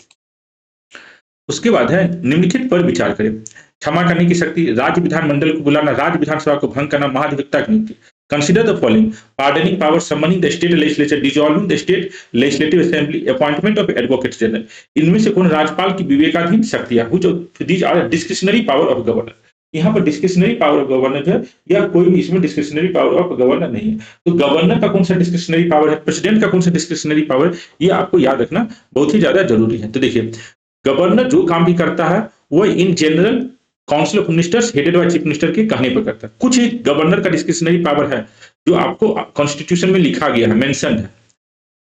उसके बाद है निम्नलिखित पर विचार करें। क्षमा करने की शक्ति, राज्य विधानमंडल को बुलाना, राज्य विधानसभा को भंग करना, महाधिवक्ता की नियुक्ति। Consider the following: pardoning power, summoning the state legislature, dissolving the state legislative assembly, appointment of advocate general. इनमें से कौन राज्यपाल की विवेकाधीन शक्तियां? These are discretionary power of governor. यहाँ पर डिस्क्रिशनरी पावर ऑफ गवर्नर जो है, या कोई भी इसमें डिस्क्रिशनरी पावर ऑफ गवर्नर नहीं है। तो गवर्नर का कौन सा डिस्क्रिशनरी पावर है, प्रेसिडेंट का कौन सा डिस्क्रिशनरी पावर, ये आपको याद रखना बहुत ही ज्यादा जरूरी है। तो देखिए गवर्नर जो काम भी करता है वो in general council of ministers headed by chief minister के कहने पर करता है। कुछ एक गवर्नर का डिस्क्रिशनरी पावर है जो आपको कॉन्स्टिट्यूशन में लिखा गया है, मेंशन है।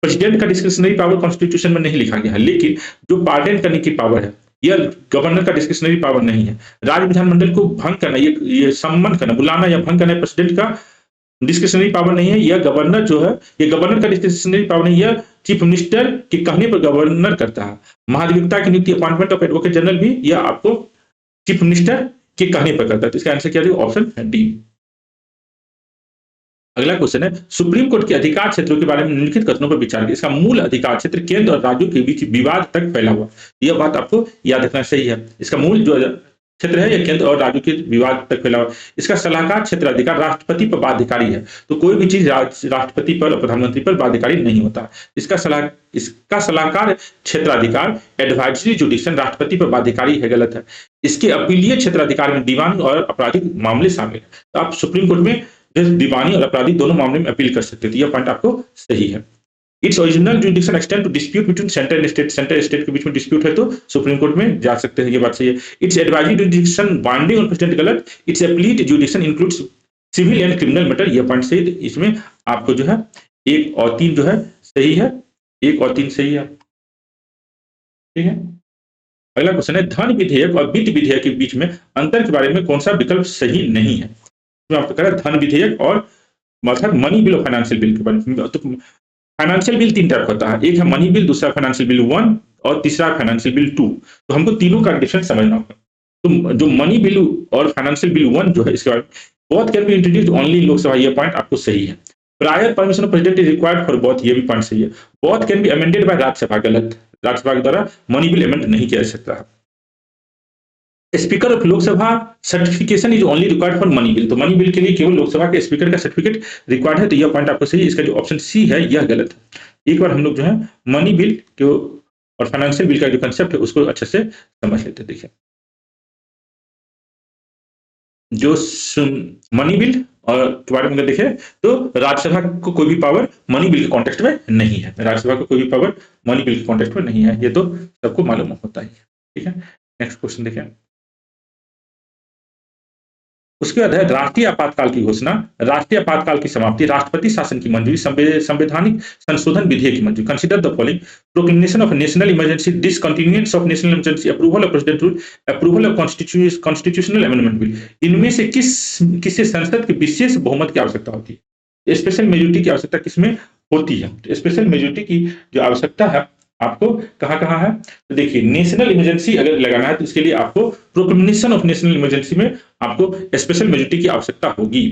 प्रेसिडेंट का डिस्क्रिशनरी पावर कॉन्स्टिट्यूशन में नहीं लिखा गया है, लेकिन जो पार्डन करने की पावर है यह गवर्नर का डिस्क्रिशनरी पावर नहीं है। राज्य विधानमंडल को भंग करना, ये सम्मन करना, बुलाना या भंग करना प्रेसिडेंट का डिस्क्रिशनरी पावर नहीं है। यह गवर्नर जो है, ये गवर्नर का डिस्क्रिशनरी पावर नहीं, यह चीफ मिनिस्टर के कहने पर गवर्नर करता है। महाधिवक्ता की नियुक्ति, अपॉइंटमेंट ऑफ एडवोकेट जनरल भी यह आपको चीफ मिनिस्टर के कहने पर करता है। तो इसका आंसर क्या है? Option D. अगला क्वेश्चन है सुप्रीम कोर्ट के अधिकार क्षेत्रों के बारे में निम्नलिखित कथनों पर विचार करें। इसका मूल अधिकार क्षेत्र केंद्र और राज्यों के बीच विवाद तक फैला हुआ। यह बात आपको याद रखना सही है। इसका मूल जो क्षेत्र है यह केंद्र और राज्यों के विवाद तक फैला हुआ। इसका सलाहकार क्षेत्र अधिकार राष्ट्रपति पर बाध्यकारी है। तो कोई भी चीज राष्ट्रपति पर और प्रधानमंत्री पर बाध्यकारी नहीं होता। इसका सलाहकार क्षेत्राधिकार एडवाइजरी जुडिक्शन राष्ट्रपति पर बाध्यकारी है, गलत है। इसके अपीलीय क्षेत्राधिकार में दीवानी और आपराधिक मामले शामिल है। तो आप सुप्रीम कोर्ट में दीवानी और आपराधिक दोनों मामले में अपील कर सकते थे। यह पॉइंट आपको सही है। Its original jurisdiction extend to dispute between centre and state, centre state के बीच में डिस्प्यूट है तो सुप्रीम कोर्ट में जा सकते हैं। ये बात सही है। Its advisory jurisdiction binding on president, गलत। Its appellate jurisdiction includes civil and criminal matter, ये पॉइंट सही। इसमें आपको जो है 1 और 3 जो है सही है, 1 और 3 सही है, ठीक है। अगला क्वेश्चन है धन विधेयक और वित्त विधेयक के बीच में अंतर के बारे में कौन सा विकल्प सही नहीं है? आपको कह रहा है धन विधेयक और मतलब मनी बिल और फाइनेंशियल बिल के बारे में। तो फाइनेंशियल बिल 3 टाइप होता है, एक है मनी बिल, दूसरा फाइनेंशियल बिल 1 और तीसरा फाइनेंशियल बिल 2। तो हमको तीनों का डिफरेंस समझना होगा। तो जो मनी बिल और फाइनेंशियल बिल 1 जो है, इसके बारे में both can be introduced only Lok Sabha, ये पॉइंट आपको सही है। Prior permission of president is required for both, ये भी पॉइंट सही है। Both can be amended bye Rajya Sabha, गलत। राज्यसभा के द्वारा मनी बिल अमेंड नहीं किया जा सकता है। Speaker of Lok Sabha certification is only required for money bill, तो मनी बिल के लिए केवल लोकसभा के स्पीकर का सर्टिफिकेट रिक्वायर्ड है। तो यह पॉइंट आपको सही है। इसका जो ऑप्शन सी है यह गलत है। एक बार हम लोग जो है मनी बिल के और फाइनेंशियल बिल का जो कंसेप्ट है उसको अच्छे से समझ लेते हैं। देखिए जो मनी बिल और के बारे में देखें तो राज्यसभा को कोई भी पावर मनी बिल के कॉन्टेक्स्ट में नहीं है। राज्यसभा को कोई भी पावर मनी बिल के कॉन्टेक्स्ट में नहीं है, ये तो सबको मालूम होता है, ठीक है। नेक्स्ट क्वेश्चन देखें। उसके बाद है राष्ट्रीय आपातकाल की घोषणा, राष्ट्रीय आपातकाल की समाप्ति, राष्ट्रपति शासन की मंजूरी, संवैधानिक संशोधन विधेयक की मंजूरी। Consider the following: proclamation of national emergency, discontinuance of national emergency, approval of president rule, approval of constitutional amendment bill. इनमें से किसे संसद के विशेष बहुमत की आवश्यकता होती है? स्पेशल मेजोरिटी की आवश्यकता किसमें होती है? तो स्पेशल मेजोरिटी की जो आवश्यकता है आपको कहाँ है? तो देखिए नेशनल इमरजेंसी अगर लगाना है तो इसके लिए आपको प्रोक्लेमेशन ऑफ नेशनल इमरजेंसी में आपको स्पेशल मेजोरिटी की आवश्यकता होगी।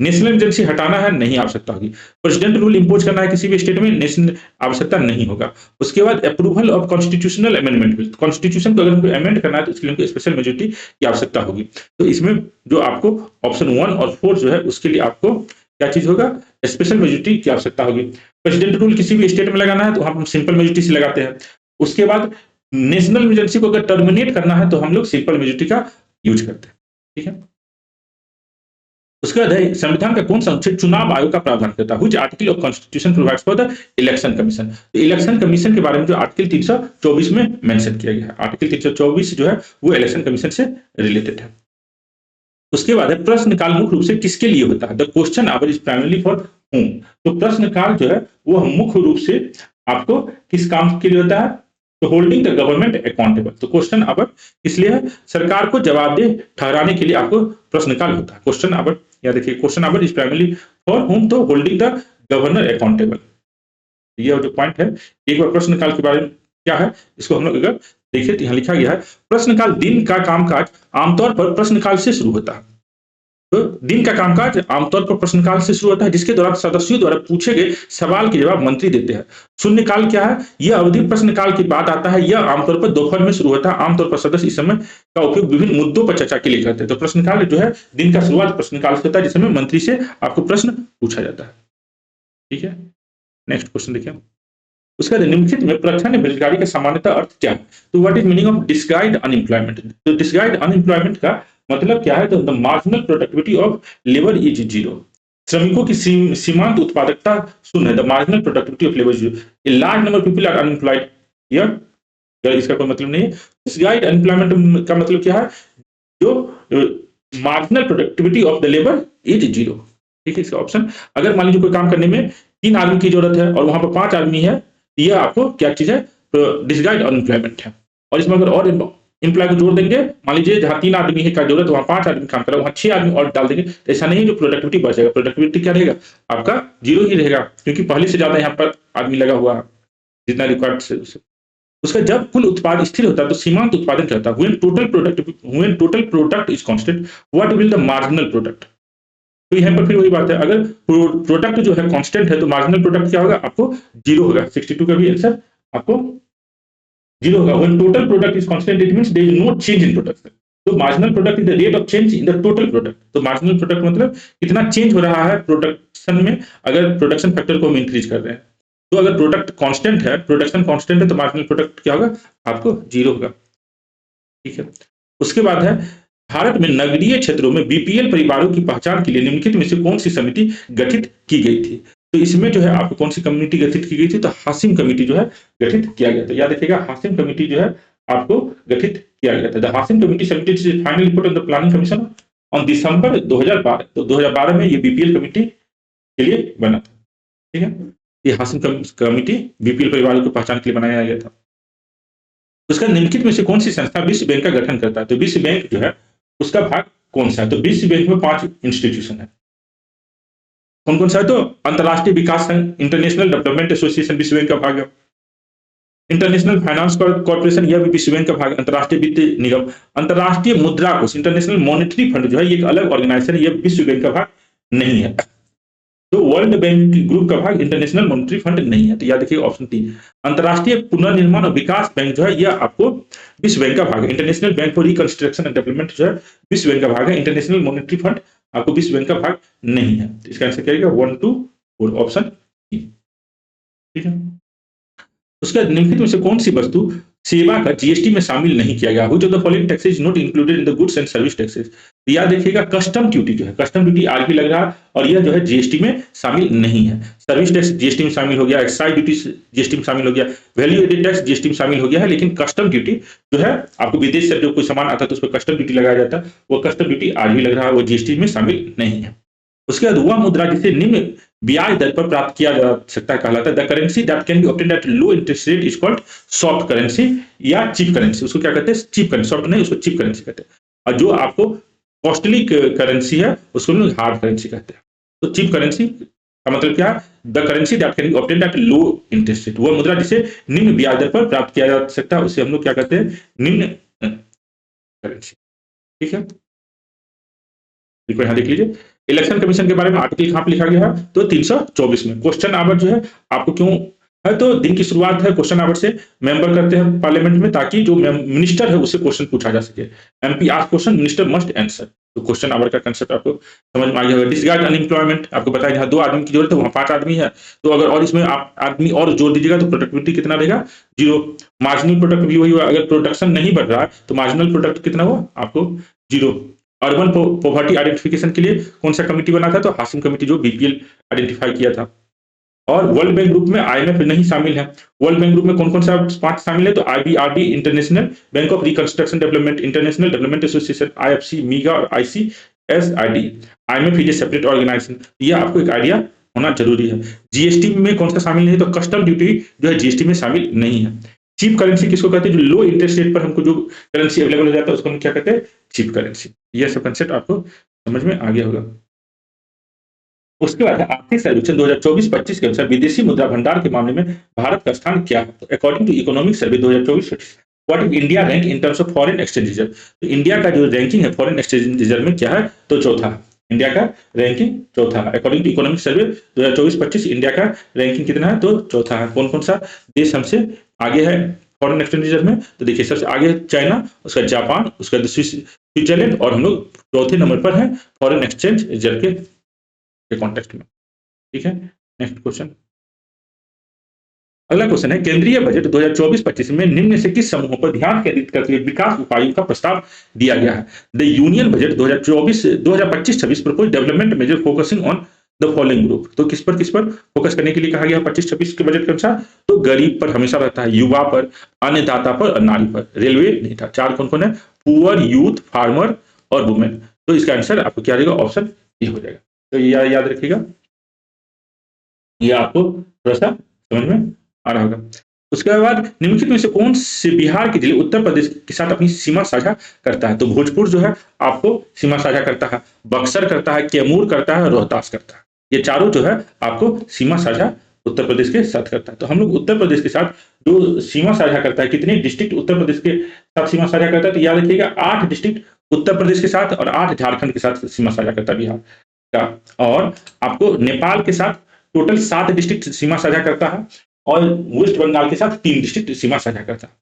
नेशनल इमरजेंसी हटाना है, नहीं आवश्यकता होगी। प्रेसिडेंट रूल इंपोज करना है किसी भी स्टेट में, नेशनल आवश्यकता नहीं होगा। उसके बाद approval of constitutional amendment bill, constitution को अगर अमेंड करना है तो इसके लिए स्पेशल मेजोरिटी की आवश्यकता होगी। तो इसमें जो आपको ऑप्शन 1 और 4 जो है उसके लिए आपको क्या चीज होगा? स्पेशल मेजोरिटी की आवश्यकता होगी। प्रेसिडेंट रूल किसी भी स्टेट में लगाना है तो हम सिंपल मेजोरिटी से लगाते हैं। उसके बाद नेशनल इमरजेंसी को अगर टर्मिनेट करना है तो हम लोग सिंपल मेजोरिटी का यूज करते हैं। ठीक है, उसके बाद है संविधान का कौन सा अनुच्छेद चुनाव आयोग का प्रावधान करता है? Which article of constitution provides for the election commission? तो इलेक्शन कमीशन के बारे में जो आर्टिकल 324 में मेंशन किया गया है, आर्टिकल 324 जो है वो इलेक्शन कमीशन से रिलेटेड है। उसके बाद है प्रश्नकाल मुख्य रूप से किसके लिए होता है? The question our is primarily for home. तो प्रश्नकाल जो है वो मुख्य रूप से आपको किस काम के लिए होता है? तो होल्डिंग द गवर्नमेंट अकाउंटेबल। तो क्वेश्चन आवर इसलिए है सरकार को जवाबदेह ठहराने के लिए आपको प्रश्नकाल होता है। क्वेश्चन आवर या देखिए question our is primarily for home, तो होल्डिंग द गवर्नर अकाउंटेबल, ये जो पॉइंट है। एक बार प्रश्नकाल के बारे में क्या है इसको हम लोग अगर देखिए तो यहाँ लिखा गया है प्रश्नकाल दिन का कामकाज आमतौर पर प्रश्नकाल से शुरू होता है। तो दिन का कामकाज आमतौर पर प्रश्नकाल से शुरू होता है जिसके दौरान सदस्यों द्वारा पूछे गए सवाल के जवाब मंत्री देते हैं। शून्यकाल क्या है? यह अवधि प्रश्नकाल के बाद आता है। यह आमतौर पर दोपहर में शुरू होता है। आमतौर पर सदस्य इस समय का उपयोग विभिन्न मुद्दों पर चर्चा के लिए करते हैं। तो प्रश्नकाल जो है दिन का शुरुआत प्रश्नकाल से होता है जिसमें मंत्री से आपको प्रश्न पूछा जाता है। ठीक है, नेक्स्ट क्वेश्चन देखिए। उसका निम्नलिखित में प्रच्छन्न बेरोजगारी का सामान्यतः अर्थ क्या है? तो what is meaning of disguised unemployment? तो डिस्गाइज्ड अनएम्प्लॉयमेंट का मतलब क्या है? तो the marginal productivity of labour is zero. श्रमिकों की सीमांत उत्पादकता शून्य है। The marginal productivity of labour zero. A large number of people are unemployed here. इसका कोई मतलब नहीं है। डिस्गाइज्ड अनएम्प्लॉयमेंट का मतलब क्या है? जो marginal productivity of the labour is zero. ठीक है, इसका ऑप्शन अगर मान लीजिए कोई काम करने में 3 आदमी की जरूरत है और वहां पर 5 आदमी है, यह आपको क्या चीज है? डिस्गाइज्ड अनएम्प्लॉयमेंट है। और इसमें अगर और एम्प्लॉय को जोड़ देंगे, मान लीजिए जहां 3 आदमी है का जरूरत है वहां 5 आदमी काम कर रहा है, वहां 6 आदमी और डाल देंगे, तो ऐसा नहीं जो प्रोडक्टिविटी बढ़ जाएगा। प्रोडक्टिविटी क्या रहेगा? आपका जीरो ही रहेगा क्योंकि पहले से ज्यादा यहाँ पर आदमी लगा हुआ है जितना रिक्वायर्ड से उससे। उसका जब कुल उत्पाद स्थिर होता है तो सीमांत उत्पादन क्या होता है? When total product is constant what will the marginal product? तो यहाँ पर फिर वही बात है, अगर प्रोडक्ट जो है कांस्टेंट है तो मार्जिनल प्रोडक्ट क्या होगा? आपको जीरो होगा। 62 का भी आंसर आपको जीरो होगा। When total product is constant it means there is no change in production. तो marginal product is the rate of change in the total product. तो मार्जिनल प्रोडक्ट मतलब कितना चेंज हो रहा है प्रोडक्शन में अगर प्रोडक्शन फैक्टर को हम इंक्रीज कर रहे हैं। तो अगर प्रोडक्ट कांस्टेंट है, प्रोडक्शन कांस्टेंट है तो मार्जिनल प्रोडक्ट क्या होगा? आपको जीरो होगा। ठीक है, उसके बाद है भारत में नगरीय क्षेत्रों में बीपीएल परिवारों की पहचान के लिए निम्नलिखित में से कौन सी समिति गठित की गई थी? तो इसमें जो है आपको कौन सी कमेटी गठित की गई थी? तो हासिम कमेटी जो है गठित किया गया था। याद रखिएगा हासिम कमेटी जो है आपको गठित किया गया था। The Hashim committee submitted final report on the planning commission on December 2012। तो 2012 में ये बीपीएल कमेटी के लिए बना था। ठीक है, ये हासिम कमेटी बीपीएल परिवारों की पहचान के लिए बनाया गया था। उसका निम्नलिखित में से कौन सी संस्था विश्व बैंक का गठन करता है? तो विश्व बैंक जो है उसका भाग कौन सा है? तो विश्व बैंक में 5 इंस्टीट्यूशन है। कौन कौन सा है? तो अंतरराष्ट्रीय विकास संघ, इंटरनेशनल डेवलपमेंट एसोसिएशन विश्व बैंक का भाग है। इंटरनेशनल फाइनेंस कॉर्पोरेशन यह भी विश्व बैंक का भाग। अंतरराष्ट्रीय वित्त निगम, अंतरराष्ट्रीय मुद्रा कोष, इंटरनेशनल मॉनेटरी फंड जो है ये एक अलग ऑर्गेनाइजेशन है, यह विश्व बैंक का भाग नहीं है। तो वर्ल्ड बैंक ग्रुप का भाग इंटरनेशनल मॉनेटरी फंड नहीं है। तो याद रखिए ऑप्शन 3 अंतरराष्ट्रीय पुनर्निर्माण और विकास बैंक जो है यह आपको विश्व बैंक का भाग है। International bank for reconstruction and development जो है विश्व बैंक का भाग है। इंटरनेशनल मॉनेटरी फंड आपको विश्व बैंक का भाग नहीं है। तो इसका आंसर क्या रहेगा? 1, 2 और ऑप्शन E। ठीक है, उसका निम्नलिखित में से कौन सी वस्तु सेवा का जीएसटी में शामिल नहीं किया गया? Which of the following taxes is not included in the goods and service taxes? याद देखिएगा कस्टम ड्यूटी जो है, कस्टम ड्यूटी आज भी लग रहा है और यह जो है जीएसटी में शामिल नहीं है। सर्विस टैक्स जीएसटी में शामिल हो गया, एक्साइज ड्यूटी जीएसटी में शामिल हो गया, वैल्यू एडेड टैक्स जीएसटी में शामिल हो गया है, लेकिन कस्टम ड्यूटी जो है आपको विदेश से जो कोई सामान आता है तो उस पर कस्टम ड्यूटी लगाया जाता है, वो कस्टम ड्यूटी आज भी लग रहा है, वो जीएसटी में शामिल नहीं है। उसके बाद वह मुद्रा जिसे निम्न ब्याज दर पर प्राप्त किया जा सकता है कहलाता है the currency that can be obtained at low interest rate is called soft currency या चीप करेंसी। उसको क्या कहते हैं? Cheap currency. सॉफ्ट नहीं, उसको चीप करेंसी कहते हैं। और जो आपको कॉस्टली करेंसी है उसको लोग हार्ड करेंसी कहते हैं। तो चीप करेंसी का मतलब क्या है? The currency that can be obtained at low interest rate, वह मुद्रा जिसे निम्न ब्याज दर पर प्राप्त किया जा सकता है उसे हम लोग क्या कहते हैं? निम्न करेंसी। ठीक है, यहाँ देख लीजिए इलेक्शन कमीशन के बारे में आर्टिकल कहां पे लिखा गया है? तो 324 में। क्वेश्चन आवर जो है आपको क्यों है? तो दिन की शुरुआत है क्वेश्चन आवर से मेंबर करते हैं पार्लियामेंट में ताकि जो मिनिस्टर है उससे क्वेश्चन पूछा जा सके। MP ask question, minister must answer. तो क्वेश्चन आवर का कंसेप्ट आपको समझ में आ गया होगा। डिसगार्ड अनएम्प्लॉयमेंट आपको बताया जहाँ 2 आदमी की जरूरत है वहाँ 5 आदमी है, तो अगर और इसमें आप आदमी और जोड़ दीजिएगा तो प्रोडक्टिविटी कितना रहेगा? 0। मार्जिनल प्रोडक्ट भी वही हुआ, अगर प्रोडक्शन नहीं बढ़ रहा है तो मार्जिनल प्रोडक्ट कितना हुआ? आपको 0। अर्बन पॉवर्टी आइडेंटिफिकेशन के लिए कौन सा कमिटी बना था? तो हाशिम कमिटी जो बीपीएल आइडेंटिफाई किया था। और वर्ल्ड बैंक ग्रुप में आईएमएफ नहीं शामिल है। वर्ल्ड बैंक ग्रुप में कौन कौन सा 5 शामिल है? तो IBRD international, bank of reconstruction development, international development association, IFC, MIGA और ICSID. IMF is a separate organization. ये आपको एक आइडिया होना जरूरी है। जीएसटी में कौन सा शामिल नहीं है? तो कस्टम ड्यूटी जो है जीएसटी में शामिल नहीं है। चीप करेंसी किसको कहते हैं? जो लो इंटरेस्ट रेट पर हमको जो करेंसी अवेलेबल हो जाता है उसको हम क्या कहते हैं? Cheap currency. यह सब कंसेप्ट आपको समझ में आ गया होगा। उसके बाद है आर्थिक सर्वेक्षण 2024-25 के अनुसार विदेशी मुद्रा भंडार के मामले में भारत का स्थान क्या है? तो according to economic survey 2024, what is India rank in terms of foreign exchange reserve? तो इंडिया का जो रैंकिंग है फॉरेन एक्सचेंज रिजर्व में क्या है? तो चौथा है। इंडिया का रैंकिंग चौथा है। According to economic survey 2024-25 India का रैंकिंग कितना है? तो चौथा है। कौन कौन सा देश हमसे आगे है फॉरेन एक्सचेंज रिजर्व में? तो देखिए सबसे आगे है चाइना, उसका जापान, उसका स्विट्जरलैंड और हम लोग चौथे नंबर पर है फॉरेन एक्सचेंज रिजर्व के कॉन्टेक्स्ट में। ठीक है, नेक्स्ट क्वेश्चन। अगला क्वेश्चन है केंद्रीय बजट 2024-25 में निम्न से किस समूहों पर ध्यान केंद्रित करते हुए विकास उपायों का प्रस्ताव दिया गया है? The union budget 2025-26 propose development measure focusing on the following group. तो किस पर फोकस करने के लिए कहा गया 25-26 के बजट के अनुसार? तो गरीब पर हमेशा रहता है, युवा पर, अन्नदाता पर और नारी पर। रेलवे नहीं था। 4 कौन कौन है? पुअर, यूथ, फार्मर और वुमेन। तो इसका आंसर आपको क्या रहेगा? ऑप्शन ए हो जाएगा। तो ये याद रखिएगा, ये आपको थोड़ा सा समझ में आ रहा होगा। उसके बाद निम्नलिखित में से कौन से बिहार के जिले उत्तर प्रदेश के साथ अपनी सीमा साझा करता है? तो भोजपुर जो है आपको सीमा साझा करता है, बक्सर करता है, कैमूर करता है, रोहतास करता है। ये चारों जो है आपको सीमा साझा उत्तर प्रदेश के साथ करता है। तो हम लोग उत्तर प्रदेश के साथ जो सीमा साझा करता है, कितने डिस्ट्रिक्ट उत्तर प्रदेश के साथ सीमा साझा करता है? तो याद रखिएगा 8 डिस्ट्रिक्ट उत्तर प्रदेश के साथ और 8 झारखंड के साथ सीमा साझा करता है बिहार का। और आपको नेपाल के साथ टोटल 7 डिस्ट्रिक्ट सीमा साझा करता है और वेस्ट बंगाल के साथ 3 डिस्ट्रिक्ट सीमा साझा करता है।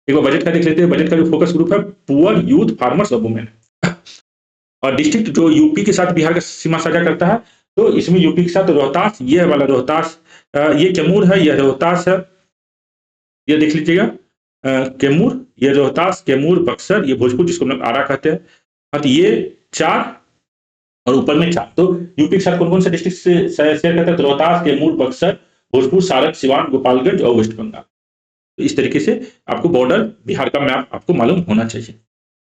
एक बार बजट का देख लेते हैं। बजट का जो फोकस ग्रुप है पुअर, यूथ, फार्मर्स और वुमेन। और डिस्ट्रिक्ट जो यूपी के साथ बिहार का सीमा साझा करता है, तो इसमें यूपी के साथ रोहतास, ये वाला रोहतास, ये कैमूर है, यह रोहतास है, ये देख लीजिएगा कैमूर, ये रोहतास, कैमूर, बक्सर, ये भोजपुर जिसको हम लोग आरा कहते हैं। तो ये 4 और ऊपर में 4। तो यूपी के साथ कौन कौन से डिस्ट्रिक्ट से शेयर करता है? तो रोहतास, कैमूर, बक्सर, भोजपुर, सारण, सिवान, गोपालगंज और वेस्ट बंगाल। तो इस तरीके से आपको बॉर्डर बिहार का मैप आपको मालूम होना चाहिए।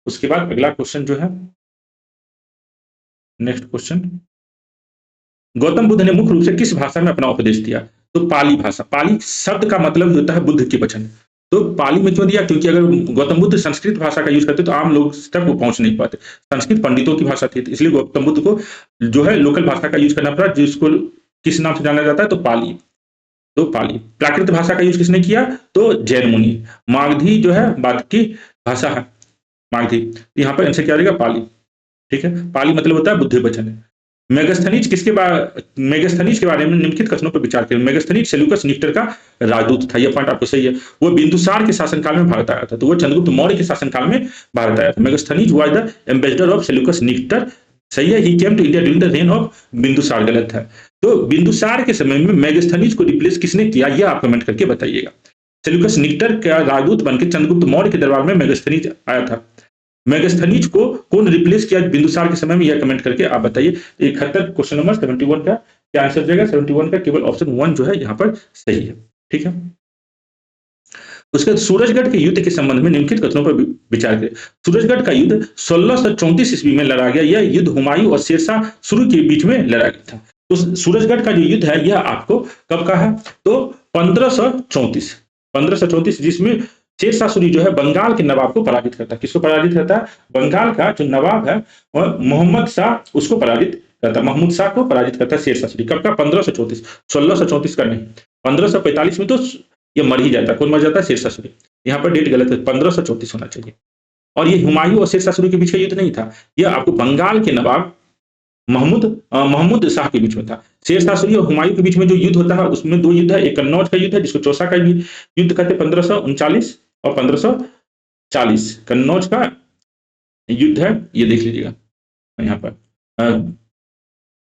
उसके बाद अगला क्वेश्चन जो है, नेक्स्ट क्वेश्चन, गौतम बुद्ध ने मुख्य रूप से किस भाषा में अपना उपदेश दिया? तो पाली भाषा। पाली शब्द का मतलब होता है बुद्ध के वचन। तो पाली में क्यों दिया? क्योंकि अगर गौतम बुद्ध संस्कृत भाषा का यूज करते तो आम लोग तक वो पहुंच नहीं पाते। संस्कृत पंडितों की भाषा थी, इसलिए गौतम बुद्ध को जो है लोकल भाषा का यूज करना पड़ा, जिसको किस नाम से जाना जाता है? तो पाली। तो पाली। प्राकृत भाषा का यूज किसने किया? तो जैन मुनि। मागधी जो है बाद की भाषा है, मागधी। यहाँ पर आंसर क्या रहेगा? पाली। ठीक है, पाली मतलब होता है बुद्ध वचन। मेगास्थनीज के बारे में निम्नलिखित कथनों पर विचार करें। मेगास्थनीज सेल्यूकस निक्टर का राजदूत था। यह पॉइंट आपको सही है। वो बिंदुसार के शासनकाल में भारत आया था, तो वो चंद्रगुप्त मौर्य के शासनकाल में भारत आया था। Megasthenes was the ambassador of Seleucus Nicator. सही है, he came to India during the reign of Bindusara. गलत है। तो बिंदुसार के समय में मेगास्थनीज को रिप्लेस किसने किया? यह आप कमेंट करके बताइएगा। सेल्यूकस निक्टर का राजदूत बनकर चंद्रगुप्त मौर्य के दरबार में मेगास्थनीज आया था। मेगास्थनीज को कौन रिप्लेस किया बिंदुसार के समय में? यह कमेंट करके आप बताइए। 71 क्वेश्चन नंबर 71 का क्या आंसर जाएगा? 71 का केवल ऑप्शन 1 जो है यहाँ पर सही है। ठीक है, उसके बाद सूरजगढ़ के युद्ध के संबंध में निम्नलिखित कथनों पर विचार करें। सूरजगढ़ का युद्ध 1634 ईस्वी में लड़ा गया। यह युद्ध हुमायूं और शेरशाह सूरी के बीच में लड़ा गया था। तो सूरजगढ़ का जो युद्ध है यह आपको कब का है? तो 1534, जिसमें शेरशाह सूरी जो है बंगाल के नवाब को पराजित करता है। किसको पराजित करता है? बंगाल का जो नवाब है मोहम्मद शाह, उसको पराजित करता है। महमूद शाह को पराजित करता है शेरशाह सूरी। कब का? 1534। 1634 का नहीं, 1545 में तो ये मर ही जाता है। कौन मर जाता है? शेरशाह सूरी। यहाँ पर डेट गलत है, 1534 होना चाहिए। और ये हुमायूं और शेरशाह सूरी के बीच का युद्ध नहीं था, यह आपको बंगाल के नवाब महमूद शाह के बीच में था। शेरशाह सूरी और हुमायूं के बीच में जो युद्ध होता है उसमें 2 युद्ध है। एक कन्नौज का युद्ध है जिसको चौसा का युद्ध कहते हैं, 1539 और 1540। कन्नौज का युद्ध है, ये देख लीजिएगा यहाँ पर।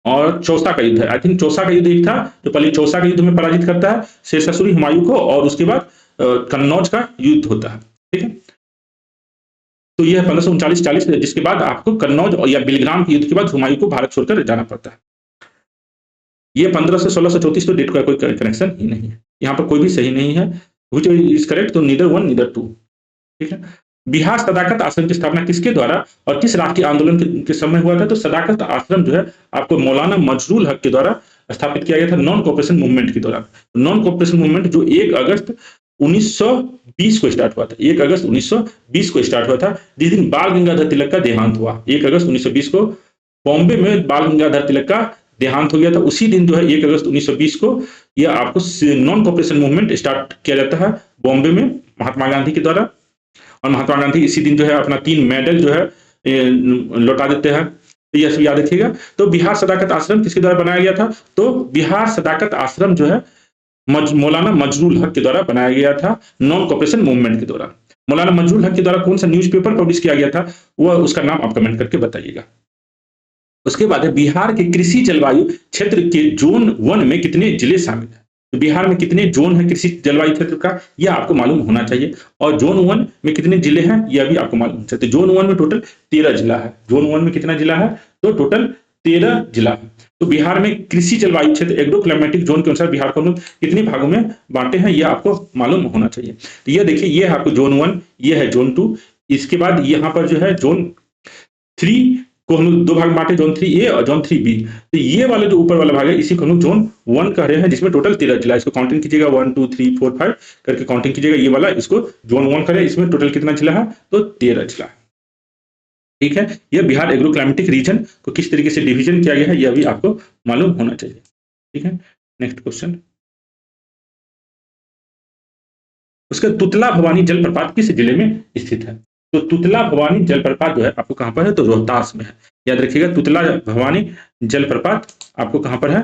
और चौसा का युद्ध है, आई थिंक चौसा का युद्ध एक था जो पहले चौसा के युद्ध में पराजित करता है शेर शाह सूरी हुमायूं को, और उसके बाद कन्नौज का युद्ध होता है। ठीक है, तो यह 1539-40, जिसके बाद आपको कन्नौज या बिलग्राम के युद्ध के बाद हुमायूं को भारत छोड़कर जाना पड़ता है। ये 15 से 1634 तो डेट का कोई कनेक्शन ही नहीं है, यहाँ पर कोई भी सही नहीं है। व्हिच इज करेक्ट, तो नीदर वन नीदर टू। ठीक है, बिहार सदाकत आश्रम की स्थापना किसके द्वारा और किस राष्ट्रीय आंदोलन के समय हुआ था? तो सदाकत आश्रम जो है आपको मौलाना मजरूल हक के द्वारा स्थापित किया गया था, नॉन कॉपरेशन मूवमेंट के दौरान। नॉन कॉपरेशन मूवमेंट जो 1 अगस्त 1920 को स्टार्ट हुआ था, 1 अगस्त 1920 को स्टार्ट हुआ था, जिस दिन बाल गंगाधर तिलक का देहांत हुआ। 1 अगस्त 1920 को बॉम्बे में बाल गंगाधर तिलक का देहांत हो गया था। उसी दिन जो है 1 अगस्त 1920 को यह आपको नॉन कॉपरेशन मूवमेंट स्टार्ट किया जाता है बॉम्बे में महात्मा गांधी के द्वारा। और महात्मा गांधी इसी दिन जो है अपना 3 मेडल जो है लौटा देते हैं, तो यह सब याद रखिएगा। तो बिहार सदाकत आश्रम किसके द्वारा बनाया गया था? तो बिहार सदाकत आश्रम जो है मौलाना मजरूल हक के द्वारा बनाया गया था, नॉन कॉपरेशन मूवमेंट के दौरान। मौलाना मजरूल हक के द्वारा कौन सा न्यूज़पेपर पब्लिश किया गया था, वह उसका नाम आप कमेंट करके बताइएगा। उसके बाद है बिहार के कृषि जलवायु क्षेत्र के जोन 1 में कितने जिले शामिल हैं? तो बिहार में कितने जोन है कृषि जलवायु क्षेत्र का, यह आपको मालूम होना चाहिए। और जोन 1 में कितने जिले हैं, यह भी आपको मालूम होना चाहिए। जोन 1 में टोटल 13 जिला है। जोन 1 में कितना जिला है? तो टोटल 13 जिला है। तो बिहार में कृषि जलवायु क्षेत्र एग्रो क्लाइमेटिक जोन के अनुसार बिहार को हम कितने भागों में बांटे हैं, यह आपको मालूम होना चाहिए। तो यह देखिए, यह है आपको जोन 1, यह है जोन 2। इसके बाद यहाँ पर जो है जोन 3 को हम लोग 2 भाग बांटे, जोन 3A और जोन 3B। तो ये वाला जो ऊपर वाला भाग है इसी को हम लोग जोन 1 कह रहे हैं, जिसमें टोटल 13 जिला। इसको काउंटिंग कीजिएगा 1 2 3 4 5 करके काउंटिंग कीजिएगा। ये वाला इसको जोन 1 करें, इसमें टोटल कितना जिला है? तो 13 जिला। ठीक है, यह बिहार एग्रो क्लाइमेटिक रीजन को किस तरीके से डिवीजन किया गया है, यह भी आपको मालूम होना चाहिए। ठीक है, नेक्स्ट क्वेश्चन। उसका तुतला भवानी जलप्रपात किस जिले में स्थित है? तो तुतला भवानी जलप्रपात जो है आपको कहां पर है? तो रोहतास में है। याद रखिएगा, तुतला भवानी जलप्रपात आपको कहां पर है?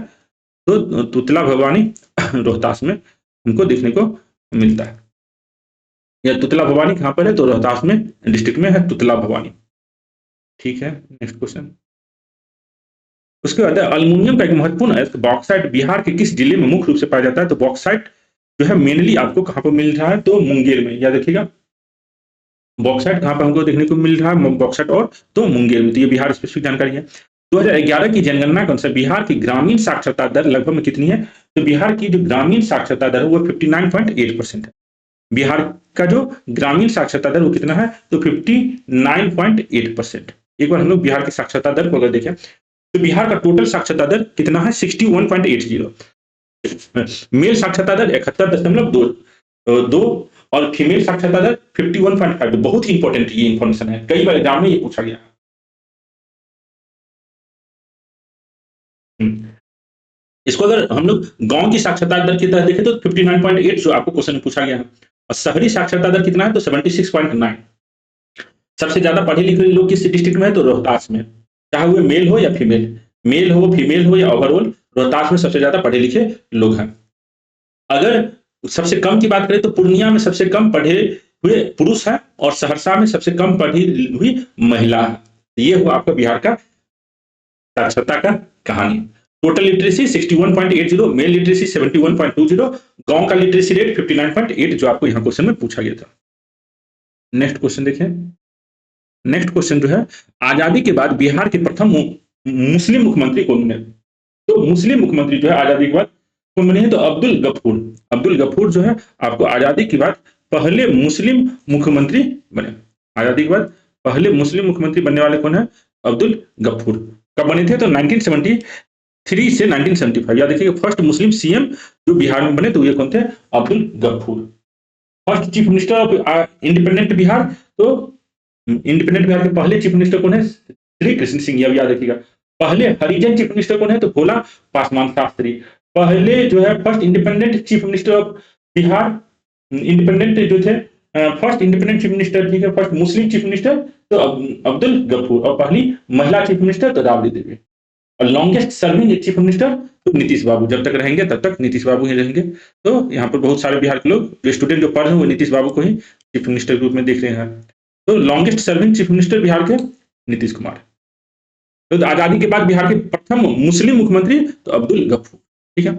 तो तुतला भवानी रोहतास में हमको देखने को मिलता है। यह तुतला भवानी कहां पर है? तो रोहतास में डिस्ट्रिक्ट में है तुतला भवानी। ठीक है, नेक्स्ट क्वेश्चन। उसके बाद अल्युमिनियम का एक महत्वपूर्ण अयस्क बॉक्साइट बिहार के किस जिले में मुख्य रूप से पाया जाता है? तो बॉक्साइट जो है मेनली आपको कहां पर मिल रहा है? तो मुंगेर में। याद रखिएगा, बॉक्साइट कहां पर हमको देखने को मिल रहा है? बॉक्साइट और तो मुंगेर में। तो ये बिहार स्पेसिफिक जानकारी है। 2011 की जनगणना के अनुसार बिहार की ग्रामीण साक्षरता दर लगभग में कितनी है? तो बिहार की जो ग्रामीण साक्षरता दर है वो 59.8% है। बिहार का जो ग्रामीण साक्षरता दर वो कितना है? तो 59.8%। एक बार हम लोग बिहार की साक्षरता दर को अगर देखें तो बिहार का टोटल साक्षरता दर कितना है? 61.80। मेल साक्षरता दर 71.2 और फीमेल साक्षरता दर 51.5। बहुत ही इंपॉर्टेंट ये इंफॉर्मेशन है, कई बार एग्जाम में ये पूछा गया। इसको अगर हम लोग गांव की साक्षरता दर की तरह देखें तो 59.8 जो आपको क्वेश्चन में पूछा गया है। और शहरी साक्षरता दर कितना है? तो 76.9। सबसे ज्यादा पढ़े लिखे लोग किस डिस्ट्रिक्ट में है? तो रोहतास में। चाहे वो मेल हो या फीमेल, मेल हो फीमेल हो या ओवरऑल, रोहतास में सबसे ज्यादा पढ़े लिखे लोग हैं। अगर सबसे कम की बात करें तो पूर्णिया में सबसे कम पढ़े हुए पुरुष है और सहरसा में सबसे कम पढ़ी हुई महिला है। ये हुआ आपका बिहार का साक्षरता का कहानी। टोटल लिटरेसी 61.80, मेल लिटरेसी 71.20, गांव का लिटरेसी रेट 59.8 जो आपको यहाँ क्वेश्चन में पूछा गया था। नेक्स्ट क्वेश्चन देखें। नेक्स्ट क्वेश्चन जो है, आजादी के बाद बिहार के प्रथम मुस्लिम मुख्यमंत्री कौन बने? तो मुस्लिम मुख्यमंत्री जो है आजादी के बाद कौन बने हैं? तो अब्दुल गफूर। अब्दुल गफूर जो है आपको आजादी के बाद पहले मुस्लिम मुख्यमंत्री बने। आजादी के बाद पहले मुस्लिम मुख्यमंत्री बनने वाले कौन है? अब्दुल गफूर। कब बने थे? तो 1973 से 1975। याद रखिएगा, फर्स्ट मुस्लिम सीएम जो बिहार में बने तो ये कौन थे? Abdul Ghafoor. First chief minister of independent Bihar, तो इंडिपेंडेंट बिहार के पहले चीफ मिनिस्टर कौन है? श्री कृष्ण सिंह। यह याद रखिएगा। पहले हरिजन चीफ मिनिस्टर कौन है? तो भोला पासवान शास्त्री। पहले जो है first independent chief minister of Bihar, independent जो थे फर्स्ट इंडिपेंडेंट चीफ मिनिस्टर, ठीक है, फर्स्ट मुस्लिम चीफ मिनिस्टर तो अब्दुल गफूर। और पहली महिला चीफ मिनिस्टर तो राबड़ी देवी। और लॉन्गेस्ट सर्विंग चीफ मिनिस्टर तो नीतीश बाबू। जब तक रहेंगे तब तक नीतीश बाबू ही रहेंगे। तो यहाँ पर बहुत सारे बिहार के लोग जो स्टूडेंट जो पढ़ रहे हैं वो नीतीश बाबू को ही चीफ मिनिस्टर के रूप में देख रहे हैं। तो longest serving chief minister Bihar के नीतीश कुमार। तो आजादी के बाद बिहार के प्रथम मुस्लिम मुख्यमंत्री तो अब्दुल गफूर। ठीक है,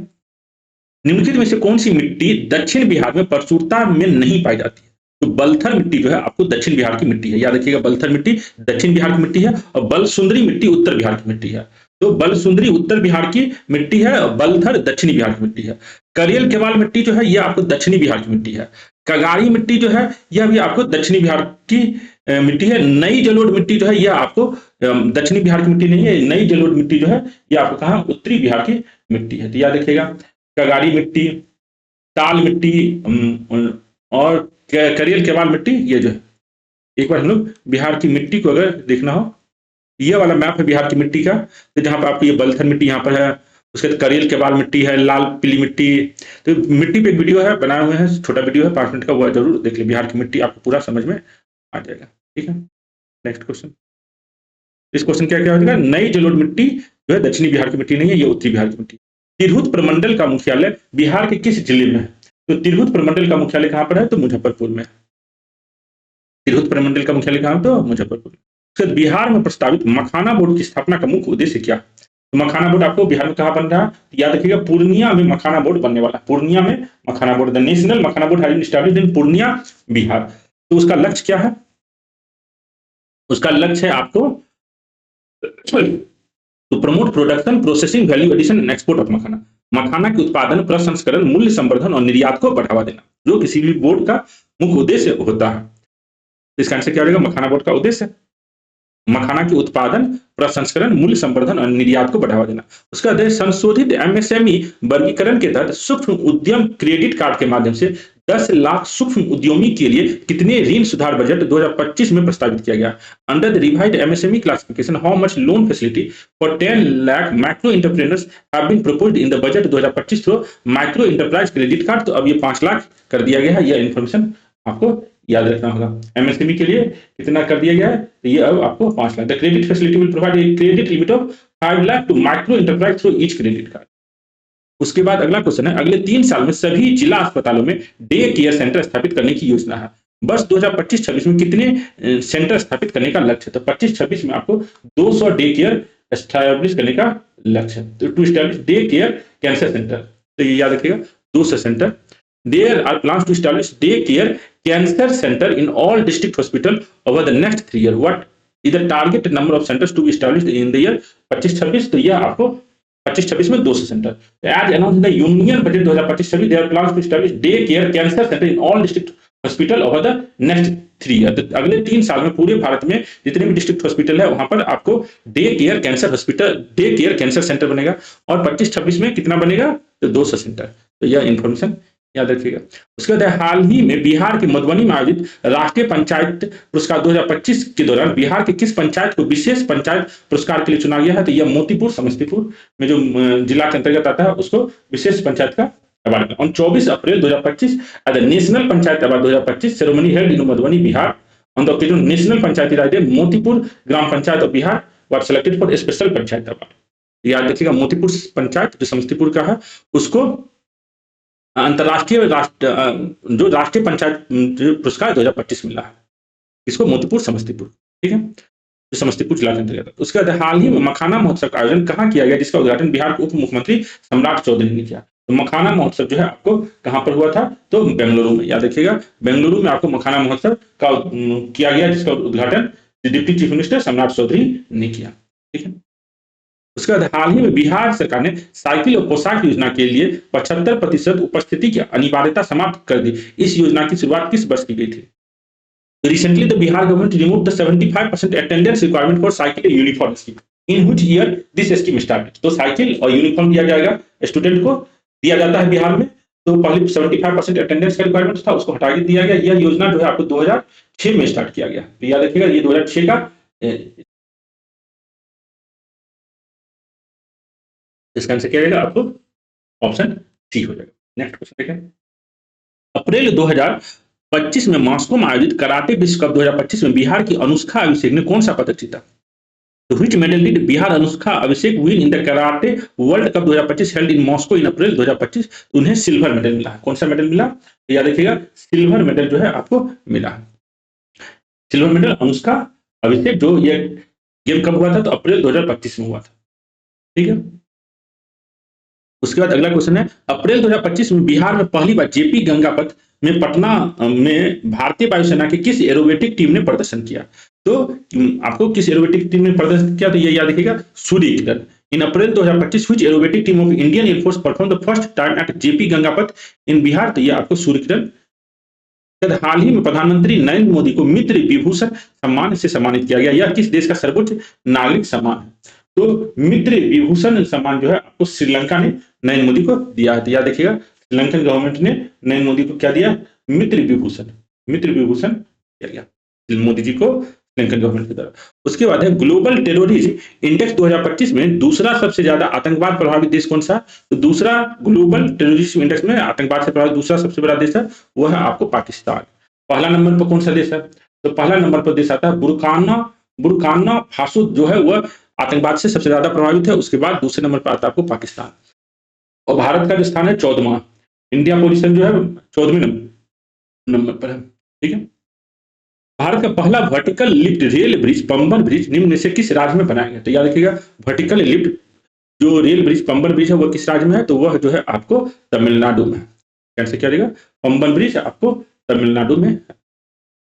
निम्नलिखित में से कौन सी मिट्टी दक्षिण बिहार में प्रचुरता में नहीं पाई जाती है? तो बलथर मिट्टी जो है आपको दक्षिण बिहार की मिट्टी है, याद रखिएगा, बलथर मिट्टी दक्षिण बिहार की मिट्टी है और बलसुंदरी मिट्टी उत्तर बिहार की मिट्टी है। तो बलसुंदरी उत्तर बिहार की मिट्टी है और बलथर दक्षिणी बिहार की मिट्टी है। करियल केवाल मिट्टी जो है यह आपको दक्षिणी बिहार की मिट्टी है। कगाड़ी मिट्टी जो है यह भी आपको दक्षिणी बिहार की मिट्टी है। नई जलोढ़ मिट्टी जो है यह आपको दक्षिणी बिहार की मिट्टी नहीं है। नई जलोढ़ मिट्टी जो है यह आपको कहा उत्तरी बिहार की मिट्टी है। तो याद रखिएगा, कगाड़ी मिट्टी, ताल मिट्टी और करियल केवाल मिट्टी, ये जो है एक बार हम लोग बिहार की मिट्टी को अगर देखना हो, ये वाला मैप है बिहार की मिट्टी का, तो जहां पर आपको ये बलथर मिट्टी यहाँ पर है, उसके बाद करियल केवाल मिट्टी है, लाल पीली मिट्टी। तो मिट्टी पे एक वीडियो है, बनाए हुए हैं, छोटा वीडियो है 5 मिनट का, वो जरूर देख ले, बिहार की मिट्टी आपको पूरा समझ में आ जाएगा। ठीक है, नेक्स्ट क्वेश्चन। इस क्वेश्चन क्या क्या हो जाएगा? नई जलोढ़ मिट्टी जो है दक्षिणी बिहार की मिट्टी नहीं है, ये उत्तरी बिहार की मिट्टी। तिरहुत प्रमंडल का मुख्यालय बिहार के किस जिले में है? तो तिरहुत प्रमंडल का मुख्यालय कहां पर है? तो मुजफ्फरपुर में। तिरहुत प्रमंडल का मुख्यालय कहां? तो मुजफ्फरपुर। फिर बिहार में प्रस्तावित मखाना बोर्ड की स्थापना का मुख्य उद्देश्य क्या? तो मखाना बोर्ड आपको बिहार में कहां बन रहा है? याद रखिएगा, पूर्णिया में मखाना बोर्ड बनने वाला है। पूर्णिया में makhana board, the national makhana board has been established in Purnia, Bihar. तो उसका लक्ष्य क्या है? उसका लक्ष्य है आपको to promote production, processing, value addition and export of makhana. मखाना के उत्पादन, प्रसंस्करण, मूल्य संवर्धन और निर्यात को बढ़ावा देना, जो किसी भी बोर्ड का मुख्य उद्देश्य होता है। इसका आंसर क्या होगा? मखाना बोर्ड का उद्देश्य मखाना के उत्पादन, प्रसंस्करण, मूल्य संवर्धन और निर्यात को बढ़ावा देना। उसका उद्देश्य संशोधित एमएसएमई वर्गीकरण के तहत सूक्ष्म उद्यम क्रेडिट कार्ड के माध्यम से 10 लाख सूक्ष्म उद्यमी के लिए कितने ऋण सुधार बजट 2025 में प्रस्तावित किया गया? Under the revised MSME classification, how much loan facility for 10 lakh micro entrepreneurs have been proposed in the budget 2025 through micro enterprise credit card. तो अब ये 5 लाख कर दिया गया है। यह इंफॉर्मेशन आपको याद रखना होगा। एमएसएमई के लिए कितना कर दिया गया है? तो ये अब आपको 5 lakh. The credit facility will provide a credit limit of 5 lakh to micro enterprise through each credit card. उसके बाद अगला क्वेश्चन है, अगले 3 साल में सभी जिला अस्पतालों में डे केयर सेंटर स्थापित करने की योजना है। वर्ष 2025-26 में कितने सेंटर स्थापित करने का लक्ष्य है? तो 25-26 में आपको 200 डे केयर एस्टैब्लिश करने का लक्ष्य है। तो to establish day care cancer centre, तो ये याद रखिएगा, 200 centre. There are plans to establish day-care cancer center in all district hospital over the next 3 years. What is the target number of centers to be established in the year 25-26? तो यह आपको 25-26 में 200 centre. As announced in the Union Budget 2025-26, there are plans to establish day-care cancer center in all district hospital over the next 3 years. तो अगले 3 साल में पूरे भारत में जितने भी डिस्ट्रिक्ट हॉस्पिटल है वहां पर आपको day care cancer hospital, day care cancer centre बनेगा। और 25-26 में कितना बनेगा? तो 200 सेंटर। तो यह इंफॉर्मेशन याद रखिएगा। उसके बाद हाल ही में बिहार के मधुबनी में आयोजित राष्ट्रीय पंचायत पुरस्कार 2025 के दौरान बिहार के किस पंचायत को विशेष पंचायत पुरस्कार के लिए चुना गया है? तो यह मोतीपुर समस्तीपुर में जो जिला के अंतर्गत आता है उसको विशेष पंचायत का award. On 24 April 2025 at the national panchayat award 2025 ceremony held in Madhubani, Bihar, on the occasion national Panchayati Raj day, Motipur gram panchayat of Bihar were selected for special panchayat award. याद रखिएगा, मोतीपुर पंचायत जो समस्तीपुर का है उसको अंतरराष्ट्रीय जो राष्ट्रीय पंचायत पुरस्कार 2025 मिला है, इसको मोतीपुर समस्तीपुर। ठीक है, जो समस्तीपुर जिला के अंतर्गत। उसके बाद हाल ही में मखाना महोत्सव का आयोजन कहाँ किया गया, जिसका उद्घाटन बिहार के उप मुख्यमंत्री सम्राट चौधरी ने किया? तो मखाना महोत्सव जो है आपको कहां पर हुआ था? तो बेंगलुरु में। याद रखिएगा, बेंगलुरु में आपको मखाना महोत्सव का किया गया, जिसका उद्घाटन डिप्टी चीफ मिनिस्टर सम्राट चौधरी ने किया। ठीक है, उसके बाद हाल ही में बिहार सरकार ने साइकिल और पोशाक योजना के लिए 75% उपस्थिति की अनिवार्यता समाप्त कर दी। इस योजना की शुरुआत किस वर्ष की गई थी? Recently the Bihar government removed the 75% attendance requirement for cycle uniform scheme, in which year this scheme started. तो साइकिल और यूनिफॉर्म दिया जाएगा, स्टूडेंट को दिया जाता है बिहार में। तो पहले 75% अटेंडेंस का रिक्वायरमेंट था, उसको हटा दिया गया। यह योजना जो है आपको 2006 में स्टार्ट किया गया। तो याद रखिएगा, ये 2006 का इसका आंसर क्या रहेगा? आपको ऑप्शन सी हो जाएगा। नेक्स्ट क्वेश्चन देखें, अप्रैल 2025 में मॉस्को में आयोजित कराटे विश्व कप 2025 में बिहार की अनुष्का अभिषेक ने कौन सा पदक जीता? तो which medal did Bihar Anushka Abhishek win in the karate world cup 2025 held in Moscow in April 2025? उन्हें सिल्वर मेडल मिला। कौन सा मेडल मिला? तो याद रखिएगा, सिल्वर मेडल जो है आपको मिला। सिल्वर मेडल अनुष्का अभिषेक, जो ये गेम कब हुआ था? तो अप्रैल 2025 में हुआ था। ठीक है, उसके बाद अगला क्वेश्चन है, अप्रैल 2025 में बिहार में पहली बार जेपी गंगापथ में पटना में भारतीय वायुसेना की किस एरोबेटिक टीम ने प्रदर्शन किया? तो आपको किस एरोबेटिक टीम ने प्रदर्शन किया? तो ये याद रखिएगा, Surya Kiran. In April 2025 which aerobatic team of Indian air force perform the first time at JP Gangapath in Bihar? तो ये आपको सूर्य किरण। हाल ही में प्रधानमंत्री नरेंद्र मोदी को मित्र विभूषण सम्मान से सम्मानित किया गया। यह किस देश का सर्वोच्च नागरिक सम्मान है? तो मित्र विभूषण सम्मान जो है आपको श्रीलंका ने नरेंद्र मोदी को दिया है। तो याद देखिएगा, श्रीलंकन गवर्नमेंट ने नरेंद्र मोदी को क्या दिया? मित्र विभूषण। मित्र विभूषण दिया गया मोदी जी को श्रीलंकन गवर्नमेंट के द्वारा। उसके बाद है, ग्लोबल टेररिज्म इंडेक्स 2025 में दूसरा सबसे ज्यादा आतंकवाद प्रभावित देश कौन सा? तो दूसरा ग्लोबल टेररिज्म इंडेक्स में आतंकवाद से प्रभावित दूसरा सबसे बड़ा देश है, वह है आपको पाकिस्तान। पहला नंबर पर कौन सा देश है? तो पहला नंबर पर देश आता है बुर्किना फासो, जो है वह आतंकवाद से सबसे ज्यादा प्रभावित है। उसके बाद दूसरे नंबर पर आता है आपको पाकिस्तान। और भारत का जो स्थान है 14वां, इंडिया पोजीशन जो है 14वें नंबर पर है। ठीक है, भारत का पहला vertical lift rail bridge Pamban bridge निम्न में से किस राज्य में बनाया गया? तो याद रखिएगा, वर्टिकल लिफ्ट जो रेल ब्रिज पंबन ब्रिज है वह किस राज्य में है? तो वह जो है आपको तमिलनाडु में। कैसे क्या रहेगा? पंबन ब्रिज आपको तमिलनाडु में।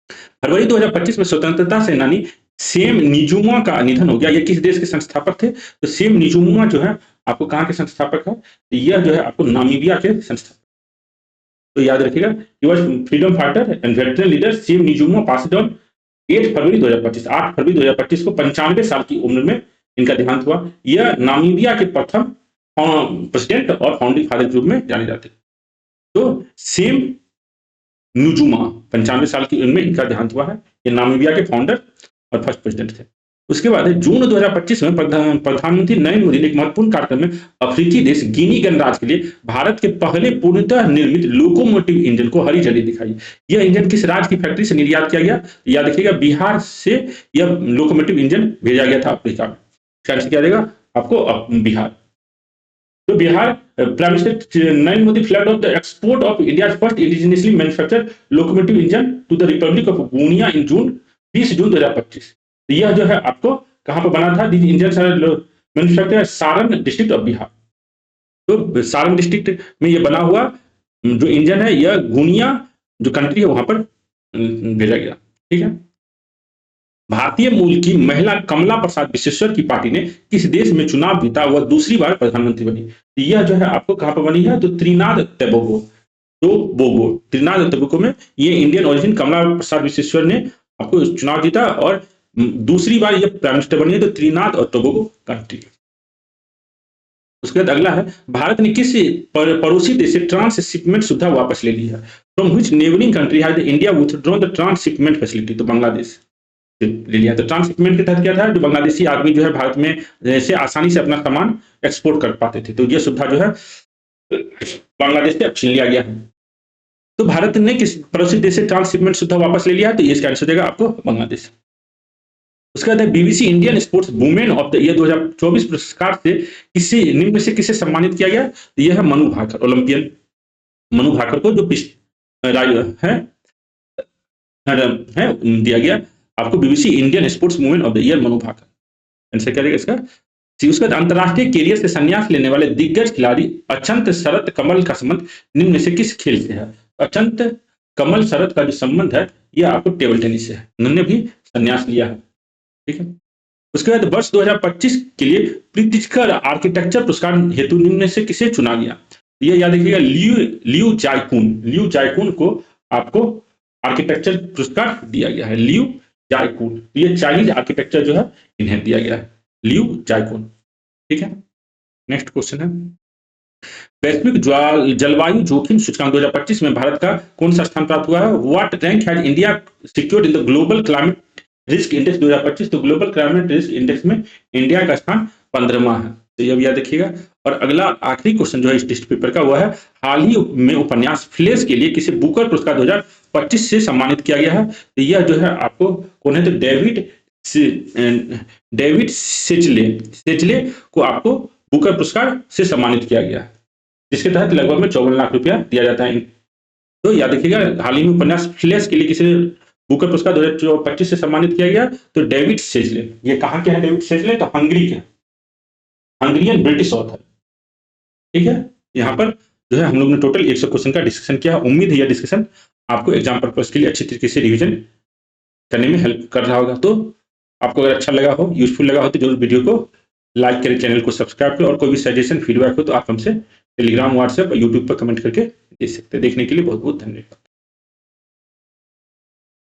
फरवरी 2025 में स्वतंत्रता सेनानी सेम निजुमुआ का निधन हो गया। ये किस देश के संस्थापक थे? तो सेम निजुमुआ जो है आपको कहाँ के संस्थापक है? यह जो है आपको नामीबिया के संस्थापक। तो याद रखिएगा, he was freedom fighter and veteran leader Sam Nujoma passed on 8 फरवरी 2025। 8 फरवरी 2025 को 95 साल की उम्र में इनका देहांत हुआ। यह नामीबिया के प्रथम प्रेसिडेंट और फाउंडिंग फादर के रूप में जाने जाते। तो सेम निजुमुआ 95 साल की उम्र में इनका देहांत हुआ है। ये नामीबिया के फाउंडर और फर्स्ट प्रेसिडेंट थे। उसके बाद जून 2025 में प्रधानमंत्री नरेंद्र मोदी ने एक महत्वपूर्ण कार्यक्रम में अफ्रीकी देश गिनी गणराज्य के लिए भारत के पहले पूर्णतः निर्मित लोकोमोटिव इंजन को हरी झंडी दिखाई। यह इंजन किस राज्य की फैक्ट्री से निर्यात किया गया? याद रखिएगा, बिहार से यह लोकोमोटिव इंजन भेजा गया था अफ्रीका में। कैसे किया जाएगा? आपको बिहार। तो Bihar prime minister Narendra Modi flag off the export of India first indigenously manufactured locomotive engine to the Republic of Guinea in 20 June 2025। यह जो है आपको कहां पर बना था? Engine manufacture Saran district of Bihar. तो सारण डिस्ट्रिक्ट में यह बना हुआ जो इंजन है, यह गुनिया जो कंट्री है वहां पर भेजा गया। ठीक है, भारतीय मूल की महिला कमला प्रसाद विश्वेश्वर की पार्टी ने किस देश में चुनाव जीता? वह दूसरी बार प्रधानमंत्री बनी। यह जो है आपको कहां पर बनी है? तो त्रिनाद टोबैगो में ये इंडियन ओरिजिन कमला प्रसाद विश्वेश्वर ने आपको चुनाव जीता और दूसरी बार ये प्राइम मिनिस्टर बनी है। तो त्रिनाद और टोबैगो कंट्री। उसके बाद अगला है, भारत ने किस पड़ोसी देश से ट्रांसशिपमेंट सुविधा वापस ले ली है? From which neighbouring country has India withdrawn the transshipment facility? तो बांग्लादेश ले लिया। तो ट्रांसशिपमेंट के तहत क्या था? जो बांग्लादेशी आदमी जो है भारत में जैसे आसानी से अपना सामान एक्सपोर्ट कर पाते थे, तो ये सुविधा जो है बांग्लादेश से छीन लिया गया है। तो भारत ने किस पड़ोसी देश से ट्रांसशिपमेंट सुविधा वापस ले लिया है? तो ये इसका आंसर देगा आपको बांग्लादेश। उसके बाद BBC Indian sports women of the year 2024 पुरस्कार से किसे निम्न में से किसे सम्मानित किया गया? तो यह है मनु भाकर, ओलंपियन मनु भाकर को जो है दिया गया आपको BBC Indian sports women of the year Manu Bhaker. Answer क्या रहेगा इसका? उसके बाद अंतरराष्ट्रीय कैरियर से संन्यास लेने वाले दिग्गज खिलाड़ी अचंत शरत कमल का संबंध निम्न में से किस खेल से है? अचंत कमल शरत का जो संबंध है यह आपको टेबल टेनिस से है। उन्होंने भी संन्यास लिया है। ठीक है, उसके बाद वर्ष 2025 के लिए प्रीतिकर आर्किटेक्चर पुरस्कार हेतु निम्न में से किसे चुना गया? यह याद रखिएगा, लियू जायकून को आपको आर्किटेक्चर पुरस्कार दिया गया है। लियू जायकून, ये चाइनीज आर्किटेक्चर जो है इन्हें दिया गया है, लियू जायकून। ठीक है, नेक्स्ट क्वेश्चन है, वैश्विक जलवायु जोखिम सूचकांक 2025 में भारत का कौन सा स्थान प्राप्त हुआ है? What rank has India secured in the global climate risk index 2025? तो ग्लोबल क्लाइमेट रिस्क इंडेक्स में इंडिया का स्थान 15वां है। तो ये भी याद रखिएगा। और अगला आखिरी क्वेश्चन जो है इस टेस्ट पेपर का, वह है हाल ही में उपन्यास फ्लेश के लिए किसे बुकर पुरस्कार 2025 से सम्मानित किया गया है? तो यह जो है आपको कौन है? तो डेविड सेचले को आपको बुकर पुरस्कार से सम्मानित किया गया है, जिसके तहत लगभग में 54 लाख रुपया दिया जाता है। तो याद रखिएगा, हाल ही में उपन्यास फ्लेश के लिए किसे बुकर पुरस्कार 2025 से सम्मानित किया गया। तो डेविड सेजले, ये कहाँ के हैं डेविड सेजले? तो हंगरी के, हंगरियन ब्रिटिश ऑथर। ठीक है, यहाँ पर जो है हम लोग ने टोटल 100 क्वेश्चन का डिस्कशन किया। उम्मीद है यह डिस्कशन आपको एग्जाम पर्पज के लिए अच्छी तरीके से रिवीजन करने में हेल्प कर रहा होगा। तो आपको अगर अच्छा लगा हो, यूजफुल लगा हो, तो जरूर वीडियो को लाइक करें, चैनल को सब्सक्राइब करें, और कोई भी सजेशन फीडबैक हो तो आप हमसे टेलीग्राम, व्हाट्सएप और यूट्यूब पर कमेंट करके दे सकते हैं। देखने के लिए बहुत बहुत धन्यवाद।